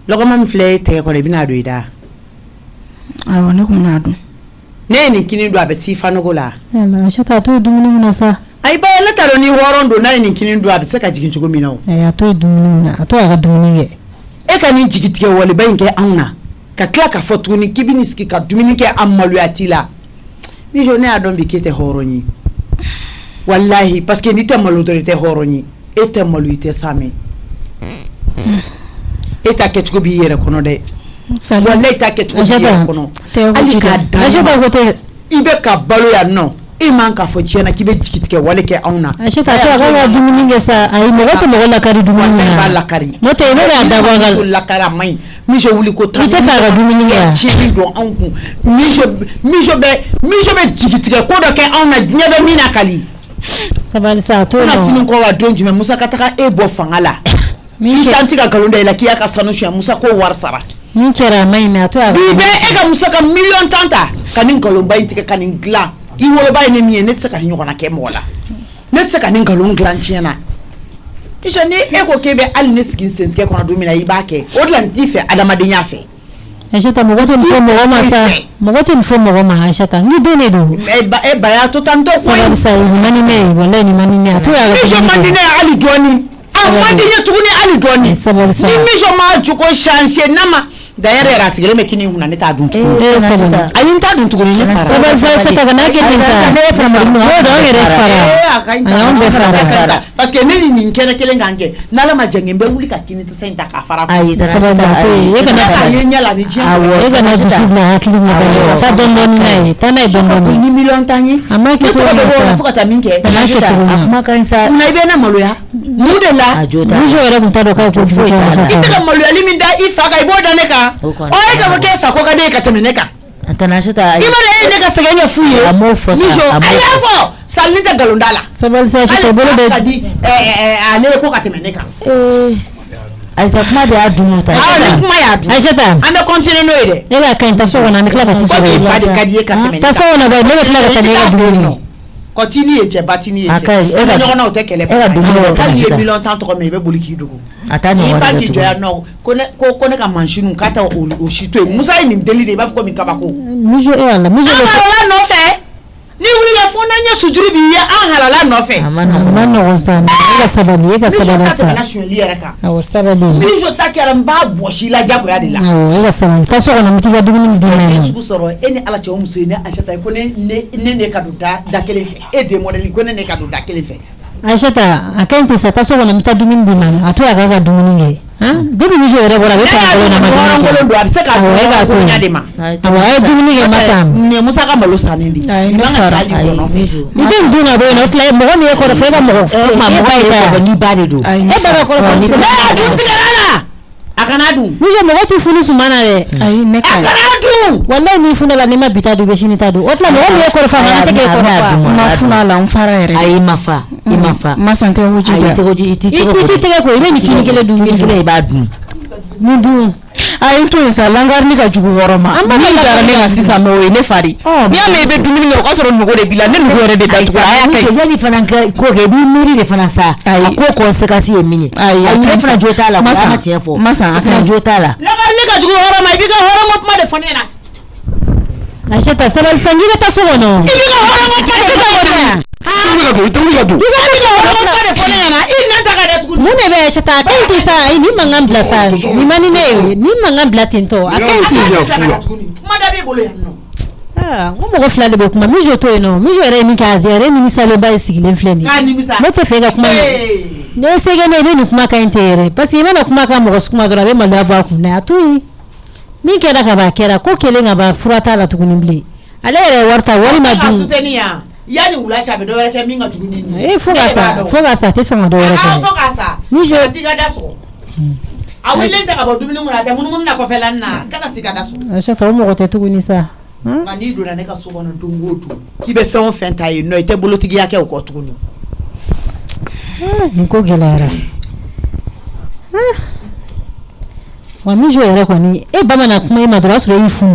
logo mam flay te ko le bina do ida awo ne kuma na do ne ni kini do abesi fanogola ala shata to dumuni munasa ay ba la taro ni horondo na ni kini do abese ka jigin chugo minawo ya to dumuni na to aga dumuni ge e ka ni jigitike wole bayin ke anna ka kla ka fotu ni kibini ski ka dumuni ke amalu atila mijo ne adon bi kete horonyi wallahi parce que ni te malu do te horonyi e te malu ite same e ta ke chugo bi yere kono de wallahi ta ke chugo bi yere kono ali ka da ko te ibe ka balo ya no e man ka fo chena kibe jigitike wale ke auna ashata to aga dumuni ge sa ay mo to mo la kari dumuni ba la kari mo te be da wagal la kara mai mijo wuli ko ta ite fa ga dumuni ge chiri do anku mijo be jigitike ko do ke auna nyebe mina kali sabal sa to na sinin ko wa donju me musa kataka e bo fangala mi tanti ka galonda ila kiya ka sanu sha musa ko war sara min kera mai na to aga bibe e ka musa ka million tanta kanin galon bayin tika kanin gla i wolo bayin ne mi ne tsaka ni nyona ke mola ne tsaka ni galon glan tiena ija ni e ko kebe al ne skin sent ke kono domina i ba ke odlan dife adama de nyafe ashata mo goto fo mo ma sa mo goto fo mo ma ashata ngi dene do e ba ya to tanto ko sabal sa mani ne wala ni mani ne to aga mijo mani ne ali doni amadi ne tuguni ali doni sabal sa ni mijo ma juko changer nama d'ailleurs era sigere me kini huna ne ta dun sabal ayin ta dun tuguni ne fara sabal sa shata ga na ke din sa ne fra mo do ngere fara parce que ne ni nkene kele ngange nala majenge mbe wuli ka kini to senta ka fara ayi sabal da e ga na yenya la ni je e ga na dusu na hakili na ba ta don don nai ta nai don don ni million tanyi amma ke to sa fuka ta minke na ke to akuma kan sa na ibe na malo ya mu de la mujo era mun ta do ka ko fu ite ka malo ya liminda ifa ga iboda ne ka o e ga ke fa ko ga de ka temene ka atanashita ibara e ne ka segenya fuye mijo ayafo salita galondala sabal sa shata bolo de ale ko ka temene ka aisa kuma da adumu ta kuma ya adu ashata ame continue no ide e ga kan ta so na mi kla ka ta so fa de kadiye ka temene ta so na ba ne kla ka ta ne adu continue je batini je e ga na o te kele e ga dumu ka ni million tant ko me be boli ki dugo atani wa de jo ya no ko ne ka manchinu kata o shito musa ni deli de ba fko mi kabako mijo e wala mijo la no fe ni wuli la fona nya sujuri bi ya an halala no fe amana wosana ga sabali ga sabala sa awo sabali mijo takera mba boshi la jako ya de la awo ga sabali ta so na mitiga dumuni bi na su soro eni ala che o muso ni ashata ko ne ka do da kele fe e de modeli ko ne ka do da kele fe ashata akante sa ta so na mita dumuni bi na atu aga ga dumuni ge Debi ni jere bora be ta ko na ma ngolo do abse ka ko nya de ma awa dumuni ke masam ne musa ka malo sanindi ni fara ni den duna be no tla mo ni ko fa ga mo ma mo ba ni ba de do e ba ko fa ni akana dun ni je mo ti funu sumana de ay ne ka akana dun wallahi ni funu la ni ma bita do be shini ta do o tla mo ni ko fa ma te ke ko fa ma funa la on fara ere ay mafa ma sante hoji ay te hoji ti te ko ile ni kini kele du ni kele ba du ni du ay to isa langar ni ka jugu horoma Amba ni ka dara ne langar ga sisa no ne fari ni ame be dumini ko soro nugo de bila ne nugo de da jugu aya kai yani fana ko ke bi miri de fana sa ko konsekansi e mini ay ne fana jota la ko ma chefo masa fana jota la le ka jugu horoma bi ka horoma kuma de fane na Achata sabal sangira ta sono no ibi ka horoma kuma de fane mune be shata akanti sa ni mangam blasa ni mani ne ni mangam blatinto akanti mada be bolo yanno ngo mo fla de be kuma mi joto eno mi jore mi ka zere mi sale ba sigile fleni mo te fega kuma ne sege ne ni kuma ka intere parce que kuma ka mo kuma dora be malwa ba ku na atu mi kera ka ba kera ko kele ngaba furata la tukuni bli ale re warta wari ma du sutenia yani ulacha be do were ke minga tukuni ni foga sa te sama do were ke foga sa ni jo tiga daso awile ta ba dumini ngura ta mun na ko felanna kana tiga daso achata mo ko te tukuni sa mani do na ne ka so kono dungodu ki be fe on fenta yi no ite bolotigi yake ko tukuni ni ko gelara wa mi jo yere ko ni e ba mana kuma e madura so yi fu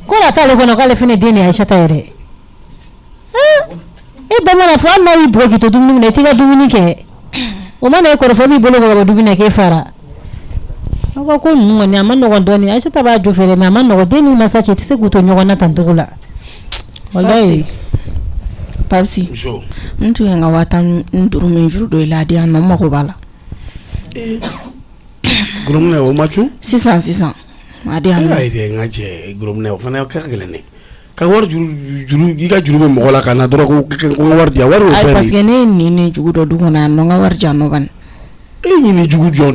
ko la tale ko no kale fene deni Aisha ta yere e ba mana fa ma yi bloki to dumuni ne tiga dumuni ke o mana e ko fo mi bolo ko dumuni ke fara ko nungo ni amano ko doni Aisha ta ba jo fere me amano ko deni masache tse guto nyogo na tantugula wallahi papsi mtu yenga wata nduru menjuru do ila dia no mako bala gromne o machu 600 adi ana ay de ngaje gromne o fana ka gelene ka war juru giga juru be mogola kana doro ko war dia war o fere ay parce que ni jugu do dugo na no nga war jano ban ni jugu jo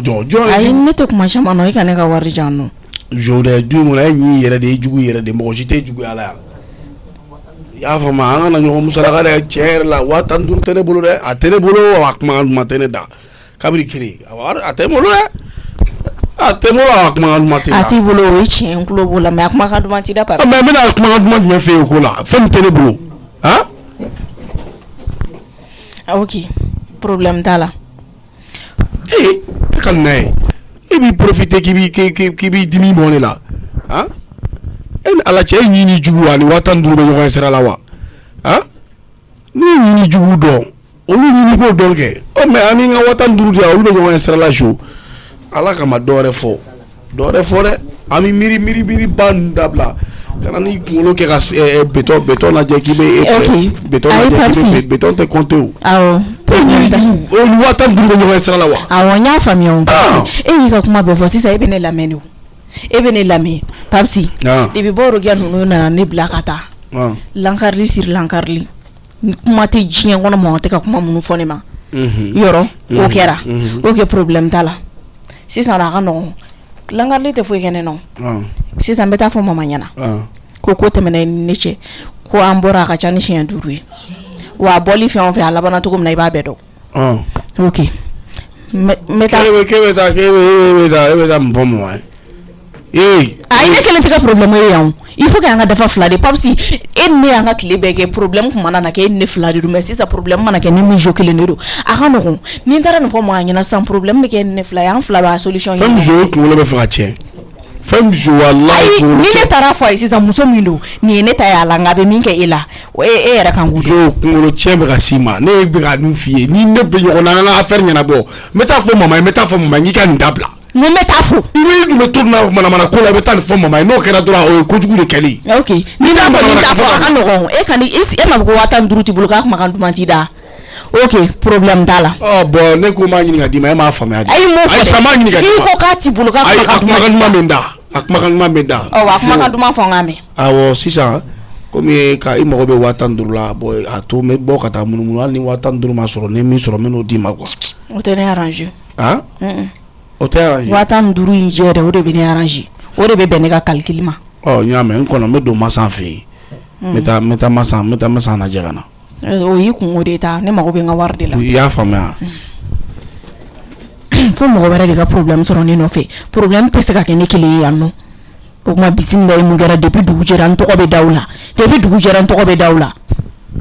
ay neto kuma chama no ikane ka war jano jo de du mo la ni yere de jugu yere de mo jite jugu ala ya fa ma nga na nyo musala ga de cher la watan dur tene bolo de atene bolo wa ma tene da kabri kiri awar atene bolo atemo la kuma matila ati bolo o chien kulo bola me akuma ka duma ti da pa me na kuma duma me fe ko la fem tene bolo ha ok problème dala kan nay e bi profiter ki bi dimi moné la ha en ala che ni jugu ani watan duru be ko sera la wa ha ni jugu do olu ni ko dolge o me ani nga watan duru dia olu be ko sera la jo ala kama dore fo de ami miri bandabla kana ni kulo ke ka beton na je ki be beton te compte o awo o watan duru be ko sera la wa awo nya fami on e ka kuma be fo sisa e be ne lameni o e be ne lami papsi de be boro gyan hunu na ne blakata lankarli sir lankarli kuma te jien gono mo te ka kuma munu fone ma yoro o kera o ke problem tala sisan la no langarli te fo kene no sisan beta fo mama nyana ko temene niche ko ambora ka chani chien duru wa boli fe on fe ala bana to ko na iba bedo ok meta mbomo ay ne kelen tika problème yaw il faut que anga dafa flade papsi en ne anga klebe ke problème ko manana ke ne flade du mais ça problème manana ke ni mi jokele ne do aka no ni ndara no fo mo anyana sans problème ne ke ne flade en flaba solution fam jo ko le be fa tien fam jo wallahi ni ne tara fo ici ça muso mindo ni ne ta ya langa be minke ila e era kan jo ko lo tien be sima ne be ga nu fie ni ne be yo na na affaire nyana bo meta fo mama ngi kan dabla no metafo ni du me tourna mana ko la betan fo mama no kera dora o ko jugu de kali ok ni ta fo aka no e kan e ma ko watan duruti buluka ko makan dumanti da ok problème dala oh bon ne ko ma ngi ngadi ma fa ma ay sama ngi ngadi ko ka ti buluka ko makan ma menda oh akuma duma fo ngame awo sisa comme ka i mo be watan durula boy ato me bo kata munumunu ni watan duru ma soro ne mi soro me no di ma quoi o tene arranger ah o tɛ arrange 15,000 in jɛrɛ o de bɛ ne arrange o de bɛ bɛn ne ka calcul ma n y'a mɛn n kɔnɔ n bɛ don Masan fɛ yen n bɛ taa Masan lajɛ ka na o y'i kun o de ta ne mago bɛ n ka wari de la i y'a faamuya fo mɔgɔ wɛrɛ de ka problème sɔrɔ ne nɔfɛ problème tɛ se ka kɛ ne kelen ye yan nɔ o kuma bisimila mun kɛra depuis dugu jɛra n tɔgɔ bɛ da u la depuis dugu jɛra n tɔgɔ bɛ da u la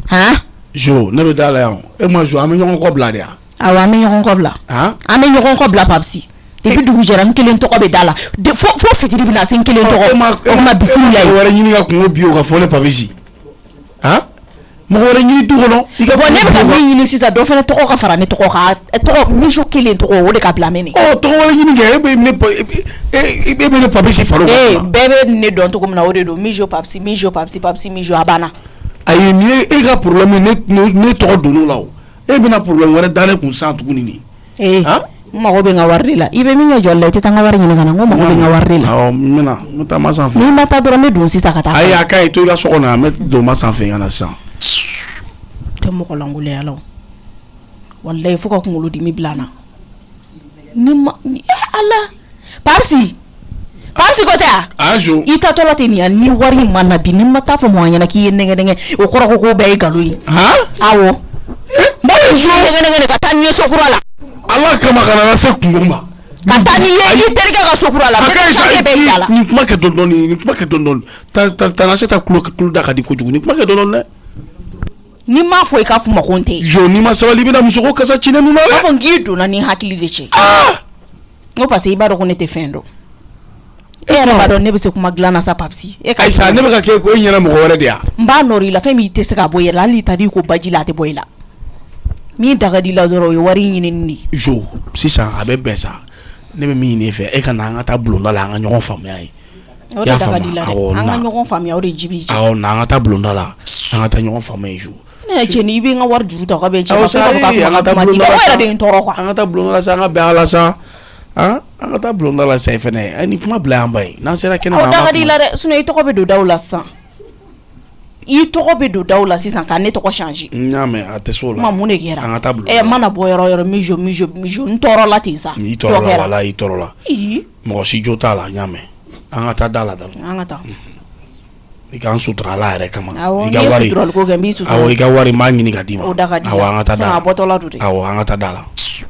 han Jo ne bɛ da la yan e ma Jo an bɛ ɲɔgɔn kɔ bila de yan awɔ an bɛ ɲɔgɔn kɔ bila an bɛ ɲɔgɔn kɔ bila Papsi depuis dugu jɛra n kelen tɔgɔ bɛ da la fo fitiri bɛna se n kelen tɔgɔ o kuma bisimila ye wɛrɛ ɲini ka kungo bi o ka fɔ ne Papsi mɔgɔ wɛrɛ ɲini du kɔnɔ ne bɛ ka min ɲini sisan dɔ fana tɔgɔ ka fara ne tɔgɔ kan tɔgɔ Mijo kelen tɔgɔ o de ka bila mɛ nin tɔgɔ wɛrɛ ɲini kɛ e bɛ ne Papsi faro bɛɛ bɛ ne dɔn cogo min na o de don Mijo Papsi Mijo a banna ayi nin ye e ka problème ne tɔgɔ donn'o la o e bɛna problème wɛrɛ da ne kun san tuguni nin n mago bɛ n ka wari de la i bɛ min kɛ jɔli la i tɛ taa n ka wari ɲini ka na n ko mago bɛ n ka wari de la awɔ n bɛ taa Masan fɛ n'i ma taa dɔrɔn n bɛ don sisan ka taa ayi a ka ɲi to i ka so kɔnɔ yan n bɛ don Masan fɛ ka na sisan tɛ mɔgɔ langoloya la walayi fo ka kunkolo dimi bila n na ni ma ala Papsi ko tɛ Jo i tatɔla tɛ nin yan ni wari in ma na bi ni ma taa fɔ mɔgɔ ɲɛna k'i ye nɛgɛ o kɔrɔ ko k'o bɛɛ ye nkalon ye awɔ n b'a fɔ k'i ye nɛgɛ ka taa n'i ye sokura la ala kama ka na se kungo ma ka taa n'i ye i terikɛ ka sokura la nin kuma kɛ dɔɔni tana se ta tulo da ka di kojugu nin kuma kɛ dɔɔni dɛ ni m'a fɔ i k'a fɔ ma ko n tɛ Jo n'i ma sabali i bɛna musoko kasa ci ne nun na dɛ b'a fɔ k'i donna ni hakili de cɛ n ko parce que i b'a dɔn ko ne tɛ fɛn dɔn e yɛrɛ b'a dɔn ne bɛ se kuma dilan na sa Papsi ayisa ne bɛ ka kɛ ko e ɲɛna mɔgɔ wɛrɛ de yan n b'a nɔrɔ i la fɛn min tɛ se ka bɔ i yɛrɛ la hali i ta di ko baji la a tɛ bɔ i la min daga di la dɔrɔn o ye wari ɲinini de Jo sisan a bɛ bɛn sa ne bɛ min ɲini e fɛ e ka na an ka taa bulonda la an ka ɲɔgɔn faamuya ye o de daga di la dɛ an ka ɲɔgɔn faamuya o de jibi awɔ na an ka taa bulonda la an ka taa ɲɔgɔn faamuya ye Jo ne cɛ ni i bɛ n ka wari juru ta ka bɛ cɛ ka kuma di o yɛrɛ de ye n tɔɔrɔ quoi an ka taa bulonda la sa an ka bɛn a la sa an ka taa bulonda la sa fɛnɛ ni kuma bila yan ba ye n'an sera kɛnɛ ma o daga di la dɛ sinon i tɔgɔ bɛ don daw la sisan i tɔgɔ bɛ don daw la sisan ka ne tɔgɔ changer n y'a mɛn a tɛ s'o la ma mun de kɛra an ka taa bulonda la mana bɔ yɔrɔ yɔrɔ Mijo n tɔɔrɔ la ten sa i tɔɔrɔ la wala i tɔɔrɔ la mɔgɔ si jo t'a la n y'a mɛn an ka taa da la dɔrɔn an ka taa i k'an sutura Ala yɛrɛ kama awɔ n'i ye suturali ko kɛ n b'i sutura awɔ i ka wari n b'a ɲini ka d'i ma o daga di la awɔ an ka taa da la sinon a bɔtɔla don dɛ awɔ an ka taa da la